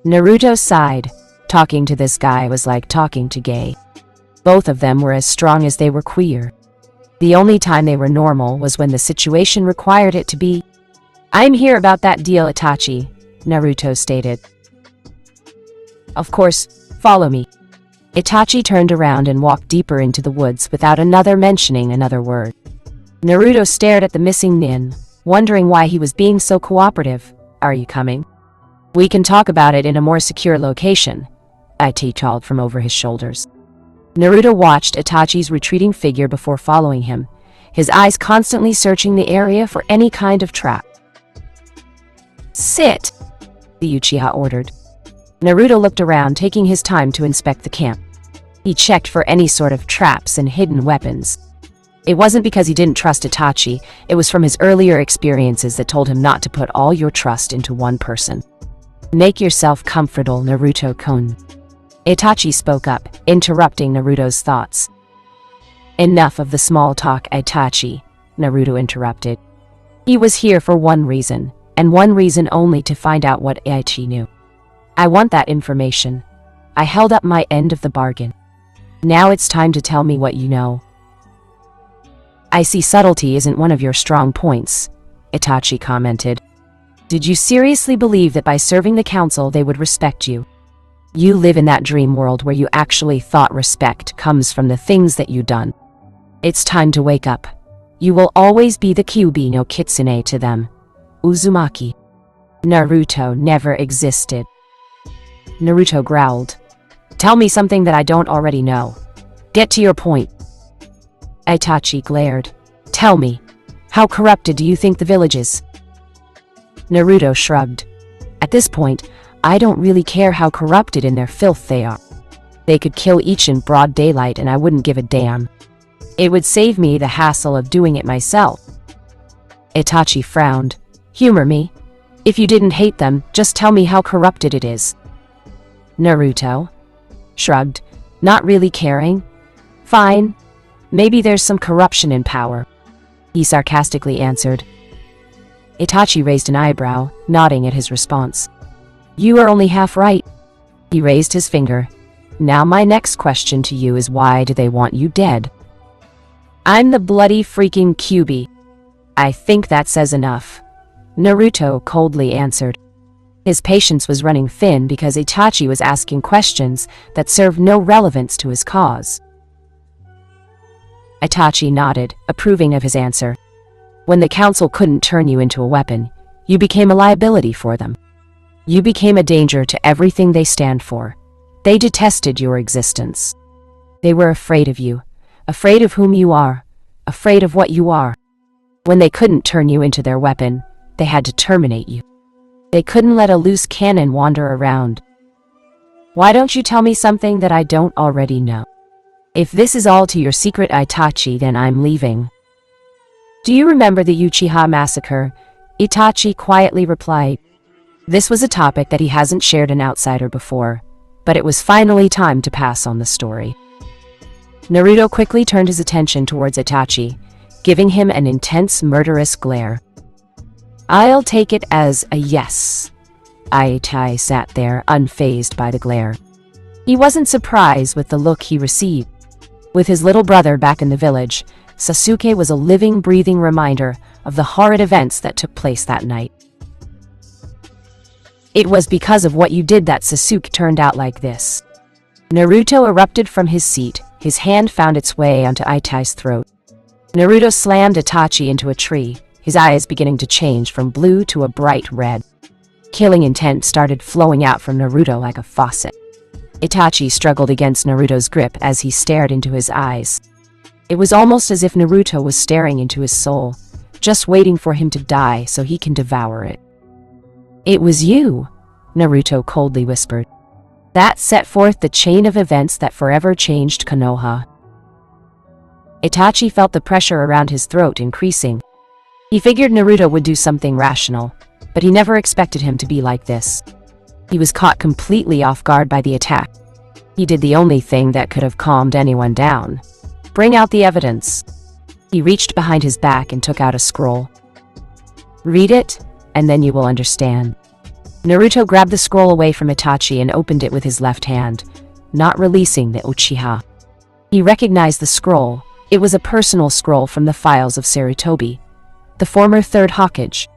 Naruto sighed. Talking to this guy was like talking to gay. Both of them were as strong as they were queer. The only time they were normal was when the situation required it to be. I'm here about that deal, Itachi, Naruto stated. Of course, follow me. Itachi turned around and walked deeper into the woods without mentioning another word. Naruto stared at the missing nin, wondering why he was being so cooperative. Are you coming? We can talk about it in a more secure location, Itachi called from over his shoulders. Naruto watched Itachi's retreating figure before following him, his eyes constantly searching the area for any kind of trap. Sit, the Uchiha ordered. Naruto looked around, taking his time to inspect the camp. He checked for any sort of traps and hidden weapons. It wasn't because he didn't trust Itachi, it was from his earlier experiences that told him not to put all your trust into one person. Make yourself comfortable, Naruto-kun. Itachi spoke up, interrupting Naruto's thoughts. Enough of the small talk, Itachi, Naruto interrupted. He was here for one reason, and one reason only, to find out what Itachi knew. I want that information. I held up my end of the bargain. Now it's time to tell me what you know. I see subtlety isn't one of your strong points, Itachi commented. Did you seriously believe that by serving the council they would respect you? You live in that dream world where you actually thought respect comes from the things that you've done. It's time to wake up. You will always be the Kyuubi no Kitsune to them. Uzumaki. Naruto never existed. Naruto growled. Tell me something that I don't already know. Get to your point. Itachi glared. Tell me, how corrupted do you think the village is? Naruto shrugged. At this point, I don't really care how corrupted in their filth they are. They could kill each in broad daylight and I wouldn't give a damn. It would save me the hassle of doing it myself. Itachi frowned. Humor me. If you didn't hate them, just tell me how corrupted it is. Naruto shrugged, not really caring. Fine. Maybe there's some corruption in power, he sarcastically answered. Itachi raised an eyebrow, nodding at his response. You are only half right. He raised his finger. Now my next question to you is, why do they want you dead? I'm the bloody freaking Kyuubi. I think that says enough, Naruto coldly answered. His patience was running thin because Itachi was asking questions that served no relevance to his cause. Itachi nodded, approving of his answer. When the council couldn't turn you into a weapon, you became a liability for them. You became a danger to everything they stand for. They detested your existence. They were afraid of you, afraid of whom you are, afraid of what you are. When they couldn't turn you into their weapon, they had to terminate you. They couldn't let a loose cannon wander around. Why don't you tell me something that I don't already know? If this is all to your secret, Itachi, then I'm leaving. Do you remember the Uchiha massacre? Itachi quietly replied. This was a topic that he hasn't shared an outsider before, but it was finally time to pass on the story. Naruto quickly turned his attention towards Itachi, giving him an intense, murderous glare. I'll take it as a yes. Itachi sat there, unfazed by the glare. He wasn't surprised with the look he received. With his little brother back in the village, Sasuke was a living, breathing reminder of the horrid events that took place that night. It was because of what you did that Sasuke turned out like this. Naruto erupted from his seat, his hand found its way onto Itachi's throat. Naruto slammed Itachi into a tree, his eyes beginning to change from blue to a bright red. Killing intent started flowing out from Naruto like a faucet. Itachi struggled against Naruto's grip as he stared into his eyes. It was almost as if Naruto was staring into his soul, just waiting for him to die so he can devour it. It was you, Naruto coldly whispered. That set forth the chain of events that forever changed Konoha. Itachi felt the pressure around his throat increasing. He figured Naruto would do something rational, but he never expected him to be like this. He was caught completely off guard by the attack. He did the only thing that could have calmed anyone down. Bring out the evidence. He reached behind his back and took out a scroll. Read it, and then you will understand. Naruto grabbed the scroll away from Itachi and opened it with his left hand, not releasing the Uchiha. He recognized the scroll. It was a personal scroll from the files of Sarutobi, the former third Hokage.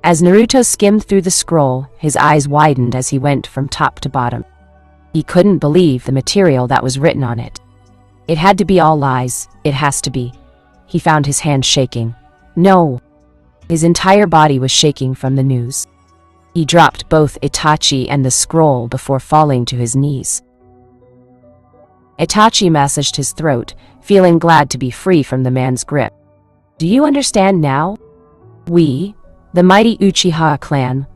As Naruto skimmed through the scroll, his eyes widened as he went from top to bottom. He couldn't believe the material that was written on it. It had to be all lies. It has to be. He found his hand shaking. No. His entire body was shaking from the news. He dropped both Itachi and the scroll before falling to his knees. Itachi massaged his throat, feeling glad to be free from the man's grip. Do you understand now? We, the mighty Uchiha clan,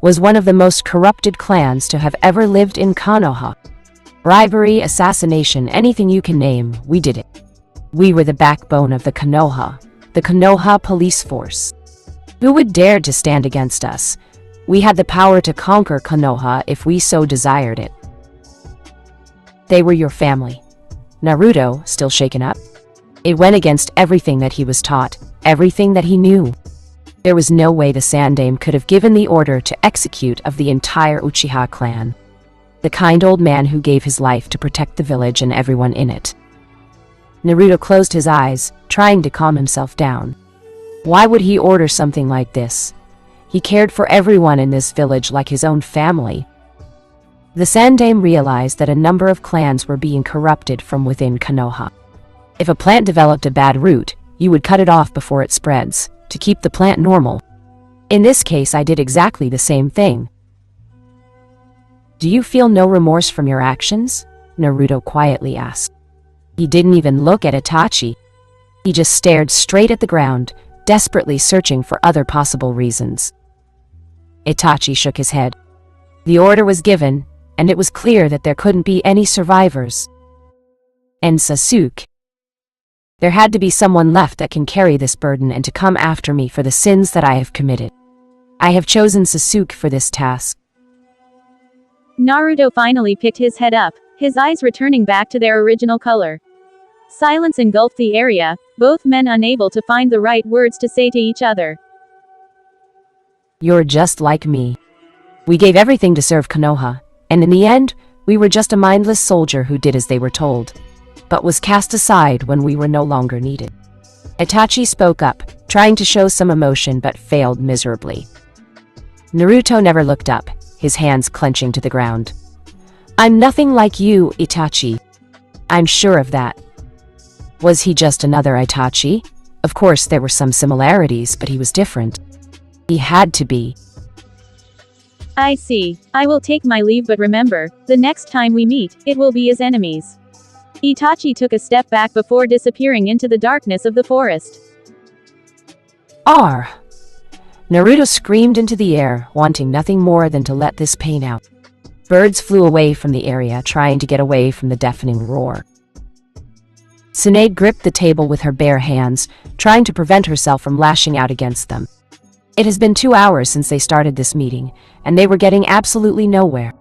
was one of the most corrupted clans to have ever lived in Konoha. Bribery, assassination, anything you can name, we did it. We were the backbone of the Konoha police force. Who would dare to stand against us? We had the power to conquer Konoha if we so desired it. They were your family. Naruto, still shaken up. It went against everything that he was taught, everything that he knew. There was no way the Sandaime could have given the order to execute of the entire Uchiha clan. The kind old man who gave his life to protect the village and everyone in it. Naruto closed his eyes, trying to calm himself down. Why would he order something like this? He cared for everyone in this village like his own family. The Sandaime realized that a number of clans were being corrupted from within Konoha. If a plant developed a bad root, you would cut it off before it spreads, to keep the plant normal. In this case, I did exactly the same thing. Do you feel no remorse from your actions? Naruto quietly asked. He didn't even look at Itachi. He just stared straight at the ground, desperately searching for other possible reasons. Itachi shook his head. The order was given, and it was clear that there couldn't be any survivors. And Sasuke. There had to be someone left that can carry this burden and to come after me for the sins that I have committed. I have chosen Sasuke for this task. Naruto finally picked his head up, his eyes returning back to their original color. Silence engulfed the area, both men unable to find the right words to say to each other. You're just like me. We gave everything to serve Konoha, and in the end, we were just a mindless soldier who did as they were told, but was cast aside when we were no longer needed. Itachi spoke up, trying to show some emotion but failed miserably. Naruto never looked up, his hands clenching to the ground. I'm nothing like you, Itachi. I'm sure of that. Was he just another Itachi? Of course there were some similarities, but he was different. He had to be. I see. I will take my leave, but remember, the next time we meet, it will be as enemies. Itachi took a step back before disappearing into the darkness of the forest. Arr! Naruto screamed into the air, wanting nothing more than to let this pain out. Birds flew away from the area, trying to get away from the deafening roar. Tsunade gripped the table with her bare hands, trying to prevent herself from lashing out against them. It has been 2 hours since they started this meeting, and they were getting absolutely nowhere.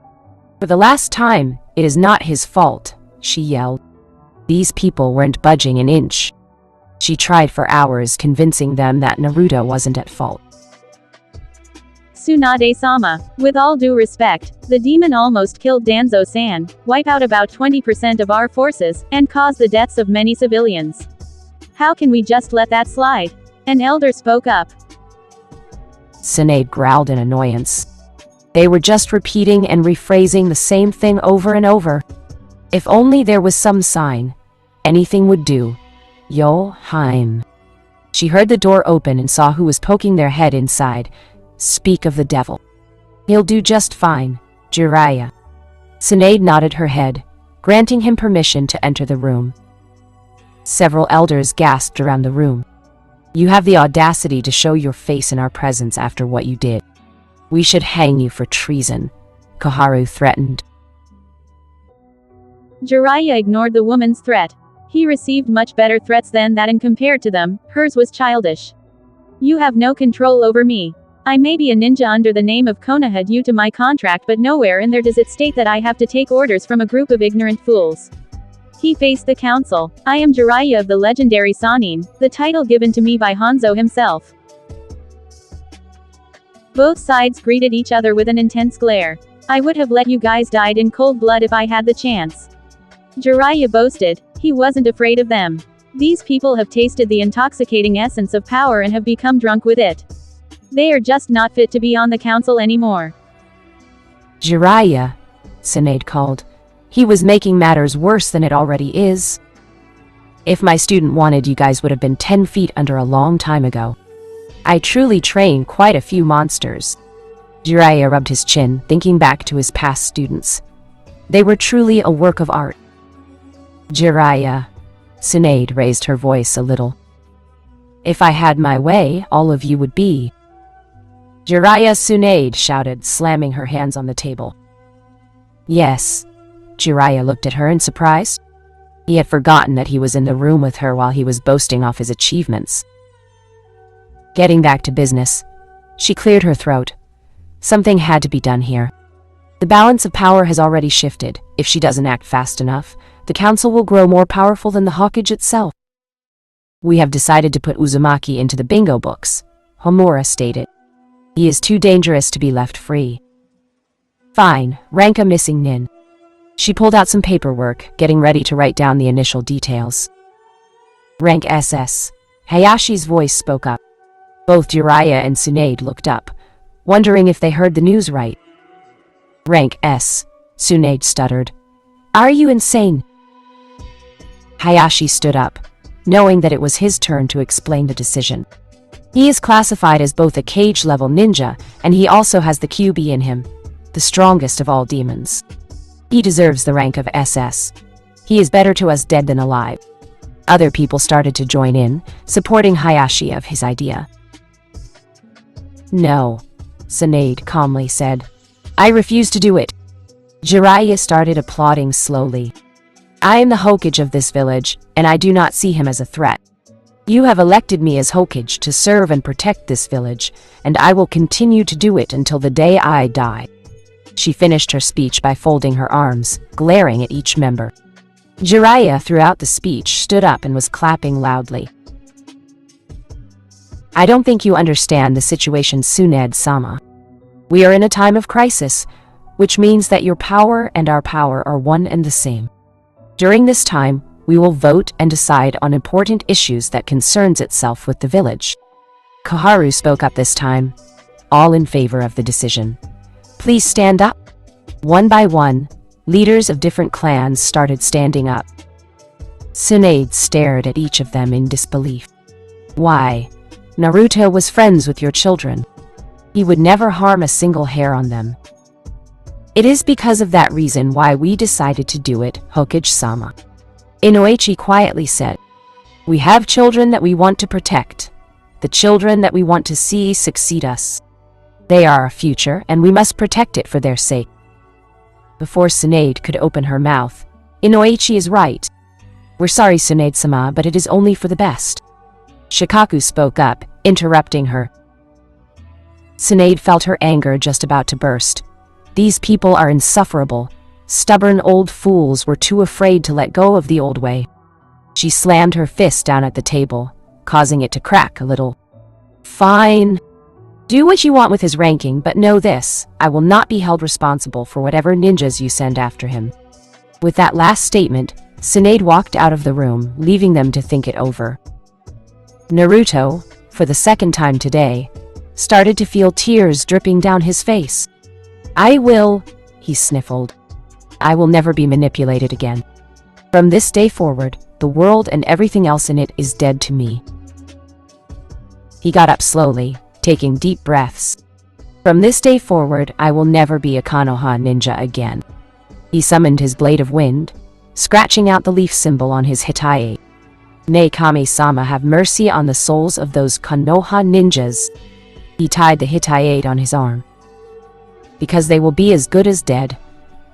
For the last time, it is not his fault, she yelled. These people weren't budging an inch. She tried for hours convincing them that Naruto wasn't at fault. Tsunade-sama, with all due respect, the demon almost killed Danzo-san, wiped out about 20% of our forces, and caused the deaths of many civilians. How can we just let that slide? An elder spoke up. Tsunade growled in annoyance. They were just repeating and rephrasing the same thing over and over. If only there was some sign. Anything would do. Yo-heim. She heard the door open and saw who was poking their head inside. Speak of the devil. He'll do just fine, Jiraiya. Tsunade nodded her head, granting him permission to enter the room. Several elders gasped around the room. You have the audacity to show your face in our presence after what you did. We should hang you for treason, Koharu threatened. Jiraiya ignored the woman's threat. He received much better threats than that, and compared to them, hers was childish. You have no control over me. I may be a ninja under the name of Konoha due to my contract, but nowhere in there does it state that I have to take orders from a group of ignorant fools. He faced the council. I am Jiraiya of the legendary Sannin, the title given to me by Hanzo himself. Both sides greeted each other with an intense glare. I would have let you guys die in cold blood if I had the chance. Jiraiya boasted. He wasn't afraid of them. These people have tasted the intoxicating essence of power and have become drunk with it. They are just not fit to be on the council anymore. Jiraiya, Tsunade called. He was making matters worse than it already is. If my student wanted, you guys would have been 10 feet under a long time ago. I truly train quite a few monsters. Jiraiya rubbed his chin, thinking back to his past students. They were truly a work of art. Jiraiya, Tsunade raised her voice a little. If I had my way, all of you would be. Jiraiya, Tsunade shouted, slamming her hands on the table. Yes. Jiraiya looked at her in surprise. He had forgotten that he was in the room with her while he was boasting off his achievements. Getting back to business, she cleared her throat. Something had to be done here. The balance of power has already shifted. If she doesn't act fast enough, the council will grow more powerful than the Hokage itself. We have decided to put Uzumaki into the bingo books, Homura stated. He is too dangerous to be left free. Fine, rank a missing nin. She pulled out some paperwork, getting ready to write down the initial details. Rank SS. Hayashi's voice spoke up. Both Jiraiya and Tsunade looked up, wondering if they heard the news right. Rank S. Tsunade stuttered. Are you insane? Hayashi stood up, knowing that it was his turn to explain the decision. He is classified as both a cage-level ninja, and he also has the QB in him, the strongest of all demons. He deserves the rank of SS. He is better to us dead than alive. Other people started to join in, supporting Hayashi of his idea. No, Tsunade calmly said. I refuse to do it. Jiraiya started applauding slowly. I am the Hokage of this village, and I do not see him as a threat. You have elected me as Hokage to serve and protect this village, and I will continue to do it until the day I die. She finished her speech by folding her arms, glaring at each member. Jiraiya, throughout the speech, stood up and was clapping loudly. I don't think you understand the situation, Tsunade-sama. We are in a time of crisis, which means that your power and our power are one and the same. During this time, we will vote and decide on important issues that concerns itself with the village. Koharu spoke up this time, all in favor of the decision. Please stand up. One by one, leaders of different clans started standing up. Tsunade stared at each of them in disbelief. Why? Naruto was friends with your children. He would never harm a single hair on them. It is because of that reason why we decided to do it, Hokage-sama. Inoichi quietly said. We have children that we want to protect. The children that we want to see succeed us. They are our future, and we must protect it for their sake. Before Tsunade could open her mouth, Inoichi is right. We're sorry, Tsunade-sama, but it is only for the best. Shikaku spoke up, interrupting her. Tsunade felt her anger just about to burst. These people are insufferable. Stubborn old fools were too afraid to let go of the old way. She slammed her fist down at the table, causing it to crack a little. Fine. Do what you want with his ranking, but know this, I will not be held responsible for whatever ninjas you send after him. With that last statement, Tsunade walked out of the room, leaving them to think it over. Naruto, for the second time today, started to feel tears dripping down his face. He sniffled. I will never be manipulated again. From this day forward, the world and everything else in it is dead to me. He got up slowly, taking deep breaths. From this day forward, I will never be a Konoha ninja again. He summoned his blade of wind, scratching out the leaf symbol on his Hitae. May Kami-sama have mercy on the souls of those Konoha ninjas. He tied the Hitae on his arm. Because they will be as good as dead.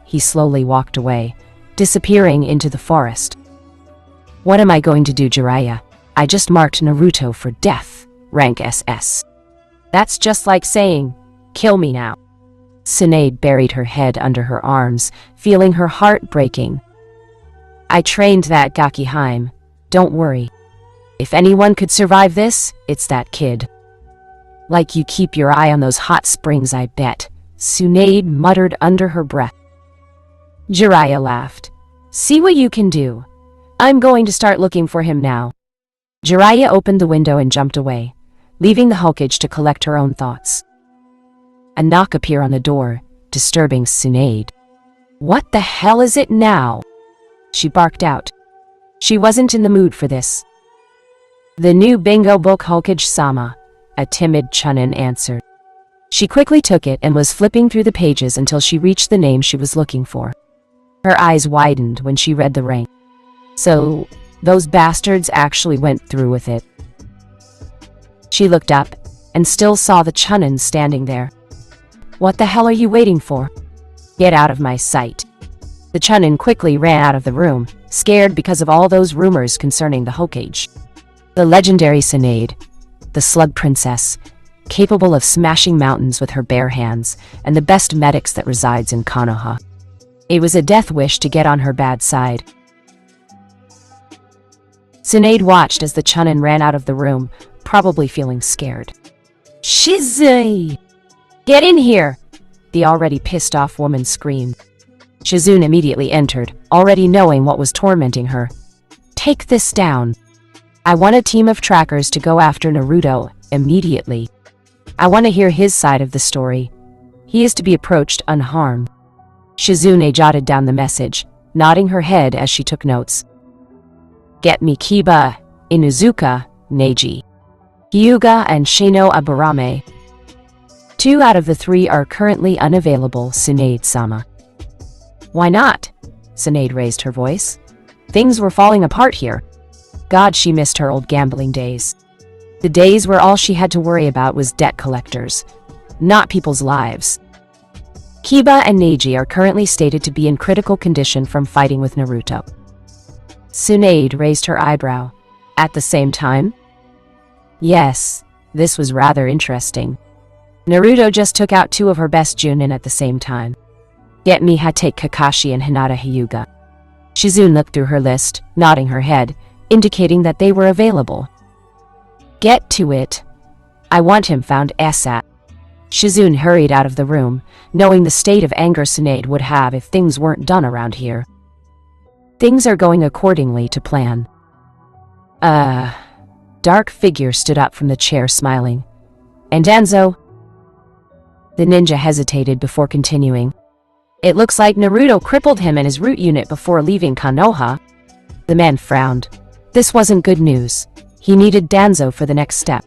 He slowly walked away, disappearing into the forest. What am I going to do, Jiraiya? I just marked Naruto for death, rank SS. That's just like saying, kill me now. Tsunade buried her head under her arms, feeling her heart breaking. I trained that Gakiheim. Don't worry. If anyone could survive this, it's that kid. Like you keep your eye on those hot springs, I bet, Tsunade muttered under her breath. Jiraiya laughed. See what you can do. I'm going to start looking for him now. Jiraiya opened the window and jumped away, leaving the Hokage to collect her own thoughts. A knock appeared on the door, disturbing Tsunade. What the hell is it now? She barked out. She wasn't in the mood for this. The new bingo book, Hokage-sama, a timid Chunin answered. She quickly took it and was flipping through the pages until she reached the name she was looking for. Her eyes widened when she read the rank. So, those bastards actually went through with it. She looked up and still saw the Chunin standing there. What the hell are you waiting for? Get out of my sight. The Chunin quickly ran out of the room, scared because of all those rumors concerning the Hokage. The legendary Sinead, the slug princess, capable of smashing mountains with her bare hands, and the best medics that resides in Konoha. It was a death wish to get on her bad side. Sinead watched as the Chunin ran out of the room, probably feeling scared. Shizui! Get in here! The already pissed-off woman screamed. Shizune immediately entered, already knowing what was tormenting her. Take this down. I want a team of trackers to go after Naruto immediately. I want to hear his side of the story. He is to be approached unharmed. Shizune jotted down the message, nodding her head as she took notes. Get me Kiba, Inuzuka, Neji, Hyuga, and Shino Aburame. 2 out of the 3 are currently unavailable, Sinead-sama. Why not? Sinead raised her voice. Things were falling apart here. God, she missed her old gambling days. The days where all she had to worry about was debt collectors, not people's lives. Kiba and Neji are currently stated to be in critical condition from fighting with Naruto. Sinead raised her eyebrow. At the same time? Yes, this was rather interesting. Naruto just took out 2 of her best Junin at the same time. Get me Hatake Kakashi and Hinata Hyuga. Shizune looked through her list, nodding her head, indicating that they were available. Get to it. I want him found ASAP. Shizune hurried out of the room, knowing the state of anger Sinead would have if things weren't done around here. Things are going accordingly to plan. Dark figure stood up from the chair smiling. And Danzo? The ninja hesitated before continuing. It looks like Naruto crippled him and his root unit before leaving Konoha. The man frowned. This wasn't good news. He needed Danzo for the next step.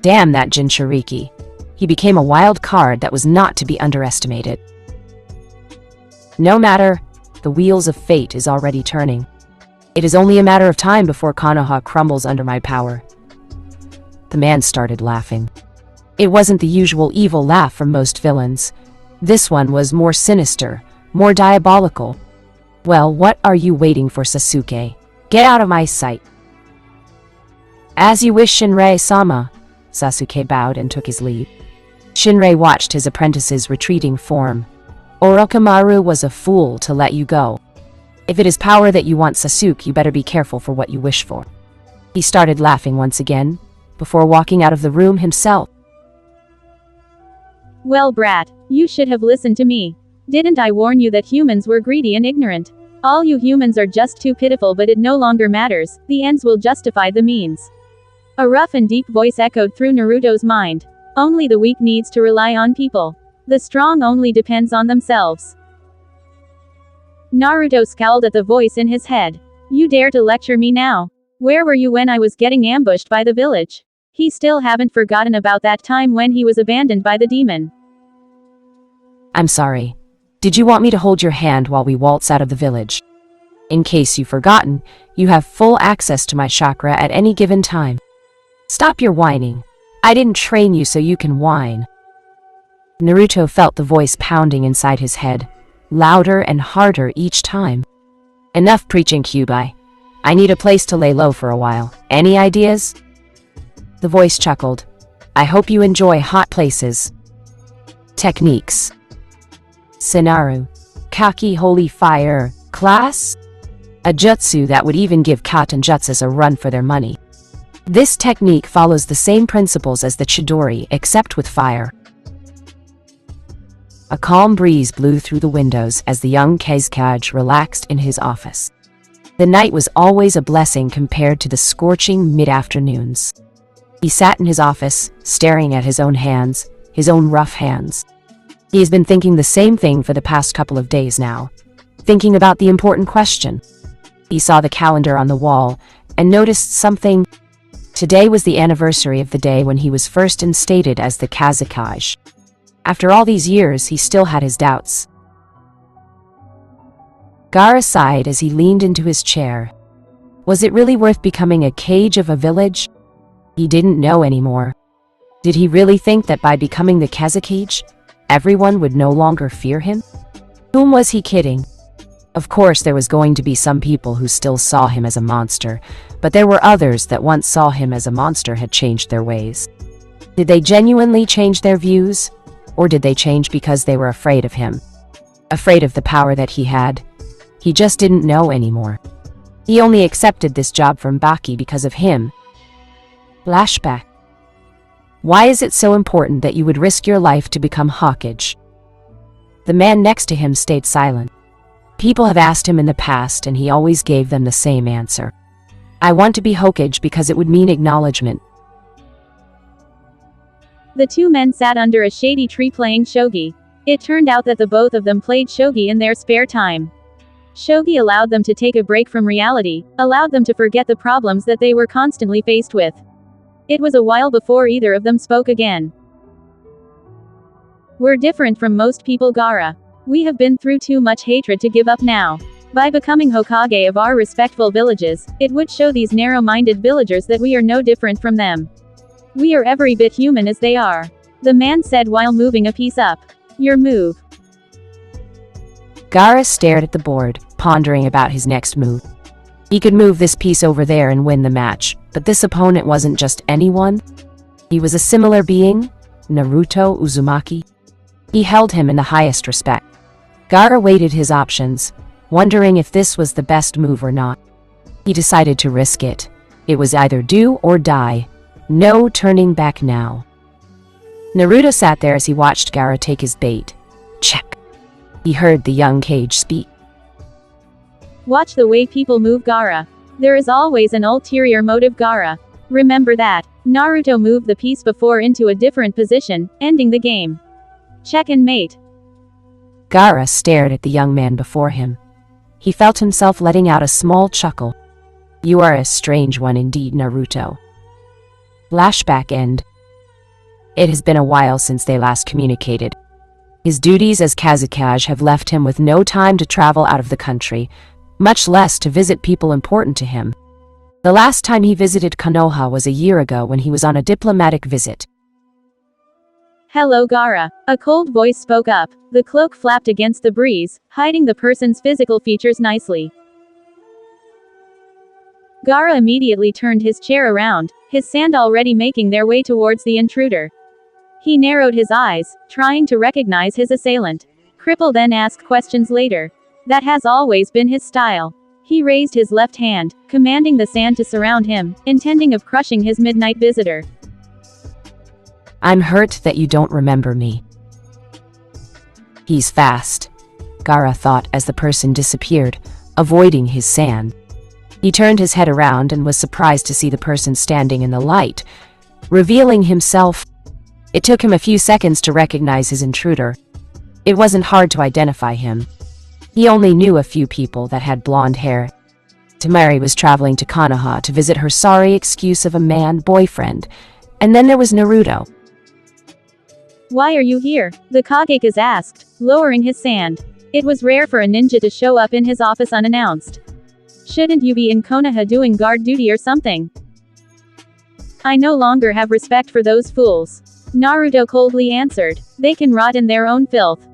Damn that Jinchuriki. He became a wild card that was not to be underestimated. No matter, the wheels of fate is already turning. It is only a matter of time before Konoha crumbles under my power. The man started laughing. It wasn't the usual evil laugh from most villains. This one was more sinister, more diabolical. Well, what are you waiting for, Sasuke? Get out of my sight. As you wish, Shinrei-sama. Sasuke bowed and took his leave. Shinrei watched his apprentice's retreating form. Orochimaru was a fool to let you go. If it is power that you want, Sasuke, you better be careful for what you wish for. He started laughing once again, before walking out of the room himself. Well, brat, you should have listened to me. Didn't I warn you that humans were greedy and ignorant? All you humans are just too pitiful, but it no longer matters. The ends will justify the means. A rough and deep voice echoed through Naruto's mind. Only the weak needs to rely on people. The strong only depends on themselves. Naruto scowled at the voice in his head. You dare to lecture me now? Where were you when I was getting ambushed by the village? He still haven't forgotten about that time when he was abandoned by the demon. I'm sorry. Did you want me to hold your hand while we waltz out of the village? In case you've forgotten, you have full access to my chakra at any given time. Stop your whining. I didn't train you so you can whine. Naruto felt the voice pounding inside his head, louder and harder each time. Enough preaching, Kyuubi. I need a place to lay low for a while. Any ideas? The voice chuckled. I hope you enjoy hot places. Techniques. Sinaru. Kaki Holy Fire. Class? A jutsu that would even give Katanjutsus a run for their money. This technique follows the same principles as the Chidori, except with fire. A calm breeze blew through the windows as the young Kezkage relaxed in his office. The night was always a blessing compared to the scorching mid-afternoons. He sat in his office, staring at his own hands, his own rough hands. He has been thinking the same thing for the past couple of days now, thinking about the important question. He saw the calendar on the wall and noticed something. Today was the anniversary of the day when he was first instated as the Kazekage. After all these years, he still had his doubts. Gaara sighed as he leaned into his chair. Was it really worth becoming a cage of a village? He didn't know anymore. Did he really think that by becoming the Kazakage, everyone would no longer fear him? Whom was he kidding? Of course, there was going to be some people who still saw him as a monster, but there were others that once saw him as a monster had changed their ways. Did they genuinely change their views? Or did they change because they were afraid of him? Afraid of the power that he had? He just didn't know anymore. He only accepted this job from Baki because of him. Flashback. Why is it so important that you would risk your life to become Hokage? The man next to him stayed silent. People have asked him in the past and he always gave them the same answer. I want to be Hokage because it would mean acknowledgement. The two men sat under a shady tree playing shogi. It turned out that the both of them played shogi in their spare time. Shogi allowed them to take a break from reality, allowed them to forget the problems that they were constantly faced with. It was a while before either of them spoke again. We're different from most people, Gaara. We have been through too much hatred to give up now. By becoming Hokage of our respectful villages, it would show these narrow-minded villagers that we are no different from them. We are every bit human as they are. The man said while moving a piece up. Your move. Gaara stared at the board, pondering about his next move. He could move this piece over there and win the match, but this opponent wasn't just anyone. He was a similar being, Naruto Uzumaki. He held him in the highest respect. Gaara weighed his options, wondering if this was the best move or not. He decided to risk it. It was either do or die. No turning back now. Naruto sat there as he watched Gaara take his bait. Check. He heard the young Kage speak. Watch the way people move, Gaara. There is always an ulterior motive, Gaara. Remember that. Naruto moved the piece before into a different position, ending the game. Check and mate. Gaara stared at the young man before him. He felt himself letting out a small chuckle. You are a strange one indeed, Naruto. Flashback end. It has been a while since they last communicated. His duties as Kazakage have left him with no time to travel out of the country, much less to visit people important to him. The last time he visited Konoha was a year ago when he was on a diplomatic visit. Hello, Gaara. A cold voice spoke up. The cloak flapped against the breeze, hiding the person's physical features nicely. Gaara immediately turned his chair around, his sand already making their way towards the intruder. He narrowed his eyes, trying to recognize his assailant. Cripple then asked questions later. That has always been his style. He raised his left hand, commanding the sand to surround him, intending of crushing his midnight visitor. I'm hurt that you don't remember me. He's fast, Gaara thought as the person disappeared, avoiding his sand. He turned his head around and was surprised to see the person standing in the light, revealing himself. It took him a few seconds to recognize his intruder. It wasn't hard to identify him. He only knew a few people that had blonde hair. Temari was traveling to Konoha to visit her sorry excuse of a man-boyfriend, and then there was Naruto. Why are you here? The Kagekage asked, lowering his sand. It was rare for a ninja to show up in his office unannounced. Shouldn't you be in Konoha doing guard duty or something? I no longer have respect for those fools. Naruto coldly answered. They can rot in their own filth.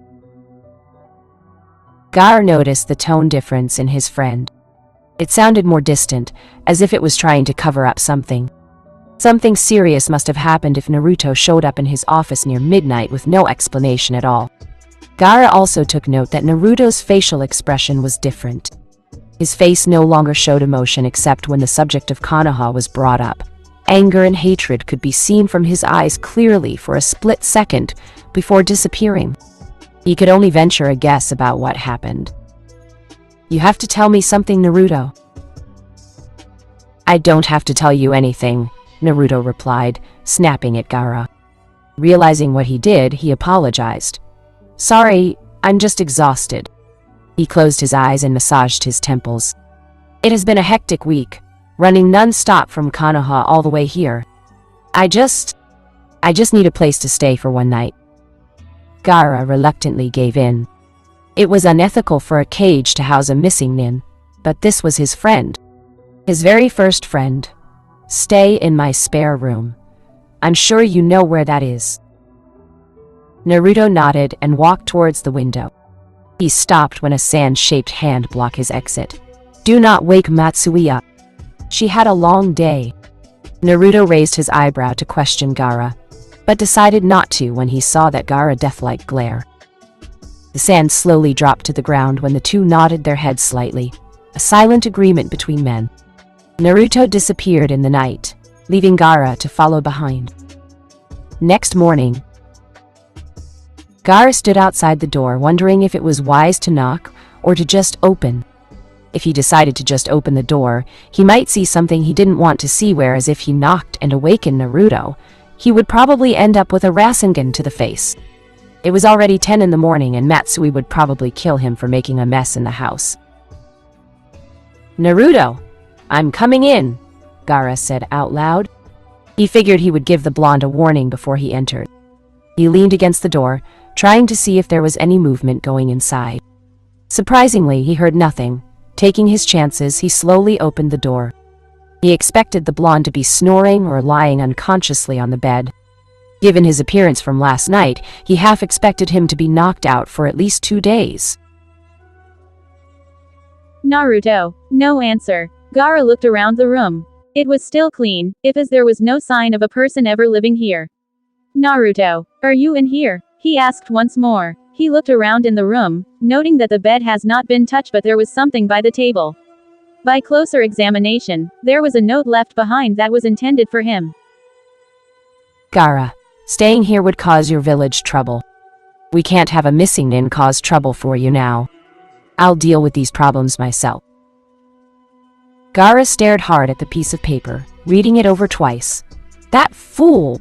Gaara noticed the tone difference in his friend. It sounded more distant, as if it was trying to cover up something. Something serious must have happened if Naruto showed up in his office near midnight with no explanation at all. Gaara also took note that Naruto's facial expression was different. His face no longer showed emotion except when the subject of Konoha was brought up. Anger and hatred could be seen from his eyes clearly for a split second before disappearing. He could only venture a guess about what happened. You have to tell me something, Naruto. I don't have to tell you anything, Naruto replied, snapping at Gaara. Realizing what he did, he apologized. Sorry, I'm just exhausted. He closed his eyes and massaged his temples. It has been a hectic week, running non-stop from Konoha all the way here. I just need a place to stay for one night. Gaara reluctantly gave in. It was unethical for a cage to house a missing nin, but this was his friend. His very first friend. Stay in my spare room. I'm sure you know where that is. Naruto nodded and walked towards the window. He stopped when a sand-shaped hand blocked his exit. Do not wake Matsui up. She had a long day. Naruto raised his eyebrow to question Gaara, but decided not to when he saw that Gaara death-like glare. The sand slowly dropped to the ground when the two nodded their heads slightly, a silent agreement between men. Naruto disappeared in the night, leaving Gaara to follow behind. Next morning, Gaara stood outside the door wondering if it was wise to knock or to just open. If he decided to just open the door, he might see something he didn't want to see, whereas if he knocked and awakened Naruto, he would probably end up with a Rasengan to the face. It was already 10 in the morning and Matsui would probably kill him for making a mess in the house. Naruto, I'm coming in, Gaara said out loud. He figured he would give the blonde a warning before he entered. He leaned against the door, trying to see if there was any movement going inside. Surprisingly, he heard nothing. Taking his chances, he slowly opened the door. He expected the blonde to be snoring or lying unconsciously on the bed. Given his appearance from last night, he half expected him to be knocked out for at least 2 days. Naruto. No answer. Gaara looked around the room. It was still clean, as there was no sign of a person ever living here. Naruto. Are you in here? He asked once more. He looked around in the room, noting that the bed has not been touched, but there was something by the table. By closer examination, there was a note left behind that was intended for him. Gaara, staying here would cause your village trouble. We can't have a missing nin cause trouble for you now. I'll deal with these problems myself. Gaara stared hard at the piece of paper, reading it over twice. That fool!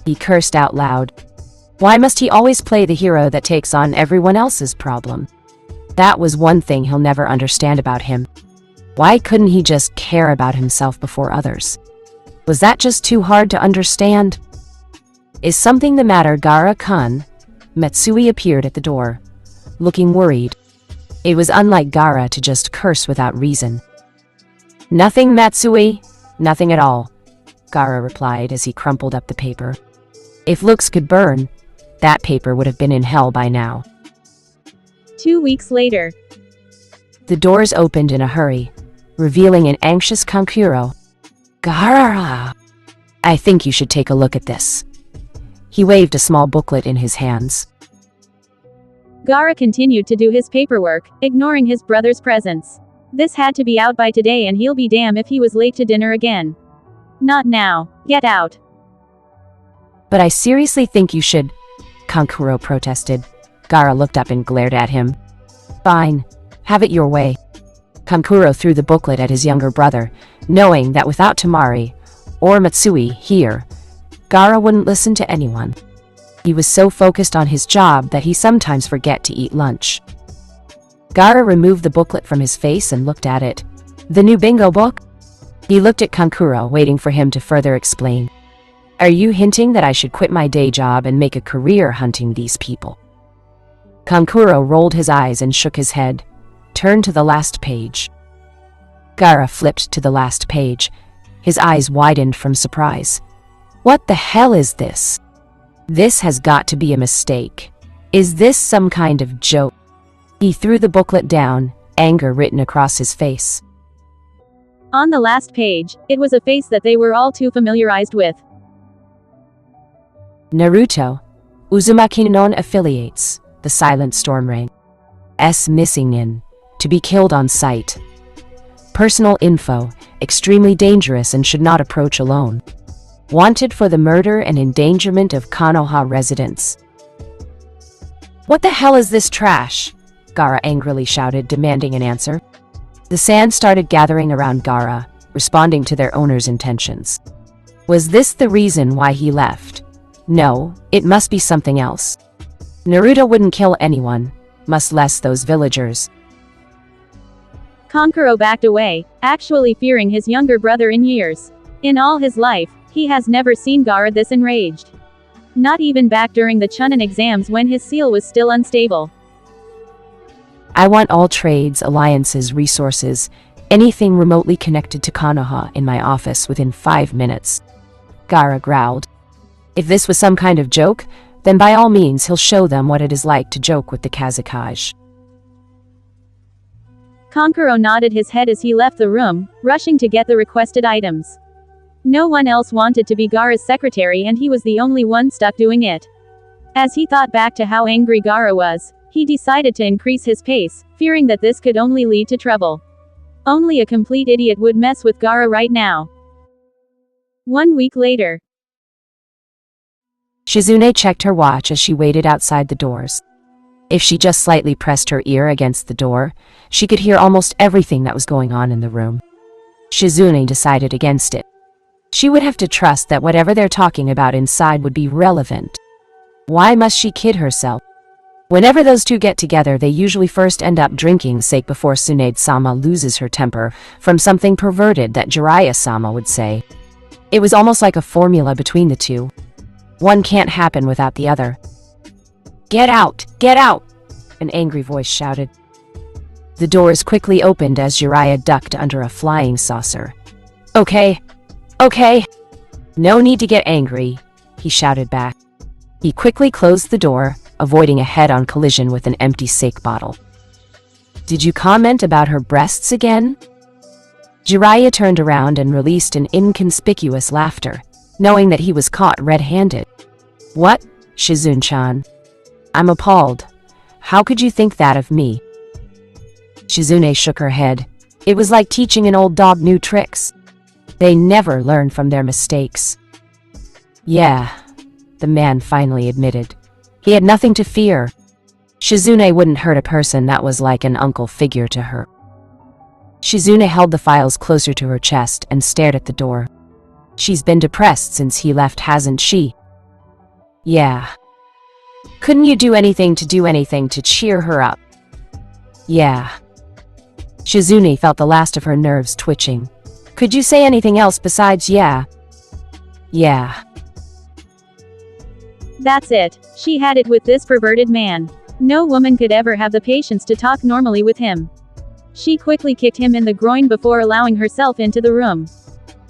He cursed out loud. Why must he always play the hero that takes on everyone else's problem? That was one thing he'll never understand about him. Why couldn't he just care about himself before others? Was that just too hard to understand? Is something the matter, Gaara-kun? Matsui appeared at the door, looking worried. It was unlike Gaara to just curse without reason. Nothing, Matsui. Nothing at all, Gaara replied as he crumpled up the paper. If looks could burn, that paper would have been in hell by now. 2 weeks later. The doors opened in a hurry, revealing an anxious Kankuro. Gaara! I think you should take a look at this. He waved a small booklet in his hands. Gaara continued to do his paperwork, ignoring his brother's presence. This had to be out by today and he'll be damned if he was late to dinner again. Not now. Get out. But I seriously think you should, Kankuro protested. Gaara looked up and glared at him. Fine. Have it your way. Kankuro threw the booklet at his younger brother, knowing that without Temari, or Matsui here, Gaara wouldn't listen to anyone. He was so focused on his job that he sometimes forget to eat lunch. Gaara removed the booklet from his face and looked at it. The new bingo book? He looked at Kankuro, waiting for him to further explain. Are you hinting that I should quit my day job and make a career hunting these people? Kankuro rolled his eyes and shook his head, turned to the last page. Gaara flipped to the last page. His eyes widened from surprise. What the hell is this? This has got to be a mistake. Is this some kind of joke? He threw the booklet down, anger written across his face. On the last page, it was a face that they were all too familiarized with. Naruto. Uzumaki non-affiliates. The silent storm rang. S missing nin. To be killed on sight. Personal info. Extremely dangerous and should not approach alone. Wanted for the murder and endangerment of Konoha residents. What the hell is this trash? Gaara angrily shouted, demanding an answer. The sand started gathering around Gaara, responding to their owner's intentions. Was this the reason why he left? No, it must be something else. Naruto wouldn't kill anyone, much less those villagers. Kankuro backed away, actually fearing his younger brother in years. In all his life, he has never seen Gaara this enraged. Not even back during the Chunin exams when his seal was still unstable. I want all trades, alliances, resources, anything remotely connected to Konoha in my office within 5 minutes. Gaara growled. If this was some kind of joke, then by all means he'll show them what it is like to joke with the Kazakage. Konkuro nodded his head as he left the room, rushing to get the requested items. No one else wanted to be Gaara's secretary and he was the only one stuck doing it. As he thought back to how angry Gaara was, he decided to increase his pace, fearing that this could only lead to trouble. Only a complete idiot would mess with Gaara right now. 1 week later. Shizune checked her watch as she waited outside the doors. If she just slightly pressed her ear against the door, she could hear almost everything that was going on in the room. Shizune decided against it. She would have to trust that whatever they're talking about inside would be relevant. Why must she kid herself? Whenever those two get together, they usually first end up drinking sake before Tsunade-sama loses her temper from something perverted that Jiraiya-sama would say. It was almost like a formula between the two. One can't happen without the other. Get out! Get out! An angry voice shouted. The doors quickly opened as Jiraiya ducked under a flying saucer. Okay. Okay. No need to get angry, he shouted back. He quickly closed the door, avoiding a head-on collision with an empty sake bottle. Did you comment about her breasts again? Jiraiya turned around and released an inconspicuous laughter, knowing that he was caught red-handed. What, Shizune-chan? I'm appalled. How could you think that of me? Shizune shook her head. It was like teaching an old dog new tricks. They never learn from their mistakes. Yeah, the man finally admitted. He had nothing to fear. Shizune wouldn't hurt a person that was like an uncle figure to her. Shizune held the files closer to her chest and stared at the door. She's been depressed since he left, hasn't she? Yeah. Couldn't you do anything to cheer her up? Yeah. Shizune felt the last of her nerves twitching. Could you say anything else besides yeah? Yeah. That's it. She had it with this perverted man. No woman could ever have the patience to talk normally with him. She quickly kicked him in the groin before allowing herself into the room.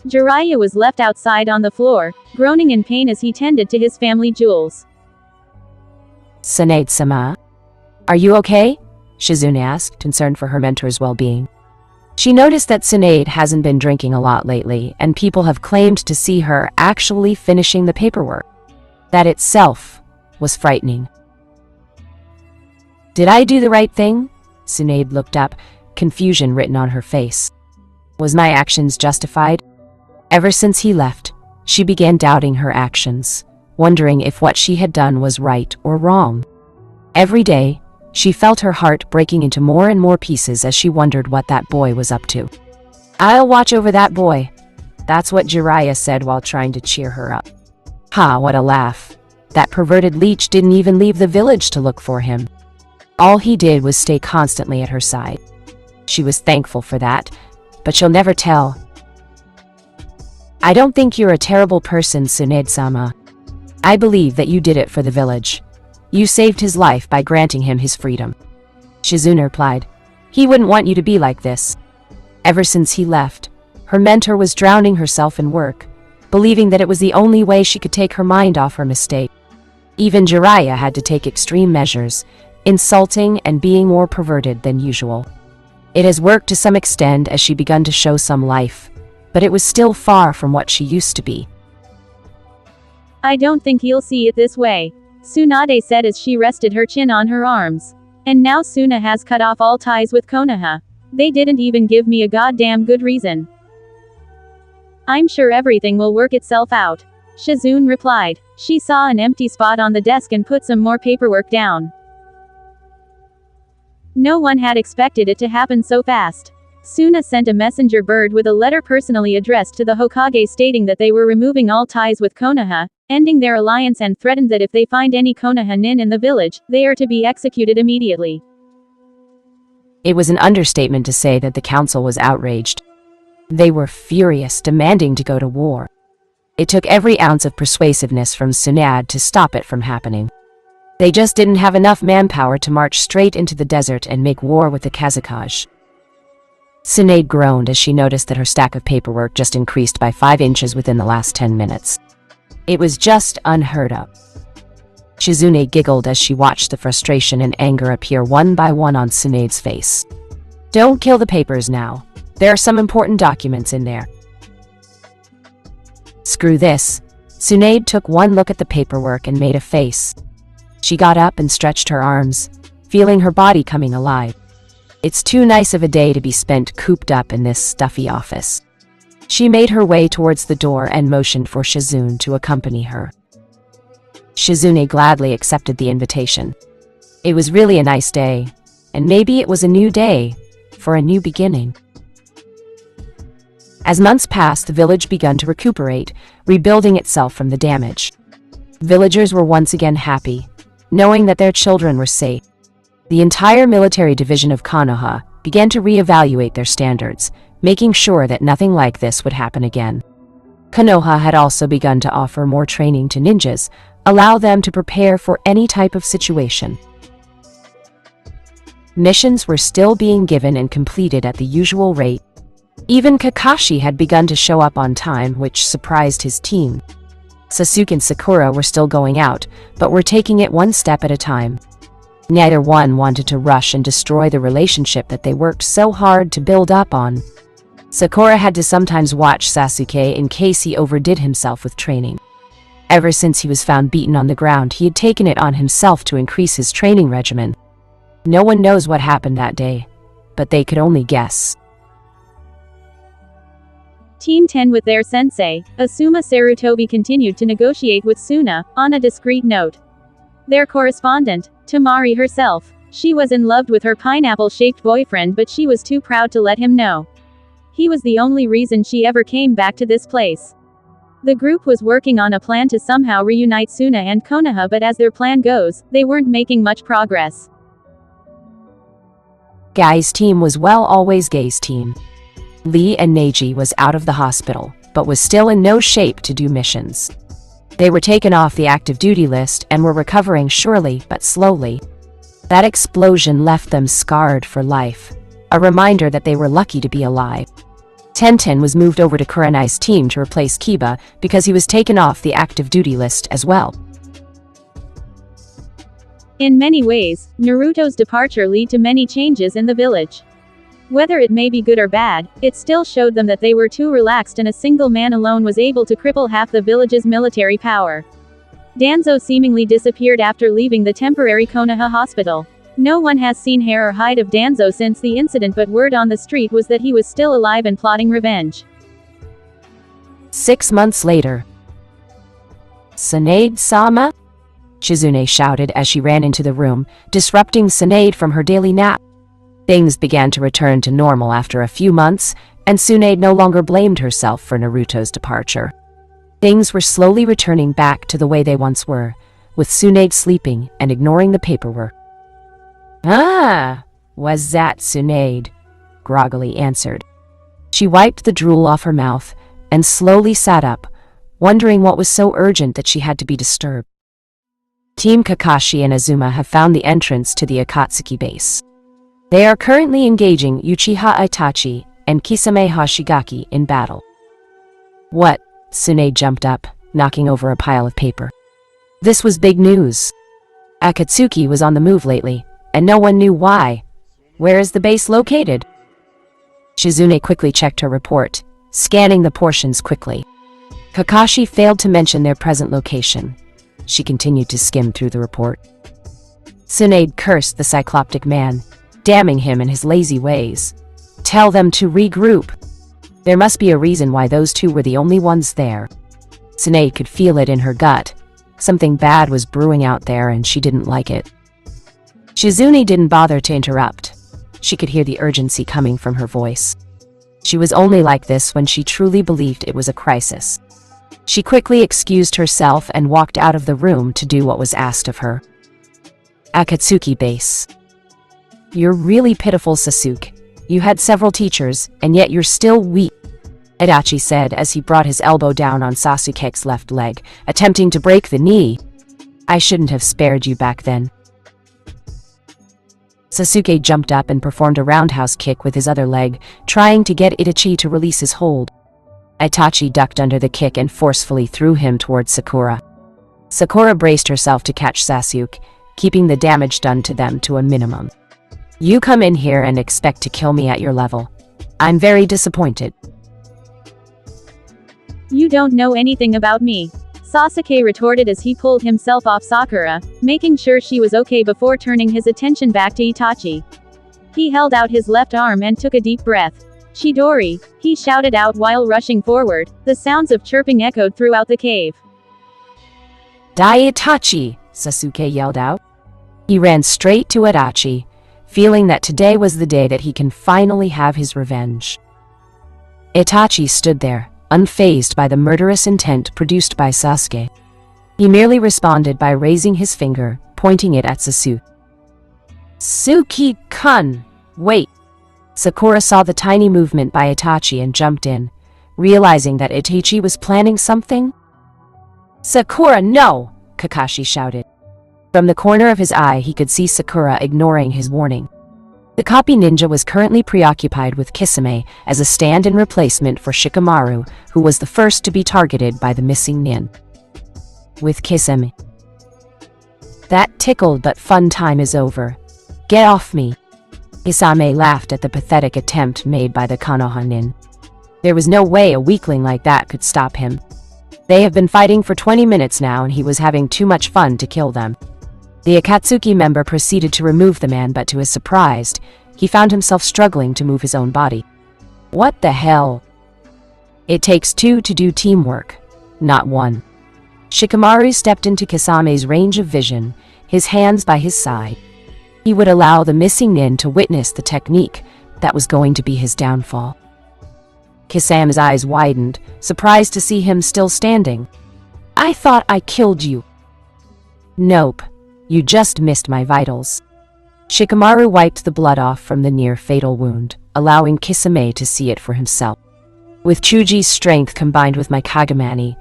Jiraiya was left outside on the floor, groaning in pain as he tended to his family jewels. Tsunade-sama? Are you okay? Shizune asked, concerned for her mentor's well-being. She noticed that Tsunade hasn't been drinking a lot lately, and people have claimed to see her actually finishing the paperwork. That itself was frightening. Did I do the right thing? Tsunade looked up, confusion written on her face. Was my actions justified? Ever since he left, she began doubting her actions, wondering if what she had done was right or wrong. Every day, she felt her heart breaking into more and more pieces as she wondered what that boy was up to. I'll watch over that boy. That's what Jiraiya said while trying to cheer her up. Ha, what a laugh. That perverted leech didn't even leave the village to look for him. All he did was stay constantly at her side. She was thankful for that, but she'll never tell. I don't think you're a terrible person, Tsunade-sama. I believe that you did it for the village. You saved his life by granting him his freedom. Shizune replied. He wouldn't want you to be like this. Ever since he left, her mentor was drowning herself in work, believing that it was the only way she could take her mind off her mistake. Even Jiraiya had to take extreme measures, insulting and being more perverted than usual. It has worked to some extent as she begun to show some life, but it was still far from what she used to be. I don't think he'll see it this way, Tsunade said as she rested her chin on her arms. And now Suna has cut off all ties with Konoha. They didn't even give me a goddamn good reason. I'm sure everything will work itself out, Shizune replied. She saw an empty spot on the desk and put some more paperwork down. No one had expected it to happen so fast. Suna sent a messenger bird with a letter personally addressed to the Hokage stating that they were removing all ties with Konoha, ending their alliance, and threatened that if they find any Konoha nin in the village, they are to be executed immediately. It was an understatement to say that the council was outraged. They were furious, demanding to go to war. It took every ounce of persuasiveness from Tsunade to stop it from happening. They just didn't have enough manpower to march straight into the desert and make war with the Kazakaj. Tsunade groaned as she noticed that her stack of paperwork just increased by 5 inches within the last 10 minutes. It was just unheard of. Shizune giggled as she watched the frustration and anger appear one by one on Tsunade's face. "Don't kill the papers now. There are some important documents in there." "Screw this." Tsunade took one look at the paperwork and made a face. She got up and stretched her arms, feeling her body coming alive. It's too nice of a day to be spent cooped up in this stuffy office. She made her way towards the door and motioned for Shizune to accompany her. Shizune gladly accepted the invitation. It was really a nice day, and maybe it was a new day, for a new beginning. As months passed, the village began to recuperate, rebuilding itself from the damage. Villagers were once again happy, knowing that their children were safe. The entire military division of Konoha began to reevaluate their standards, making sure that nothing like this would happen again. Konoha had also begun to offer more training to ninjas, allow them to prepare for any type of situation. Missions were still being given and completed at the usual rate. Even Kakashi had begun to show up on time, which surprised his team. Sasuke and Sakura were still going out, but were taking it one step at a time. Neither one wanted to rush and destroy the relationship that they worked so hard to build up on. Sakura had to sometimes watch Sasuke in case he overdid himself with training. Ever since he was found beaten on the ground, he had taken it on himself to increase his training regimen. No one knows what happened that day, but they could only guess. Team 10 with their sensei, Asuma Sarutobi, continued to negotiate with Suna, on a discreet note. Their correspondent, Tamari herself. She was in love with her pineapple-shaped boyfriend, but she was too proud to let him know. He was the only reason she ever came back to this place. The group was working on a plan to somehow reunite Suna and Konoha, but as their plan goes, they weren't making much progress. Guy's team was always Gay's team. Lee and Neji was out of the hospital, but was still in no shape to do missions. They were taken off the active duty list and were recovering surely but slowly. That explosion left them scarred for life, a reminder that they were lucky to be alive. Tenten was moved over to Kurenai's team to replace Kiba because he was taken off the active duty list as well. In many ways, Naruto's departure led to many changes in the village. Whether it may be good or bad, it still showed them that they were too relaxed and a single man alone was able to cripple half the village's military power. Danzo seemingly disappeared after leaving the temporary Konoha hospital. No one has seen hair or hide of Danzo since the incident, but word on the street was that he was still alive and plotting revenge. 6 months later. "Tsunade-sama?" Shizune shouted as she ran into the room, disrupting Tsunade from her daily nap. Things began to return to normal after a few months, and Tsunade no longer blamed herself for Naruto's departure. Things were slowly returning back to the way they once were, with Tsunade sleeping and ignoring the paperwork. "Ah, was that Tsunade?" groggily answered. She wiped the drool off her mouth and slowly sat up, wondering what was so urgent that she had to be disturbed. Team Kakashi and Azuma have found the entrance to the Akatsuki base. They are currently engaging Uchiha Itachi and Kisame Hoshigaki in battle. "What?" Tsunade jumped up, knocking over a pile of paper. This was big news. Akatsuki was on the move lately, and no one knew why. Where is the base located? Shizune quickly checked her report, scanning the portions quickly. Kakashi failed to mention their present location. She continued to skim through the report. Tsunade cursed the cycloptic man, damning him in his lazy ways. Tell them to regroup. There must be a reason why those two were the only ones there. Tsunade could feel it in her gut. Something bad was brewing out there and she didn't like it. Shizune didn't bother to interrupt. She could hear the urgency coming from her voice. She was only like this when she truly believed it was a crisis. She quickly excused herself and walked out of the room to do what was asked of her. Akatsuki base. "You're really pitiful, Sasuke. You had several teachers, and yet you're still weak." Itachi said as he brought his elbow down on Sasuke's left leg, attempting to break the knee. I shouldn't have spared you back then. Sasuke jumped up and performed a roundhouse kick with his other leg, trying to get Itachi to release his hold. Itachi ducked under the kick and forcefully threw him towards Sakura. Sakura braced herself to catch Sasuke, keeping the damage done to them to a minimum. You come in here and expect to kill me at your level. I'm very disappointed. You don't know anything about me, Sasuke retorted as he pulled himself off Sakura, making sure she was okay before turning his attention back to Itachi. He held out his left arm and took a deep breath. Chidori, he shouted out while rushing forward. The sounds of chirping echoed throughout the cave. Die Itachi, Sasuke yelled out. He ran straight to Itachi, feeling that today was the day that he can finally have his revenge. Itachi stood there, unfazed by the murderous intent produced by Sasuke. He merely responded by raising his finger, pointing it at Sasuke. Suki-kun! Wait! Sakura saw the tiny movement by Itachi and jumped in, realizing that Itachi was planning something. Sakura, no! Kakashi shouted. From the corner of his eye, he could see Sakura ignoring his warning. The copy ninja was currently preoccupied with Kisame as a stand-in replacement for Shikamaru, who was the first to be targeted by the missing nin. With Kisame. That tickled but fun time is over. Get off me. Kisame laughed at the pathetic attempt made by the Konoha nin. There was no way a weakling like that could stop him. They have been fighting for 20 minutes now and he was having too much fun to kill them. The Akatsuki member proceeded to remove the man, but to his surprise, he found himself struggling to move his own body. What the hell? It takes two to do teamwork, not one. Shikamaru stepped into Kisame's range of vision, his hands by his side. He would allow the missing nin to witness the technique that was going to be his downfall. Kisame's eyes widened, surprised to see him still standing. I thought I killed you. Nope. You just missed my vitals. Shikamaru wiped the blood off from the near-fatal wound, allowing Kisame to see it for himself. With Chuji's strength combined with my Kagemani,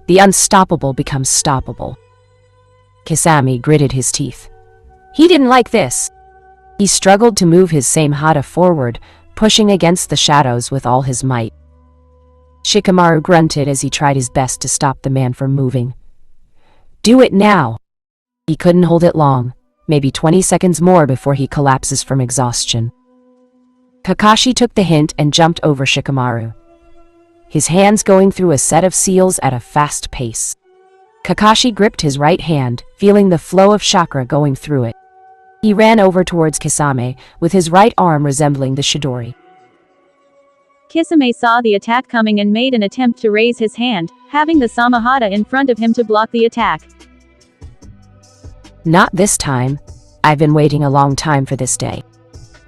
the unstoppable becomes stoppable. Kisame gritted his teeth. He didn't like this. He struggled to move his same hata forward, pushing against the shadows with all his might. Shikamaru grunted as he tried his best to stop the man from moving. Do it now! He couldn't hold it long, maybe 20 seconds more before he collapses from exhaustion. Kakashi took the hint and jumped over Shikamaru, his hands going through a set of seals at a fast pace. Kakashi gripped his right hand, feeling the flow of chakra going through it. He ran over towards Kisame, with his right arm resembling the Chidori. Kisame saw the attack coming and made an attempt to raise his hand, having the Samahata in front of him to block the attack. Not this time. I've been waiting a long time for this day.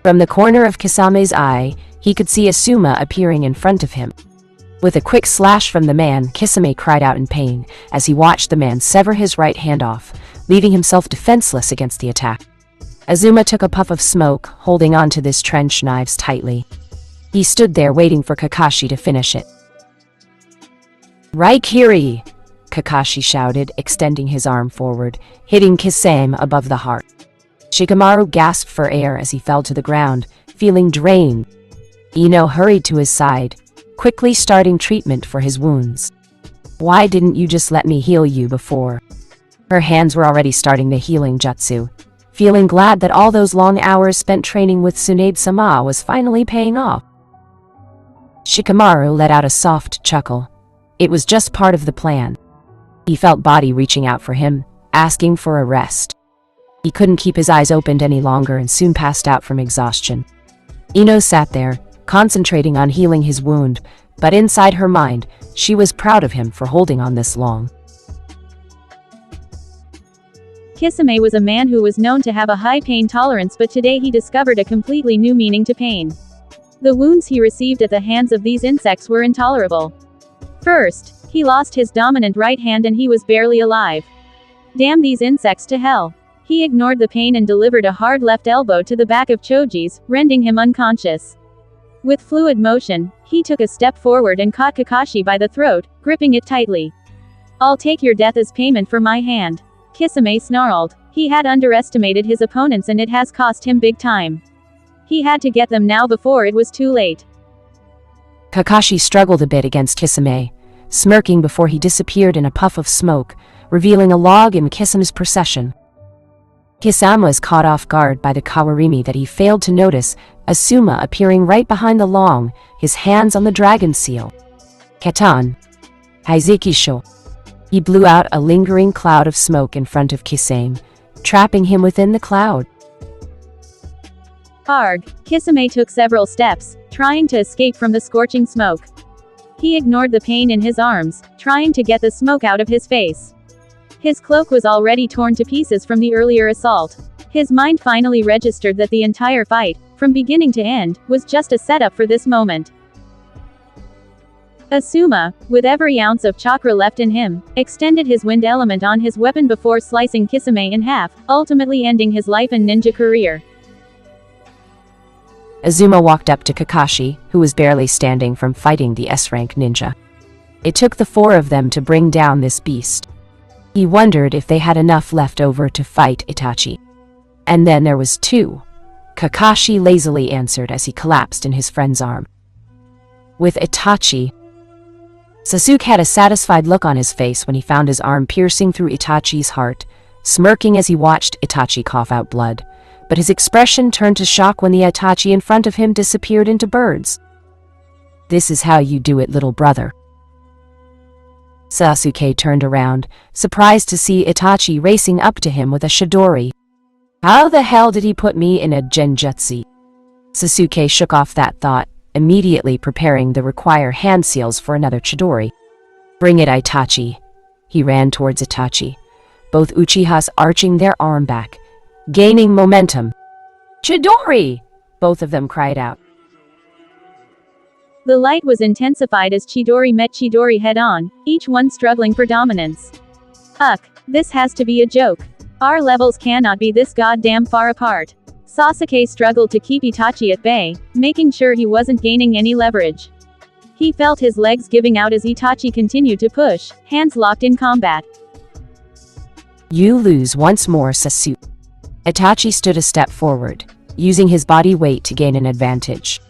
From the corner of Kisame's eye, he could see Asuma appearing in front of him. With a quick slash from the man, Kisame cried out in pain as he watched the man sever his right hand off, leaving himself defenseless against the attack. Azuma took a puff of smoke, holding on to this trench knives tightly. He stood there waiting for Kakashi to finish it. Raikiri! Kakashi shouted, extending his arm forward, hitting Kisame above the heart. Shikamaru gasped for air as he fell to the ground, feeling drained. Ino hurried to his side, quickly starting treatment for his wounds. Why didn't you just let me heal you before? Her hands were already starting the healing jutsu, feeling glad that all those long hours spent training with Tsunade-sama was finally paying off. Shikamaru let out a soft chuckle. It was just part of the plan. He felt body reaching out for him, asking for a rest. He couldn't keep his eyes opened any longer and soon passed out from exhaustion. Ino sat there, concentrating on healing his wound, but inside her mind, she was proud of him for holding on this long. Kisame was a man who was known to have a high pain tolerance, but today he discovered a completely new meaning to pain. The wounds he received at the hands of these insects were intolerable. First, he lost his dominant right hand and he was barely alive. Damn these insects to hell. He ignored the pain and delivered a hard left elbow to the back of Choji's, rendering him unconscious. With fluid motion, he took a step forward and caught Kakashi by the throat, gripping it tightly. "I'll take your death as payment for my hand," Kisame snarled. He had underestimated his opponents and it has cost him big time. He had to get them now before it was too late. Kakashi struggled a bit against Kisame, smirking before he disappeared in a puff of smoke, revealing a log in Kisame's procession. Kisame was caught off guard by the kawarimi that he failed to notice, Asuma appearing right behind the long, his hands on the dragon seal. Katan. Haizikisho. He blew out a lingering cloud of smoke in front of Kisame, trapping him within the cloud. Arg, Kisame took several steps, trying to escape from the scorching smoke. He ignored the pain in his arms, trying to get the smoke out of his face. His cloak was already torn to pieces from the earlier assault. His mind finally registered that the entire fight, from beginning to end, was just a setup for this moment. Asuma, with every ounce of chakra left in him, extended his wind element on his weapon before slicing Kisame in half, ultimately ending his life and ninja career. Azuma walked up to Kakashi, who was barely standing from fighting the S-rank ninja. It took the four of them to bring down this beast. He wondered if they had enough left over to fight Itachi. And then there was two. Kakashi lazily answered as he collapsed in his friend's arm. With Itachi, Sasuke had a satisfied look on his face when he found his arm piercing through Itachi's heart, smirking as he watched Itachi cough out blood. But his expression turned to shock when the Itachi in front of him disappeared into birds. "This is how you do it, little brother." Sasuke turned around, surprised to see Itachi racing up to him with a Chidori. "How the hell did he put me in a genjutsu?" Sasuke shook off that thought, immediately preparing the required hand seals for another Chidori. "Bring it, Itachi." He ran towards Itachi, both Uchihas arching their arm back, gaining momentum. "Chidori!" both of them cried out. The light was intensified as Chidori met Chidori head-on, each one struggling for dominance. Ugh, this has to be a joke. Our levels cannot be this goddamn far apart. Sasuke struggled to keep Itachi at bay, making sure he wasn't gaining any leverage. He felt his legs giving out as Itachi continued to push, hands locked in combat. "You lose once more, Sasuke." Itachi stood a step forward, using his body weight to gain an advantage.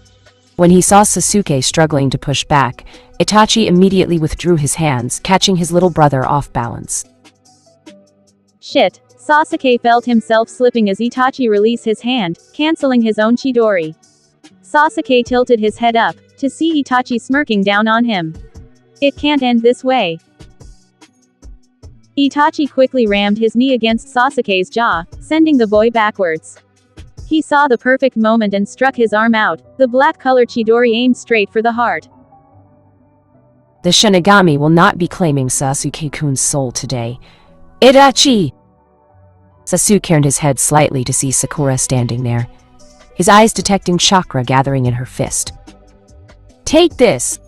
When he saw Sasuke struggling to push back, Itachi immediately withdrew his hands, catching his little brother off balance. Shit, Sasuke felt himself slipping as Itachi released his hand, canceling his own Chidori. Sasuke tilted his head up, to see Itachi smirking down on him. It can't end this way. Itachi quickly rammed his knee against Sasuke's jaw, sending the boy backwards. He saw the perfect moment and struck his arm out, the black-colored Chidori aimed straight for the heart. "The Shinigami will not be claiming Sasuke-kun's soul today. Itachi!" Sasuke turned his head slightly to see Sakura standing there, his eyes detecting chakra gathering in her fist. "Take this!"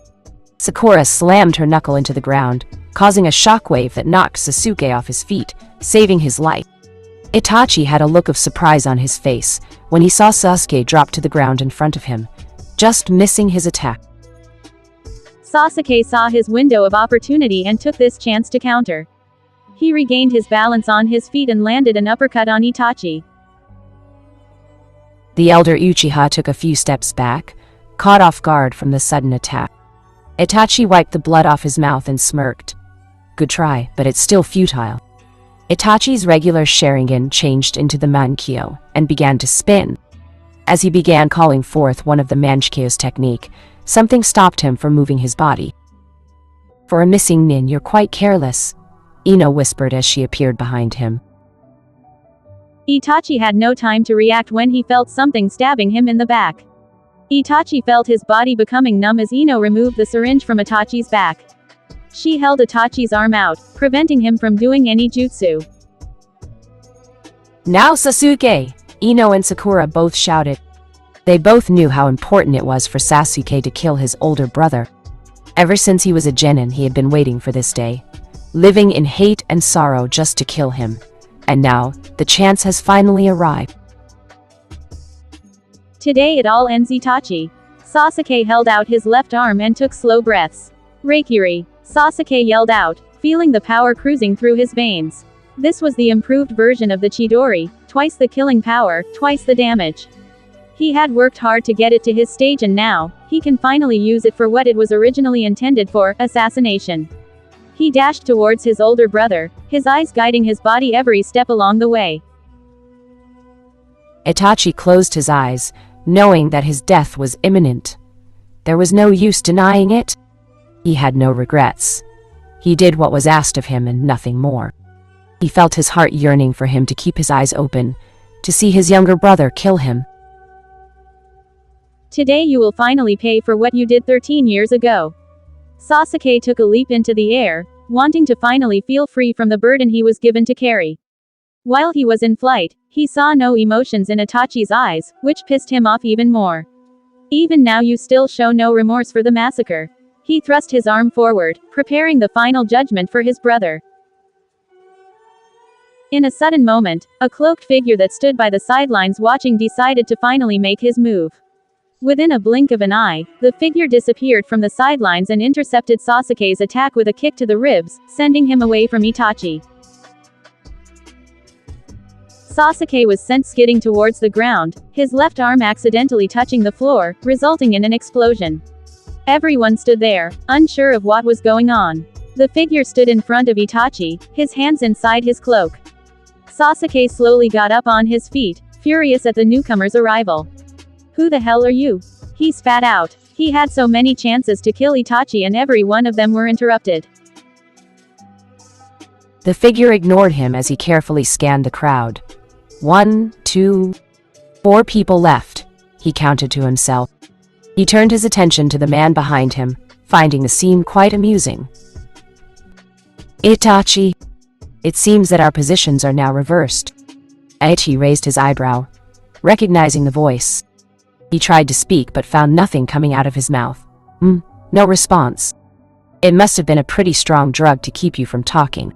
Sakura slammed her knuckle into the ground, causing a shockwave that knocked Sasuke off his feet, saving his life. Itachi had a look of surprise on his face when he saw Sasuke drop to the ground in front of him, just missing his attack. Sasuke saw his window of opportunity and took this chance to counter. He regained his balance on his feet and landed an uppercut on Itachi. The elder Uchiha took a few steps back, caught off guard from the sudden attack. Itachi wiped the blood off his mouth and smirked. "Good try, but it's still futile." Itachi's regular Sharingan changed into the Mankyo and began to spin. As he began calling forth one of the Mankyo's technique, something stopped him from moving his body. "For a missing nin, you're quite careless," Ino whispered as she appeared behind him. Itachi had no time to react when he felt something stabbing him in the back. Itachi felt his body becoming numb as Ino removed the syringe from Itachi's back. She held Itachi's arm out, preventing him from doing any jutsu. "Now Sasuke!" Ino and Sakura both shouted. They both knew how important it was for Sasuke to kill his older brother. Ever since he was a genin, he had been waiting for this day, living in hate and sorrow just to kill him. And now, the chance has finally arrived. Today it all ends, Itachi. Sasuke held out his left arm and took slow breaths. Reikiri. Sasuke yelled out, feeling the power cruising through his veins. This was the improved version of the Chidori, twice the killing power, twice the damage. He had worked hard to get it to his stage and now, he can finally use it for what it was originally intended for, assassination. He dashed towards his older brother, his eyes guiding his body every step along the way. Itachi closed his eyes, knowing that his death was imminent. There was no use denying it. He had no regrets. He did what was asked of him and nothing more. He felt his heart yearning for him to keep his eyes open, to see his younger brother kill him. Today you will finally pay for what you did 13 years ago. Sasuke took a leap into the air, wanting to finally feel free from the burden he was given to carry. While he was in flight, he saw no emotions in Itachi's eyes, which pissed him off even more. Even now you still show no remorse for the massacre. He thrust his arm forward, preparing the final judgment for his brother. In a sudden moment, a cloaked figure that stood by the sidelines watching decided to finally make his move. Within a blink of an eye, the figure disappeared from the sidelines and intercepted Sasuke's attack with a kick to the ribs, sending him away from Itachi. Sasuke was sent skidding towards the ground, his left arm accidentally touching the floor, resulting in an explosion. Everyone stood there, unsure of what was going on. The figure stood in front of Itachi, his hands inside his cloak. Sasuke slowly got up on his feet, furious at the newcomer's arrival. "Who the hell are you?" he spat out. He had so many chances to kill Itachi and every one of them were interrupted. The figure ignored him as he carefully scanned the crowd. 1, 2, 4 people left, he counted to himself. He turned his attention to the man behind him, finding the scene quite amusing. "Itachi, it seems that our positions are now reversed." Itachi raised his eyebrow, recognizing the voice. He tried to speak but found nothing coming out of his mouth. No response. It must have been a pretty strong drug to keep you from talking.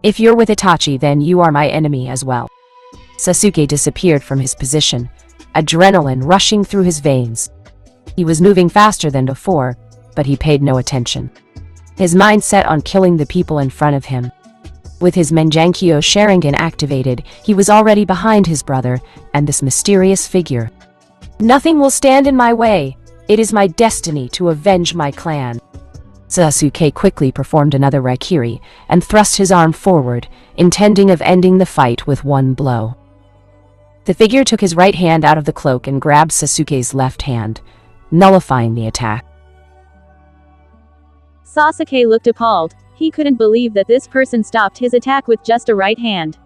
"If you're with Itachi, then you are my enemy as well." Sasuke disappeared from his position, adrenaline rushing through his veins. He was moving faster than before, but he paid no attention. His mind set on killing the people in front of him. With his Mangenkyo Sharingan activated, he was already behind his brother and this mysterious figure. "Nothing will stand in my way. It is my destiny to avenge my clan." Sasuke quickly performed another Raikiri and thrust his arm forward, intending of ending the fight with one blow. The figure took his right hand out of the cloak and grabbed Sasuke's left hand, nullifying the attack. Sasuke looked appalled. He couldn't believe that this person stopped his attack with just a right hand.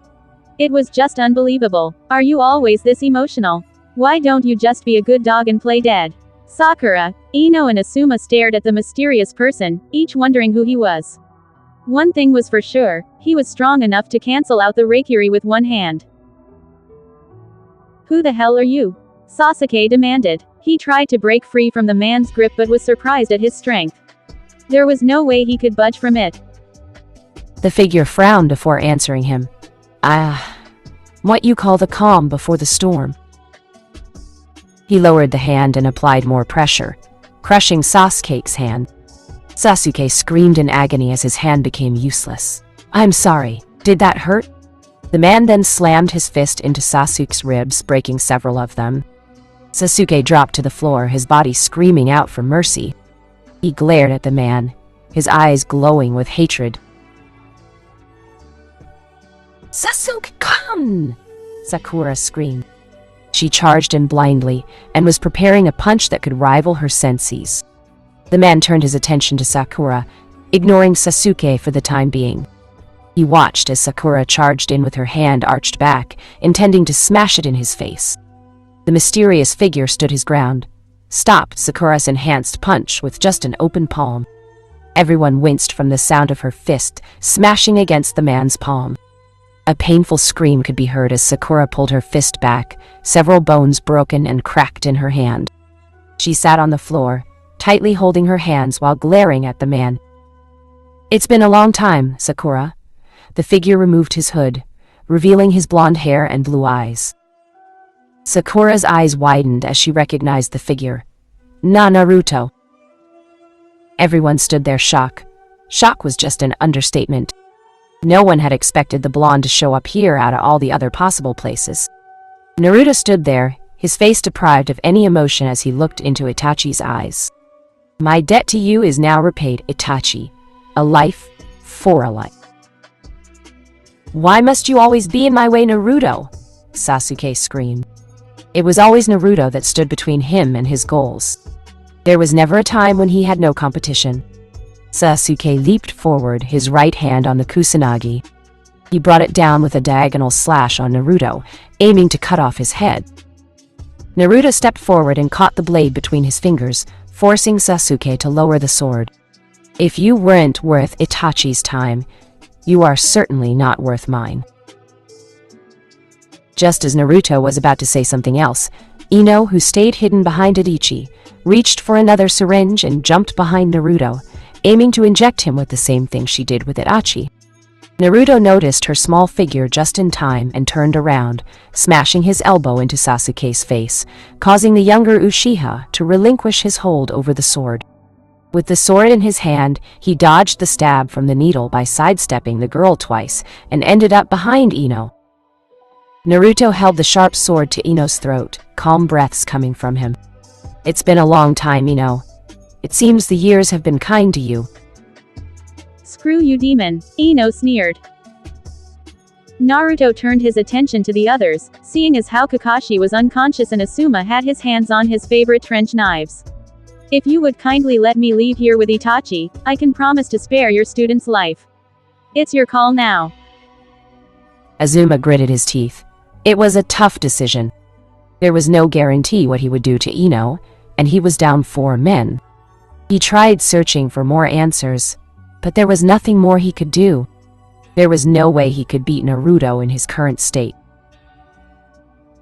It was just unbelievable. Are you always this emotional? Why don't you just be a good dog and play dead? Sakura, Ino and Asuma stared at the mysterious person, each wondering who he was. One thing was for sure, he was strong enough to cancel out the Reikiri with one hand. "Who the hell are you?" Sasuke demanded. He tried to break free from the man's grip but was surprised at his strength. There was no way he could budge from it. The figure frowned before answering him. What you call the calm before the storm." He lowered the hand and applied more pressure, crushing Sasuke's hand. Sasuke screamed in agony as his hand became useless. "I'm sorry. Did that hurt?" The man then slammed his fist into Sasuke's ribs, breaking several of them. Sasuke dropped to the floor, his body screaming out for mercy. He glared at the man, his eyes glowing with hatred. "Sasuke-kun!" Sakura screamed. She charged in blindly, and was preparing a punch that could rival her senseis. The man turned his attention to Sakura, ignoring Sasuke for the time being. He watched as Sakura charged in with her hand arched back, intending to smash it in his face. The mysterious figure stood his ground, stopped Sakura's enhanced punch with just an open palm. Everyone winced from the sound of her fist smashing against the man's palm. A painful scream could be heard as Sakura pulled her fist back, several bones broken and cracked in her hand. She sat on the floor, tightly holding her hands while glaring at the man. "It's been a long time, Sakura." The figure removed his hood, revealing his blonde hair and blue eyes. Sakura's eyes widened as she recognized the figure. Naruto. Everyone stood there shocked. Shock was just an understatement. No one had expected the blonde to show up here out of all the other possible places. Naruto stood there, his face deprived of any emotion as he looked into Itachi's eyes. My debt to you is now repaid, Itachi. A life for a life. Why must you always be in my way, Naruto? Sasuke screamed. It was always Naruto that stood between him and his goals. There was never a time when he had no competition. Sasuke leaped forward, his right hand on the kusanagi. He brought it down with a diagonal slash on Naruto, aiming to cut off his head. Naruto stepped forward and caught the blade between his fingers, forcing Sasuke to lower the sword. If you weren't worth Itachi's time, you are certainly not worth mine. Just as Naruto was about to say something else, Ino, who stayed hidden behind Itachi, reached for another syringe and jumped behind Naruto, aiming to inject him with the same thing she did with Itachi. Naruto noticed her small figure just in time and turned around, smashing his elbow into Sasuke's face, causing the younger Uchiha to relinquish his hold over the sword. With the sword in his hand, he dodged the stab from the needle by sidestepping the girl twice and ended up behind Ino. Naruto held the sharp sword to Ino's throat, calm breaths coming from him. It's been a long time, Ino. It seems the years have been kind to you. Screw you, demon, Ino sneered. Naruto turned his attention to the others, seeing as how Kakashi was unconscious and Asuma had his hands on his favorite trench knives. If you would kindly let me leave here with Itachi, I can promise to spare your student's life. It's your call now. Azuma gritted his teeth. It was a tough decision. There was no guarantee what he would do to Ino, and he was down 4 men. He tried searching for more answers, but there was nothing more he could do. There was no way he could beat Naruto in his current state.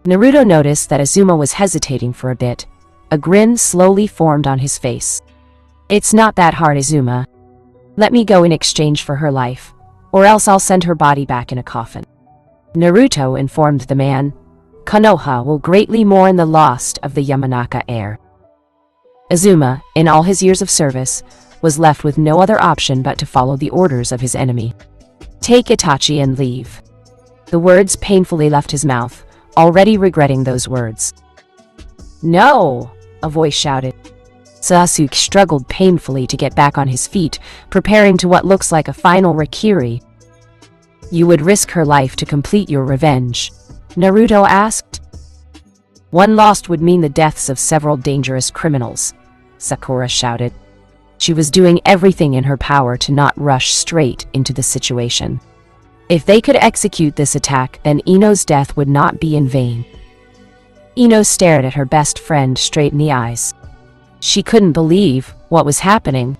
Naruto noticed that Azuma was hesitating for a bit. A grin slowly formed on his face. It's not that hard, Azuma. Let me go in exchange for her life, or else I'll send her body back in a coffin. Naruto informed the man, Konoha will greatly mourn the loss of the Yamanaka heir. Azuma, in all his years of service, was left with no other option but to follow the orders of his enemy. Take Itachi and leave. The words painfully left his mouth, already regretting those words. No! A voice shouted. Sasuke struggled painfully to get back on his feet, preparing to what looks like a final Rakiri. You would risk her life to complete your revenge? Naruto asked. One lost would mean the deaths of several dangerous criminals, Sakura shouted. She was doing everything in her power to not rush straight into the situation. If they could execute this attack, then Ino's death would not be in vain. Ino stared at her best friend straight in the eyes. She couldn't believe what was happening.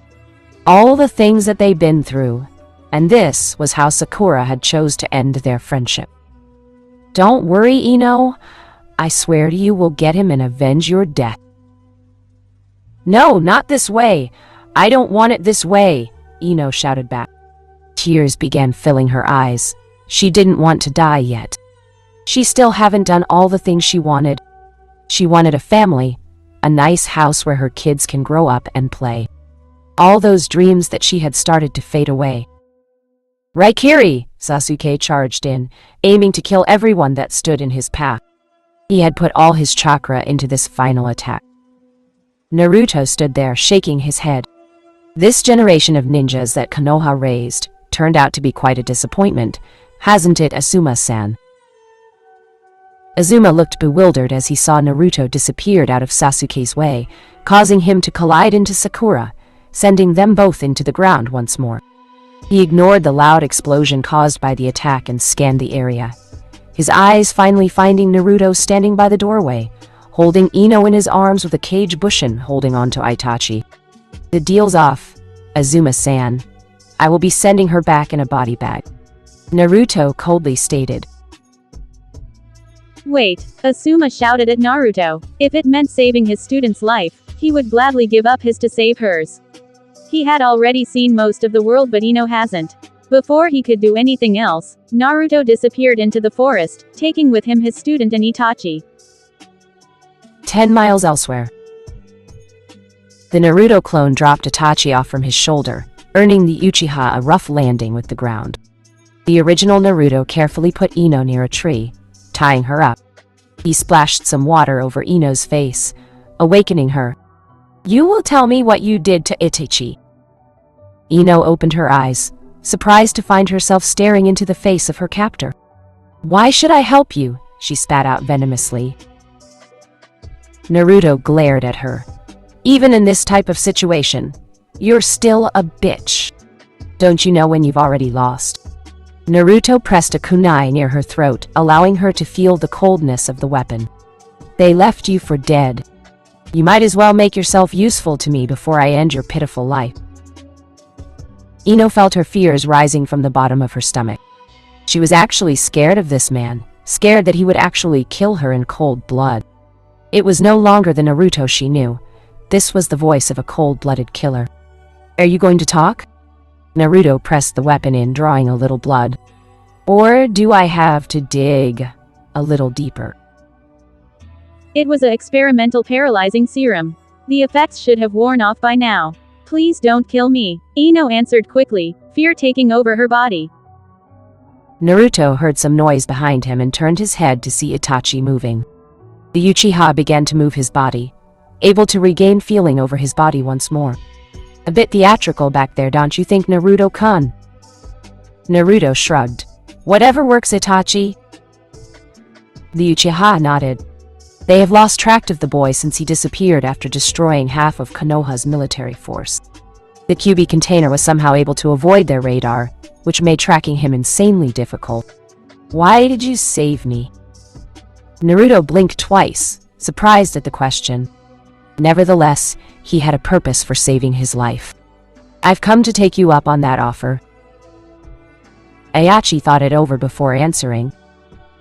All the things that they'd been through, and this was how Sakura had chose to end their friendship. Don't worry, Ino. I swear to you we'll get him and avenge your death. No, not this way. I don't want it this way, Ino shouted back. Tears began filling her eyes. She didn't want to die yet. She still hadn't done all the things she wanted. She wanted a family, a nice house where her kids can grow up and play. All those dreams that she had started to fade away. Raikiri! Sasuke charged in, aiming to kill everyone that stood in his path. He had put all his chakra into this final attack. Naruto stood there, shaking his head. This generation of ninjas that Konoha raised turned out to be quite a disappointment, hasn't it, Asuma-san? Azuma looked bewildered as he saw Naruto disappeared out of Sasuke's way, causing him to collide into Sakura, sending them both into the ground once more. He ignored the loud explosion caused by the attack and scanned the area, his eyes finally finding Naruto standing by the doorway, holding Ino in his arms with a cage Bushin holding onto Itachi. The deal's off, Azuma-san. I will be sending her back in a body bag, Naruto coldly stated. Wait, Asuma shouted at Naruto. If it meant saving his student's life, he would gladly give up his to save hers. He had already seen most of the world, but Ino hasn't. Before he could do anything else, Naruto disappeared into the forest, taking with him his student and Itachi. 10 miles elsewhere. The Naruto clone dropped Itachi off from his shoulder, earning the Uchiha a rough landing with the ground. The original Naruto carefully put Ino near a tree, tying her up. He splashed some water over Ino's face, awakening her. "You will tell me what you did to Itachi." Ino opened her eyes, surprised to find herself staring into the face of her captor. "Why should I help you?" she spat out venomously. Naruto glared at her. "Even in this type of situation, you're still a bitch. Don't you know when you've already lost?" Naruto pressed a kunai near her throat, allowing her to feel the coldness of the weapon. "They left you for dead. You might as well make yourself useful to me before I end your pitiful life." Ino felt her fears rising from the bottom of her stomach. She was actually scared of this man, scared that he would actually kill her in cold blood. It was no longer the Naruto she knew. This was the voice of a cold-blooded killer. "Are you going to talk?" Naruto pressed the weapon in, drawing a little blood. "Or do I have to dig a little deeper?" It was an experimental paralyzing serum. The effects should have worn off by now. "Please don't kill me," Ino answered quickly, fear taking over her body. Naruto heard some noise behind him and turned his head to see Itachi moving. The Uchiha began to move his body, able to regain feeling over his body once more. "A bit theatrical back there, don't you think, Naruto-kun?" Naruto shrugged. "Whatever works, Itachi." The Uchiha nodded. They have lost track of the boy since he disappeared after destroying half of Konoha's military force. The QB container was somehow able to avoid their radar, which made tracking him insanely difficult. "Why did you save me?" Naruto blinked twice, surprised at the question. Nevertheless, he had a purpose for saving his life. "I've come to take you up on that offer." Itachi thought it over before answering.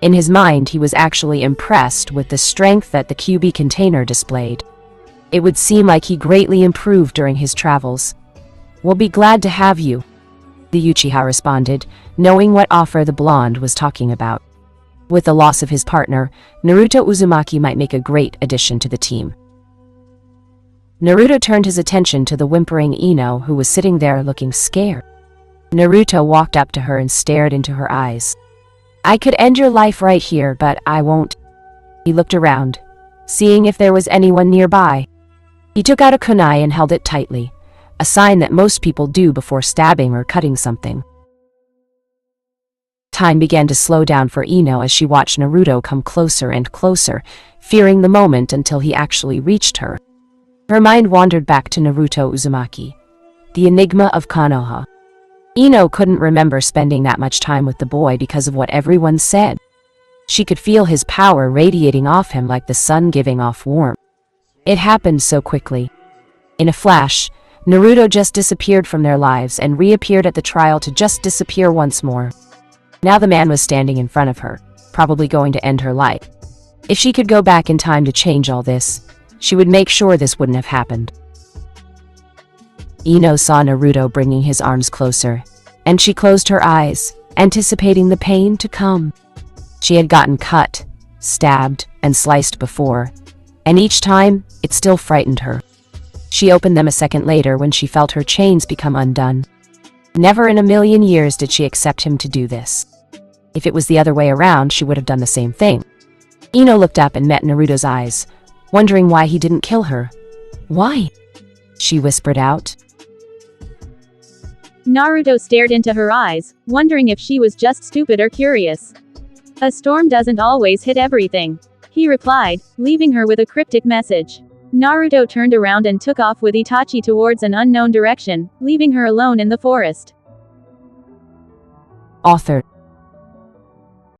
In his mind, he was actually impressed with the strength that the QB container displayed. It would seem like he greatly improved during his travels. "We'll be glad to have you," the Uchiha responded, knowing what offer the blonde was talking about. With the loss of his partner, Naruto Uzumaki might make a great addition to the team. Naruto turned his attention to the whimpering Ino, who was sitting there looking scared. Naruto walked up to her and stared into her eyes. "I could end your life right here, but I won't." He looked around, seeing if there was anyone nearby. He took out a kunai and held it tightly, a sign that most people do before stabbing or cutting something. Time began to slow down for Ino as she watched Naruto come closer and closer, fearing the moment until he actually reached her. Her mind wandered back to Naruto Uzumaki, the enigma of Konoha. Ino couldn't remember spending that much time with the boy because of what everyone said. She could feel his power radiating off him like the sun giving off warmth. It happened so quickly. In a flash, Naruto just disappeared from their lives and reappeared at the trial to just disappear once more. Now the man was standing in front of her, probably going to end her life. If she could go back in time to change all this, she would make sure this wouldn't have happened. Ino saw Naruto bringing his arms closer, and she closed her eyes, anticipating the pain to come. She had gotten cut, stabbed, and sliced before, and each time, it still frightened her. She opened them a second later when she felt her chains become undone. Never in a million years did she accept him to do this. If it was the other way around, she would have done the same thing. Ino looked up and met Naruto's eyes, wondering why he didn't kill her. "Why?" she whispered out. Naruto stared into her eyes, wondering if she was just stupid or curious. "A storm doesn't always hit everything," he replied, leaving her with a cryptic message. Naruto turned around and took off with Itachi towards an unknown direction, leaving her alone in the forest. Author